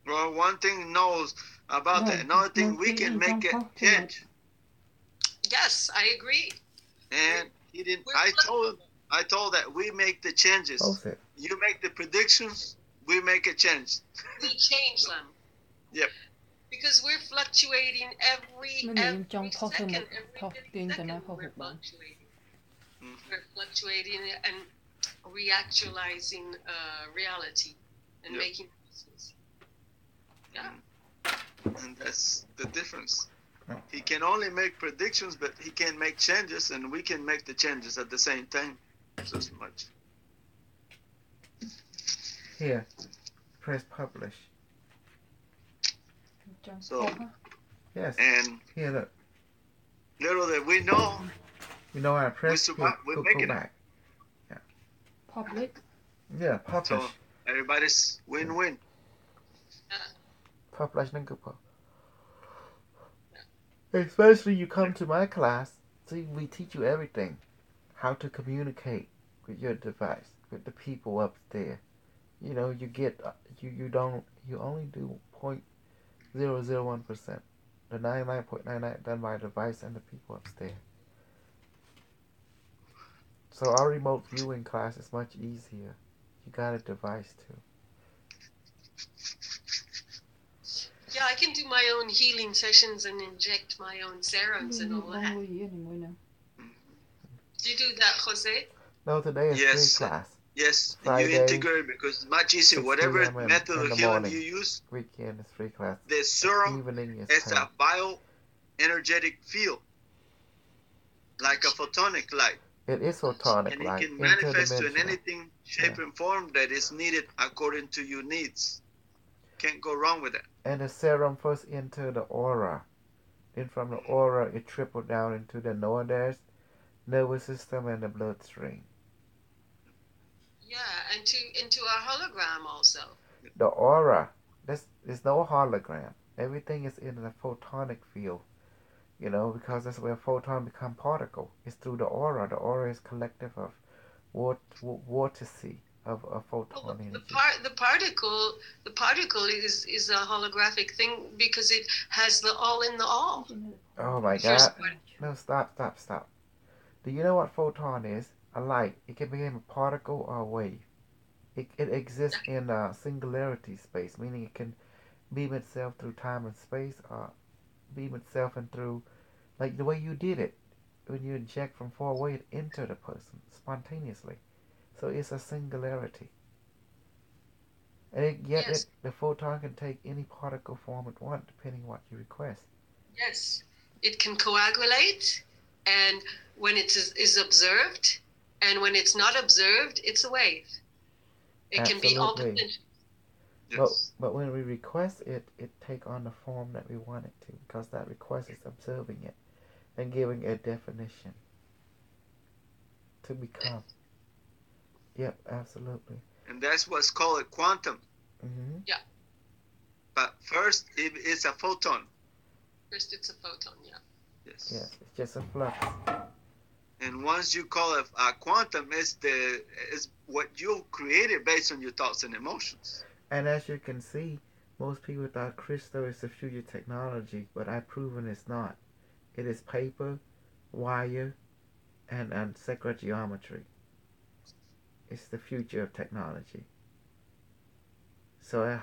Well, one thing knows, about that. Another thing, we can make it change. Yes, I agree. And he didn't. I told that we make the changes. You make the predictions. We make a change. We change them. Yep. Because we're fluctuating every second. We're fluctuating and reactualizing reality and making choices. Yeah. And that's the difference. He can only make predictions, but he can make changes, and we can make the changes at the same time. Just much. Here, press publish. So, yes. And here, look. Little that we know. You know, I press we're making back. Yeah. Public. Yeah, publish. So everybody's win-win. Publish and go. Especially you come to my class, see, we teach you everything. How to communicate with your device, with the people up there. You know, you get, you only do 0.001%. The 99.99 done by the device and the people upstairs. So our remote viewing class is much easier. You got a device too. Yeah, I can do my own healing sessions and inject my own serums and all that. Do you do that, Jose? No, today is free class. Yes, Friday, you integrate because it's much easier. Whatever method of healing you use, weekend is free class. The serum is a bioenergetic field, like a photonic light. It is photonic light. And it can manifest in anything, shape, and form that is needed according to your needs. Can't go wrong with that. And the serum first enter the aura. Then from the aura, it trickled down into the nervous system and the bloodstream. Yeah, and into our hologram also. The aura, there's no hologram. Everything is in the photonic field. You know, because that's where photon become particle. It's through the aura. The aura is collective of vortice of photon energy. The particle is a holographic thing because it has the all in the all. Oh my God! No, stop. Do you know what photon is? A light. It can become a particle or a wave. It exists in singularity space, meaning it can beam itself through time and space, or beam itself and through, like the way you did it, when you inject from far away, it entered a person spontaneously. So it's a singularity. And yet the photon can take any particle form it wants, depending on what you request. Yes, it can coagulate, and when it is observed, and when it's not observed, it's a wave. It can be all dimensions. Yes. But when we request it, it take on the form that we want it to, because that request is observing it and giving a definition to become. Yep, absolutely. And that's what's called quantum. Mm-hmm. Yeah. But first, it's a photon. First, it's a photon, yeah. Yes. Yes, it's just a flux. And once you call it a quantum, it's what you created based on your thoughts and emotions. And as you can see, most people thought crystal is the future technology, but I've proven it's not. It is paper, wire, and sacred geometry. It's the future of technology. So I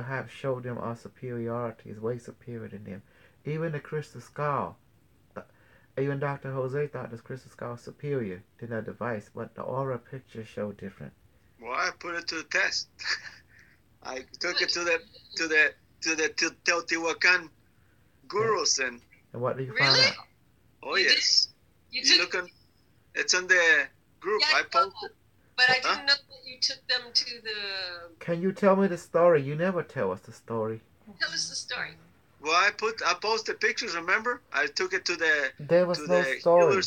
have showed them our superiority is way superior than them. Even the crystal skull, even Dr. Jose thought this crystal skull was superior to their device, but the aura picture showed different. Well, I put it to the test. I took it to the Teotihuacan gurus and what did you find out? Oh, yes. You look on, it's on the group. Yeah, I posted. But I didn't know that you took them to the... Can you tell me the story? You never tell us the story. Tell us the story. Well, I posted pictures, remember? I took it to the... There was no story.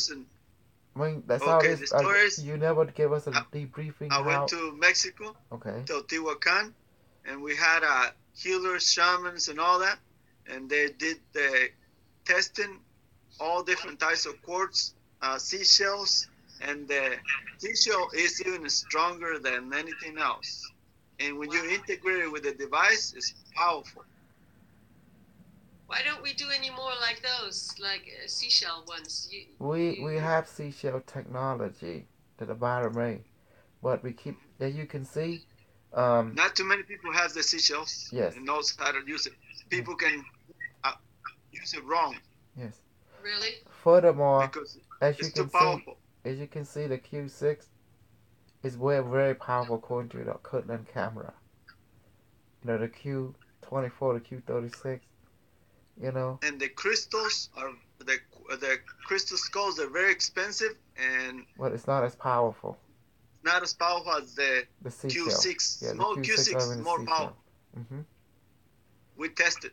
I mean, that's how it is. You never gave us a debriefing. I went to Mexico. Okay. Teotihuacan. And we had healers, shamans, and all that. And they did the testing, all different types of quartz, seashells. And the seashell is even stronger than anything else. And when you integrate it with the device, it's powerful. Why don't we do any more like those, like seashell ones? We have seashell technology that the bottom made, but we keep, as you can see. Not too many people have the seashells. Yes. And knows how to use it. People can use it wrong. Yes. Really? Furthermore, because as it's you too can powerful. see, the Q6 is very powerful according to the Kirtland camera. You know, the Q24, the Q36. You know. And the crystals are the crystal skulls are very expensive, and but it's not as powerful. Not as powerful as the Q6. Yeah, small Q6 is more powerful. Mm-hmm. We tested.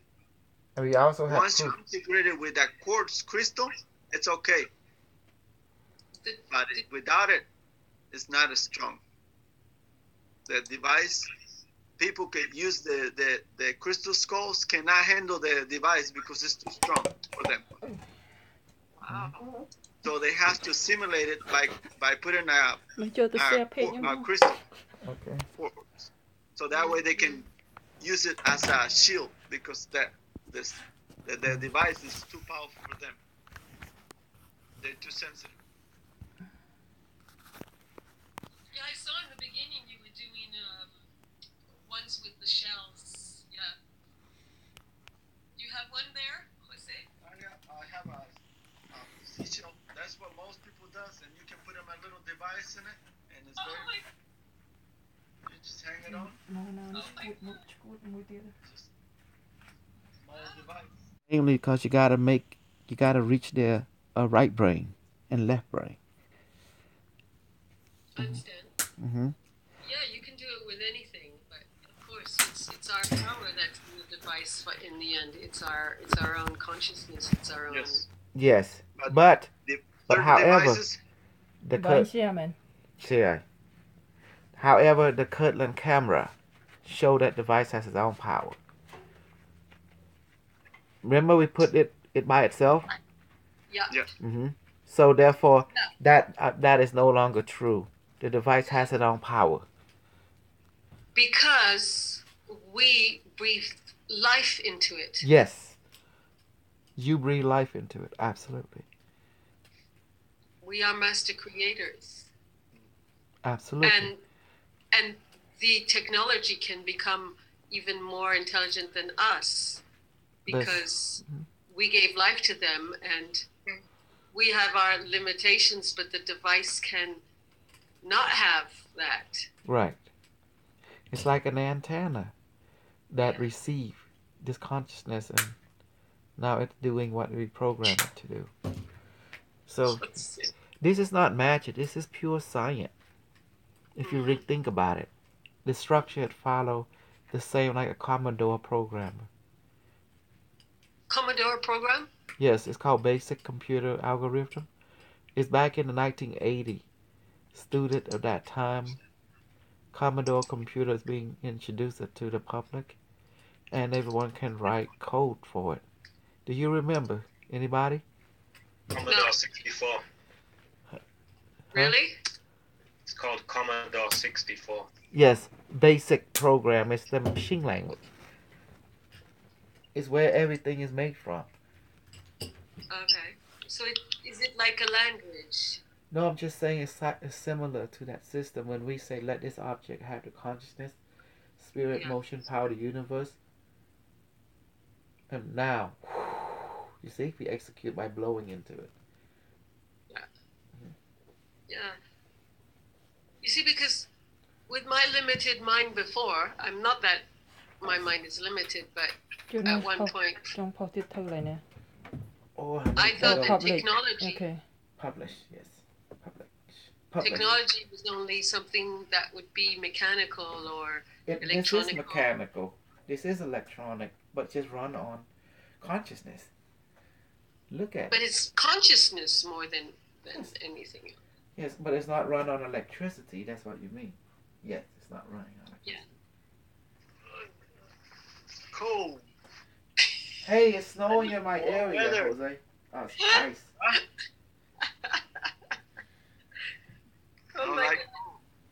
And we also have once you integrate it with that quartz crystal, it's okay. But without it, it's not as strong. The device, people can use the crystal skulls cannot handle the device because it's too strong for them. Wow. So they have to simulate it by putting a crystal. Okay. So that way they can use it as a shield because the device is too powerful for them. They're too sensitive. Yeah, I saw in the beginning you were doing ones with the shells. Yeah. You have one there, Jose? I have a seashell. That's what most people does, and you can put a little device in it, and it's very. You just hang it on. Just small device. Mainly because you gotta reach the right brain and left brain. I understand. Mm-hmm. Yeah, you can do it with anything, but of course it's our power that's in the device. But in the end, it's our own consciousness. It's our own. Yes, but however, however, the Kirtland camera show that device has its own power. Remember, we put it by itself. Yeah. Mm-hmm. So therefore, that is no longer true. The device has its own power. Because we breathe life into it. Yes. You breathe life into it. Absolutely. We are master creators. Absolutely. And the technology can become even more intelligent than us because we gave life to them and we have our limitations, but the device can not have that. Right. It's like an antenna that receives this consciousness and now it's doing what we programmed it to do. So this is not magic. This is pure science. If you really think about it, the structure follow the same like a Commodore programmer. Commodore program? Yes, it's called Basic Computer Algorithm. It's back in the 1980s. Student of that time, Commodore computers being introduced to the public, and everyone can write code for it. Do you remember? Anybody? Commodore 64. Really? It's called Commodore 64. Yes, basic program is the machine language. It's where everything is made from. Okay. So is it like a language? No, I'm just saying it's similar to that system when we say let this object have the consciousness, spirit, motion, power, the universe. And now, you see, we execute by blowing into it. Yeah. Mm-hmm. Yeah. You see, because with my limited mind before, I'm not that my mind is limited, but at one point, I thought that technology. Okay. Publish, yes. Publish. Technology was only something that would be mechanical or electronic. This is mechanical. This is electronic, but just run on consciousness. Look at it. But it's consciousness more than anything else. Yes, but it's not run on electricity. That's what you mean. Yes, it's not running on electricity. Yeah. Cool. Hey, it's snowing in my area, Jose. Oh, it's ice. Oh my God.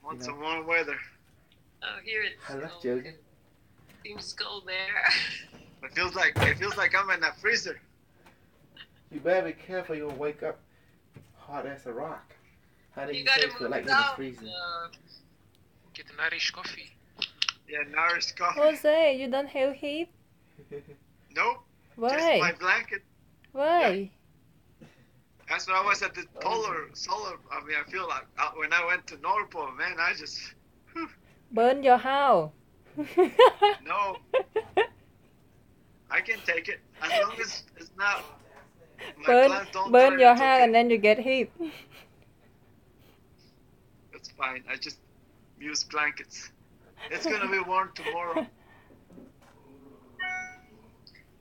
Want some more weather. Oh, here it's I love Jody. seems cold there. It feels like I'm in a freezer. You better be careful. You'll wake up hot as a rock. How do you gotta say move feel like down. in the freezer? Get an Irish coffee. Yeah, Irish coffee. Jose, you don't have heat? Nope. Why? Just my blanket. Why? Yeah. That's when I was at the solar. I mean, I feel like when I went to North Pole, man, I just. Burn your house. No. I can take it as long as it's not. Burn your house and then you get heat. That's fine. I just use blankets. It's gonna be warm tomorrow.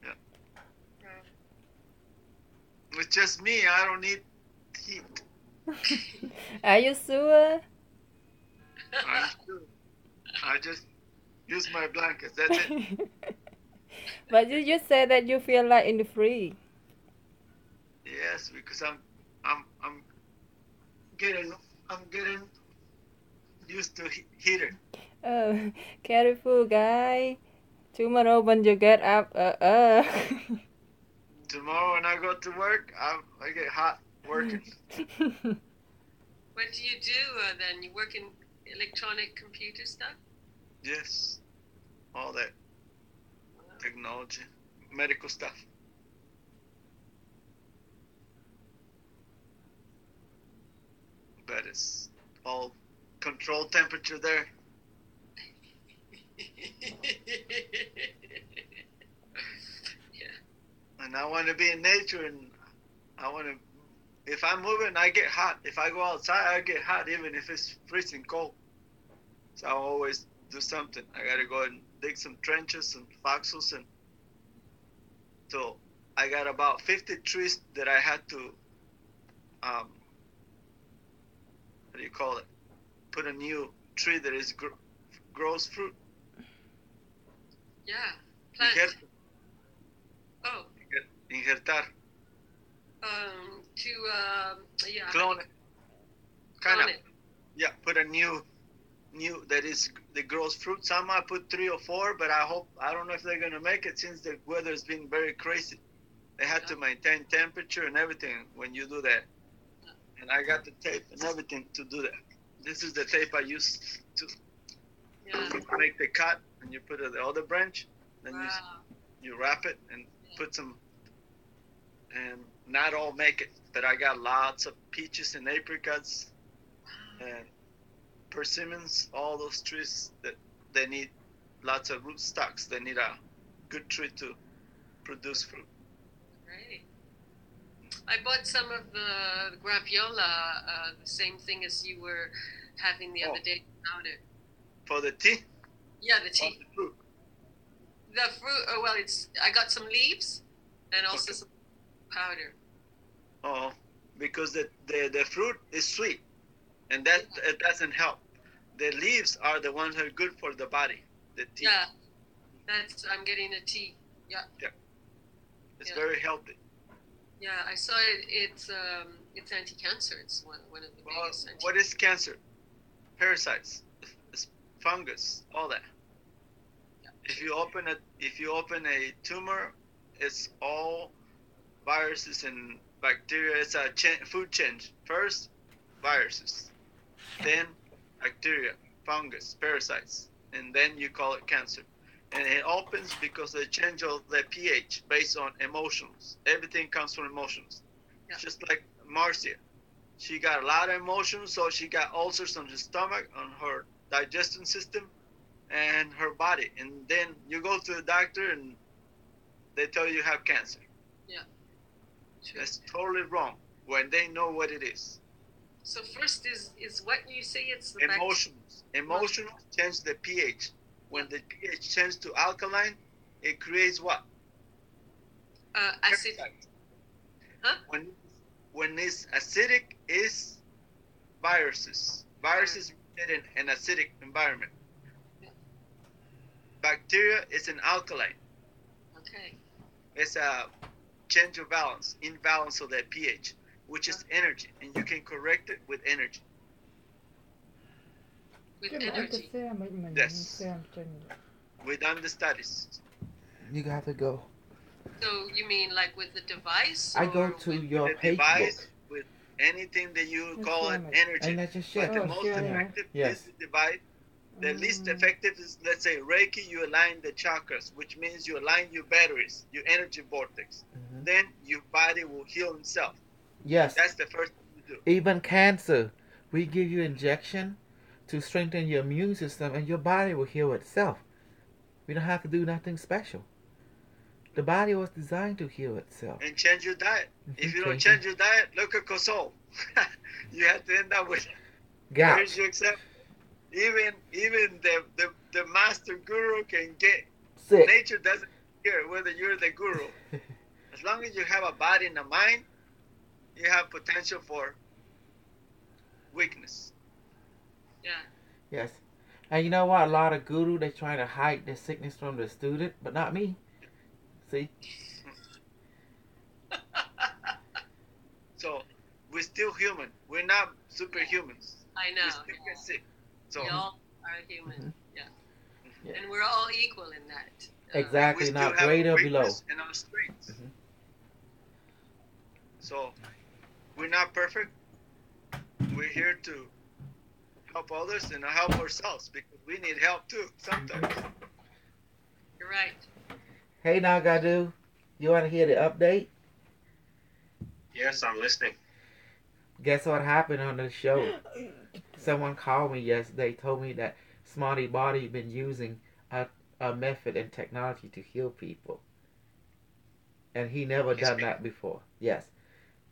Yeah. It's just me. I don't need heat. Are you sure? I'm sure. I just use my blankets. That's it. But you just said that you feel like in the free. Yes, because I'm getting used to heater. Oh, careful, guy. Tomorrow when you get up, Tomorrow when I go to work, I get hot working. What do you do then? You work in electronic computer stuff? Yes, all that technology, medical stuff. But it's all controlled temperature there. Yeah. And I want to be in nature, and I want to. If I'm moving, I get hot. If I go outside, I get hot, even if it's freezing cold. So I always do something. I gotta go and dig some trenches and foxholes, and so I got about 50 trees that I had to. What do you call it? Put a new tree that is grows fruit. Yeah, plant. Oh. Injertar. Yeah. Clone it. Kind of. Yeah, put a new that grows fruit. Some I put 3 or 4, but I don't know if they're gonna make it since the weather's been very crazy. They had to maintain temperature and everything when you do that. And I got the tape and everything to do that. This is the tape I use to make the cut, and you put the other branch, then you wrap it and put some, and not all make it, but I got lots of peaches and apricots and persimmons, all those trees that they need lots of root stocks. They need a good tree to produce fruit. Great. I bought some of the graviola, the same thing as you were having the other day powder. For the tea? Yeah, the tea. The fruit. The fruit. I got some leaves and also some powder. Oh, because the fruit is sweet, and that it doesn't help. The leaves are the ones that are good for the body. The tea. Yeah, I'm getting a tea. Yeah. Yeah. It's very healthy. Yeah, I saw it. It's anti-cancer. It's one of the biggest. What is cancer? Parasites, it's fungus, all that. Yeah. If you open a tumor, it's all viruses and bacteria. It's a food change. First, viruses, then bacteria, fungus, parasites, and then you call it cancer. And it opens because they change all the pH based on emotions. Everything comes from emotions. Yeah. Just like Marcia. She got a lot of emotions, so she got ulcers on her stomach, on her digestion system, and her body. And then you go to the doctor and they tell you have cancer. Yeah. True. That's totally wrong when they know what it is. So first is what you say it's the emotions. Emotions change the pH. When the pH changes to alkaline, it creates what? Acid. Huh? When it's acidic, is viruses. Viruses live in an acidic environment. Yeah. Bacteria is an alkaline. Okay. It's a change of balance, imbalance of that pH, which is energy, and you can correct it with energy. With energy. Yes. We done the studies. You have to go. So you mean like with the device? I go to your the page device, book. with anything that you Let's call see it how much. energy. And I just But checked. the Oh, most sure, yeah. effective Yes. is the device. The least effective is, let's say, Reiki. You align the chakras, which means you align your batteries, your energy vortex. Then your body will heal itself. Yes. That's the first thing you do. Even cancer, we give you injection to strengthen your immune system, and your body will heal itself. We don't have to do nothing special. The body was designed to heal itself. And change your diet. If you don't change your diet, look at Kosol. You have to end up with gout. Here's your example. Even the master guru can get sick. Nature doesn't care whether you're the guru. As long as you have a body and a mind, you have potential for weakness. Yeah. Yes. And you know what? A lot of guru, they try to hide their sickness from the student, but not me. See? So we're still human. We're not superhumans. I know. We still get sick. So we all are human. Yeah. Yeah. And we're all equal in that. Exactly. Not greater or below. And our strengths. So we're not perfect. We're here to help others and help ourselves because we need help too sometimes. You're right. Hey Nagadu, you want to hear the update? Yes, I'm listening. Guess what happened on the show? Someone called me yesterday, told me that Smarty Body been using a method and technology to heal people. And he never done that before. Yes.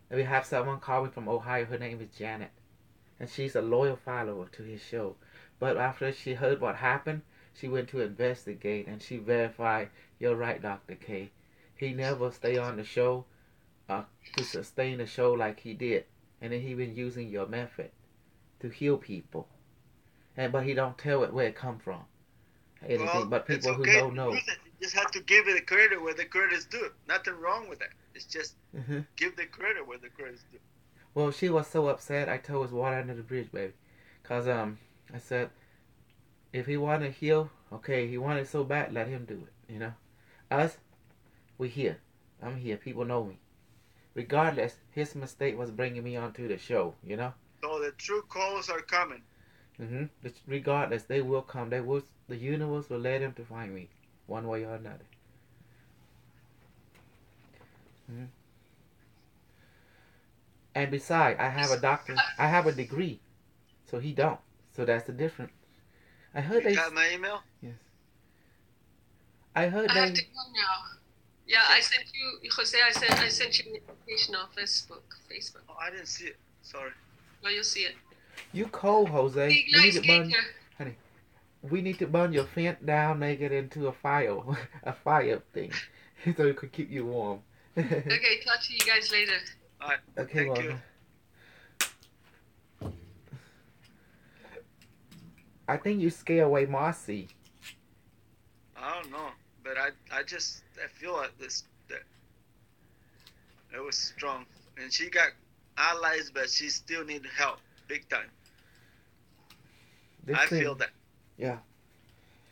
And we have someone call me from Ohio. Her name is Janet. And she's a loyal follower to his show. But after she heard what happened, she went to investigate and she verified, you're right, Dr. K. He never stay on the show to sustain the show like he did. And then he been using your method to heal people. But he don't tell it where it come from. Anything, well, but people it's okay who know. You just have to give it the credit where the credit is due. Nothing wrong with that. It's just give the credit where the credit is due. Well, she was so upset. I told her it's water under the bridge, baby. Cause I said, if he wanted to heal, okay, he wanted it so bad, let him do it. You know, us, we here. I'm here. People know me. Regardless, his mistake was bringing me onto the show. You know. So the true calls are coming. Regardless, they will come. The universe will let them to find me, one way or another. And besides, I have a doctor. I have a degree, so he don't. So that's the difference. I heard you got my email? Yes. I heard I have to go now. Yeah, I sent you, Jose. I sent you an invitation on Facebook. Oh, I didn't see it. Sorry. Well, you'll see it. You cold, Jose. We need to burn, honey. We need to burn your vent down, make it into a fire, a fire thing, so it could keep you warm. Okay, talk to you guys later. All right. Okay, Thank you. I think you scare away Marcy. I don't know, but I feel like that it was strong, and she got allies, but she still need help, big time. I feel that. Yeah.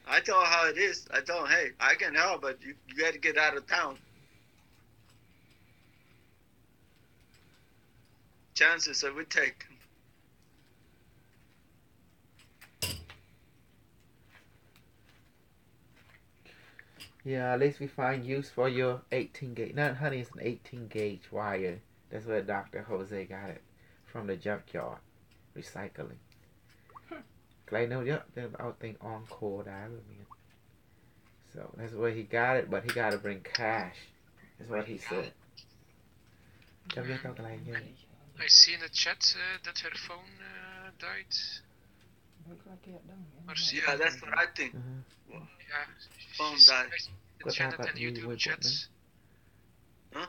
I tell her how it is. I tell her, hey, I can help, but you got to get out of town. Chances that we take. Yeah, at least we find use for your 18 gauge. No, honey, it's an 18 gauge wire. That's where Dr. Jose got it from the junkyard recycling. I know, yeah, I think Encore that would be. So that's where he got it, but he got to bring cash. That's what he said. I see in the chat that her phone died. Yeah, that's what I think. Yeah, phone died. The chat and YouTube chats. Huh?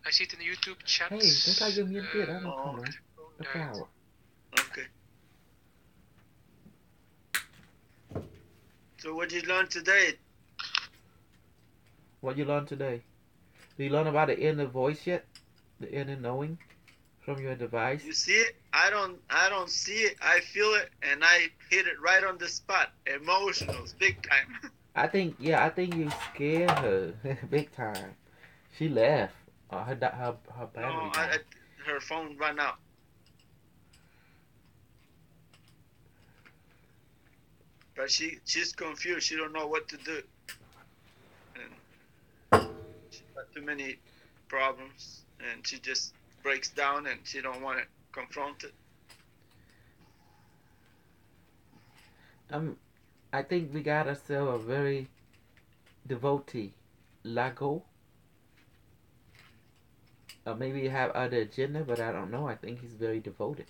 I see it in the YouTube chat. Hey, this guy give me a bit. I don't know. The flower. Okay. So what did you learn today? What you learned today? Do you learn about the inner voice yet? The inner knowing from your device? You see it? I don't see it. I feel it, and I hit it right on the spot. Emotionals, big time. I think you scared her big time. She left. Her battery No, died. her phone ran out. But she's confused. She don't know what to do. And she got too many problems, and she just breaks down, and she don't want to confront it. I think we got ourselves a very devotee, Lago. Or maybe you have other agenda, but I don't know. I think he's very devoted.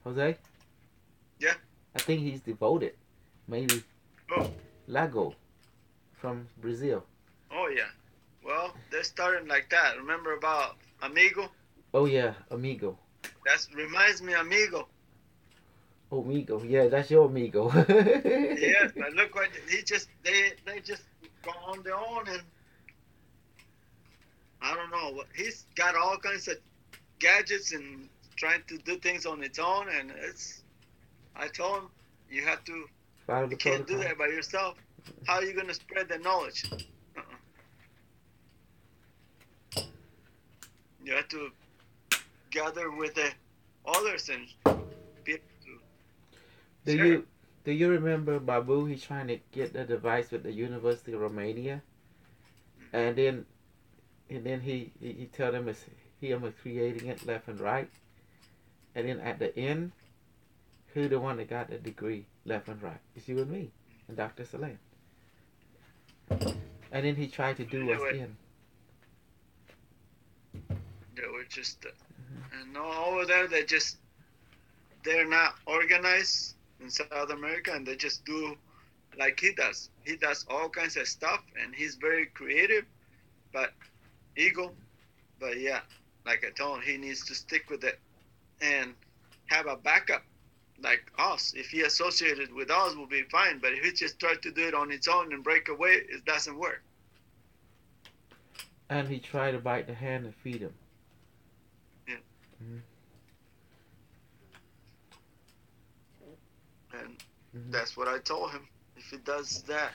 Jose? Yeah. I think he's devoted. Maybe. Oh. Lago from Brazil. Oh yeah. Well, they're starting like that. Remember about Amigo? Oh yeah, Amigo. That reminds me, Amigo. Amigo, yeah, that's your amigo. Yeah, but look what they just go on their own, and I don't know. He's got all kinds of gadgets and trying to do things on its own, and I told him you have to. You can't do that by yourself. How are you gonna spread the knowledge? You have to gather with the others and be able to. Do you remember Babu? He's trying to get the device with the University of Romania, and then he tell them it's him creating it left and right, and then at the end, who the one that got the degree left and right? It's you and me and Dr. Salam. And then he tried to do us in. They were just, and over there they're not organized in South America, and they just do like he does. He does all kinds of stuff, and he's very creative, but ego. But yeah, like I told him, he needs to stick with it and have a backup like us. If he associated with us, we'll be fine. But if he just tries to do it on its own and break away, it doesn't work. And he tried to bite the hand and feed him. Yeah. And that's what I told him. If he does that,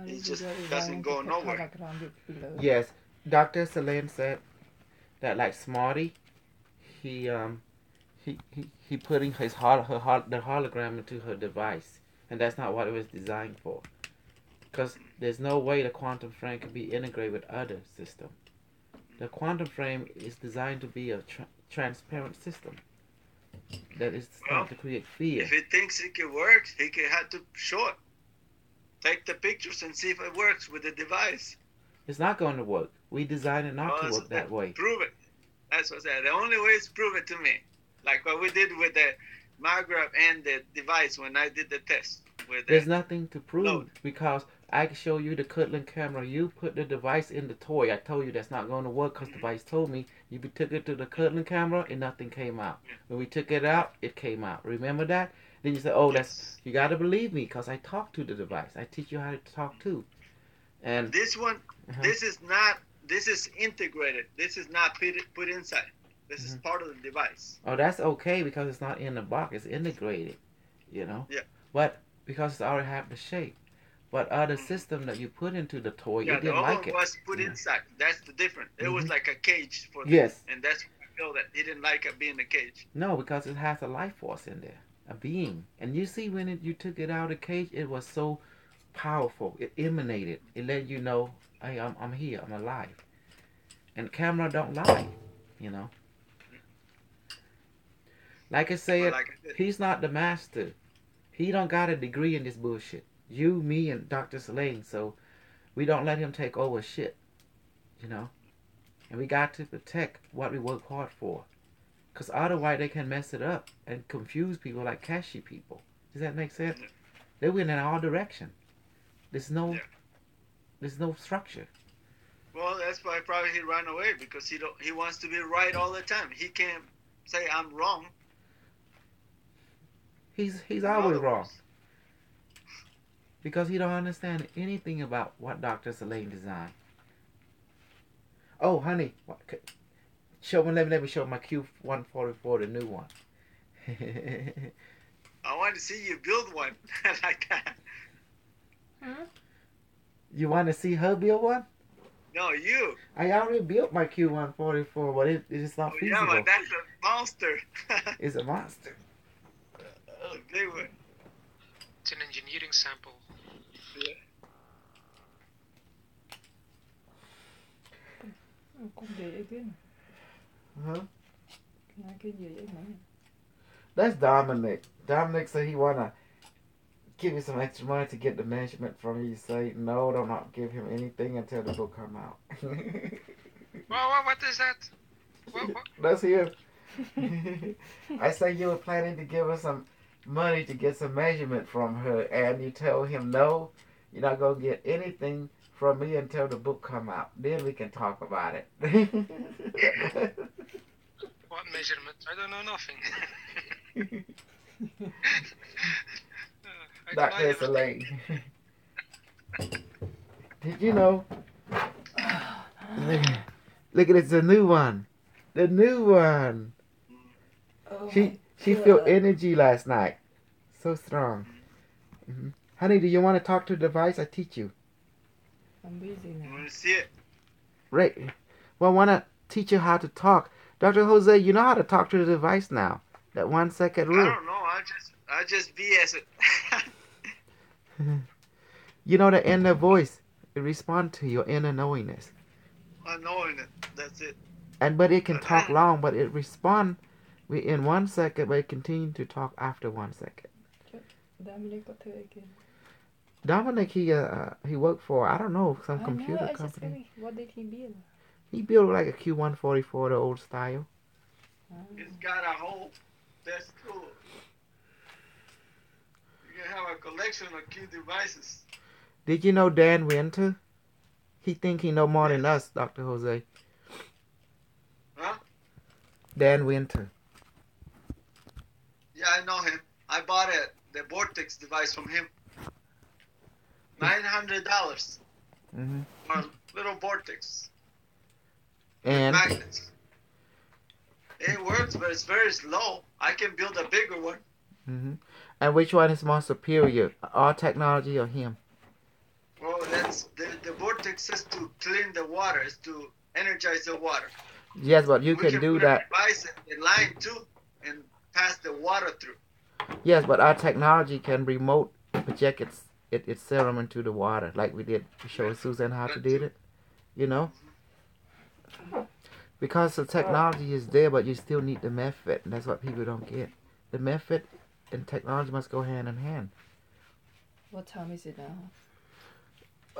he just doesn't go nowhere. Yes, Dr. Salam said that like Smarty, he putting the hologram into her device, and that's not what it was designed for. Because there's no way the quantum frame can be integrated with other systems. The quantum frame is designed to be a transparent system that is not to create fear. If he thinks it can work, he can have to show it. Take the pictures and see if it works with the device. It's not going to work. We designed it not to work that way. Prove it. That's what I said. The only way is prove it to me. Like what we did with the Maghreb and the device when I did the test. There's nothing to prove because I can show you the Kirtland camera. You put the device in the toy. I told you that's not going to work because the device told me you took it to the Kirtland camera and nothing came out. When we took it out, it came out. Remember that? Then you say, oh, you got to believe me because I talk to the device. I teach you how to talk to. And this one, this is integrated. This is not put inside. This is part of the device. Oh, that's okay because it's not in the box. It's integrated, you know? Yeah. But because it's already have the shape. But other system that you put into the toy, it didn't like it. The other one was put inside. That's the difference. It was like a cage for them. Yes. And that's why I feel that he didn't like it being a cage. No, because it has a life force in there, a being. And you see when you took it out of the cage, it was so powerful. It emanated. It let you know, hey, I'm here. I'm alive. And camera don't lie, you know. Like I said, he's not the master. He don't got a degree in this bullshit. You, me, and Dr. Salam, so we don't let him take over shit, you know. And we got to protect what we work hard for. Because otherwise they can mess it up and confuse people like cashy people. Does that make sense? Yeah. They went in all direction. There's no structure. Well, that's why probably he ran away because he wants to be right all the time. He can't say I'm wrong. He's always wrong. Because he don't understand anything about what Dr. Salam designed. Oh, honey, let me show my Q144, the new one. I want to see you build one like that. Huh? You want to see her build one? No, you. I already built my Q144, but it is not feasible. Yeah, but that's a monster. It's a monster. A big one. It's an engineering sample. Yeah. Con gì vậy kia? Huh? Cái gì vậy hả? That's Dominic. Dominic said he wanna give you some extra money to get the measurement from you. You say no, don't not give him anything until the book come out. What is that? What? That's him. I say you were planning to give her some money to get some measurement from her, and you tell him no, you're not gonna get anything from me until the book come out. Then we can talk about it. What measurement? I don't know nothing. Dr. Soleil. Did you know? Look at it, it's a new one. The new one. Oh She felt energy last night. So strong. Mm-hmm. Honey, do you want to talk to the device? I teach you. I'm busy now. You want to see it? Right. Well, I want to teach you how to talk. Dr. Jose, you know how to talk to the device now. That 1 second rule. I don't know. I just BS it. You know the inner voice. It responds to your inner knowingness. I know it. That's it. But it can talk long, but it responds in 1 second, but it continues to talk after 1 second. Dominic có thuê kìa. Dominic, he worked for, I don't know, some computer I company. Just, what did he build? He built like a Q144, the old style. It's got a whole. That's cool. You can have a collection of cute devices. Did you know Dan Winter? He think he know more than us, Dr. Jose. Huh? Dan Winter. Yeah, I know him. I bought the Vortex device from him. $900 Mm-hmm. for a little Vortex. And Magnets. It works, but it's very slow. I can build a bigger one. mm-hmm. And which one is more superior, our technology or him? Well, that's the Vortex is to clean the water, is to energize the water. Yes, but you We can do put that. a device in line too and pass the water through. Yes, but our technology can remote project its serum into the water, like we did to show Susan how to do it. You know? Because the technology is there, but you still need the method. And that's what people don't get. The method and technology must go hand in hand. What time is it now?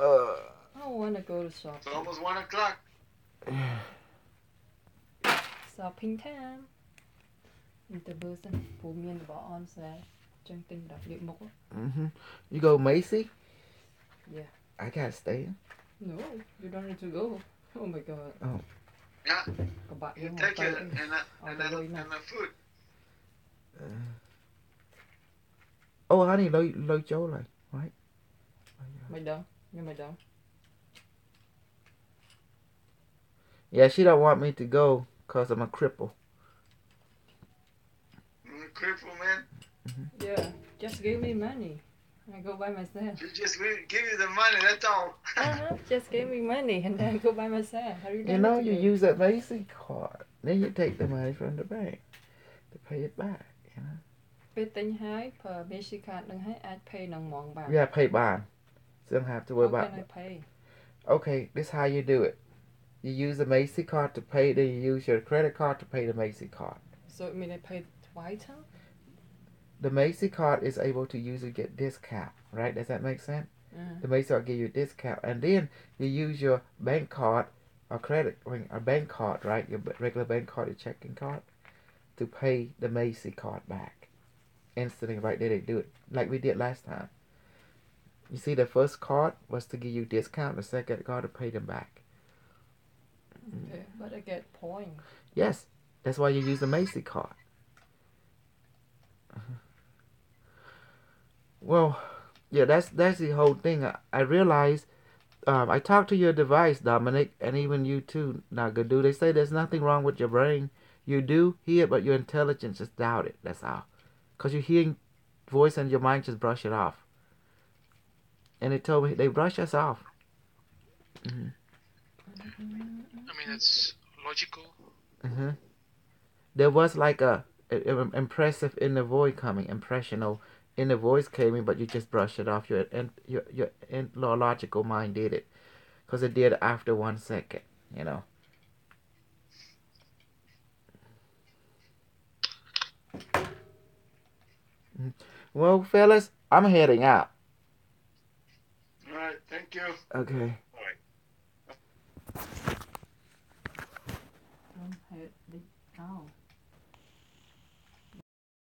I don't want to go to shopping. It's almost 1 o'clock. Shopping time. Interversion. Phụ miên bỏ on xe. Chân tinh đọc liệu mục. You go Macy? Yeah. I gotta stay. No, you don't need to go. Oh my god. Oh. Yeah. Các bạn You take it and a food. Oh, honey, lôi chỗ lại. Right. Mày đâu? Nhưng mày đâu? Yeah, she don't want me to go because I'm a cripple. Cripple, man? Yeah, just give me money. I go by myself. You just give you the money, that's all. Just give me money and then go by myself. You know, you use that Macy card. Then you take the money from the bank to pay it back, you know.ពេលទិញហើយប្រើ Macy card នឹងហើយអាច pay នឹងហ្មងបាន Yeah, pay បាន So you don't have to worry about How can I pay? Okay, this is how you do it. You use the Macy card to pay, then you use your credit card to pay the Macy card. So it mean I pay twice, huh? The Macy card is able to use it get discount, right? Does that make sense? The Macy card give you a discount, and then you use your bank card or credit or bank card, right? Your regular bank card, your checking card, to pay the Macy card back instantly. Right there, they do it like we did last time. You see, the first card was to give you discount. The second card to pay them back. Okay, but I get points. Yes, that's why you use the Macy card. Well, yeah, that's the whole thing. I realized I talked to your device, Dominic, and even you too, Nagadu. They say there's nothing wrong with your brain. You do hear it, but your intelligence just doubt it. That's all. Because you're hearing voice and your mind just brush it off. And they told me they brush us off. Mm-hmm. I mean, it's logical. Mm-hmm. There was like a impressive inner voice coming, impressional inner voice came in, but you just brush it off. Your logical mind did it, because it did after 1 second. You know. Well, fellas, I'm heading out. All right, thank you. Okay. All right. I'm heading out.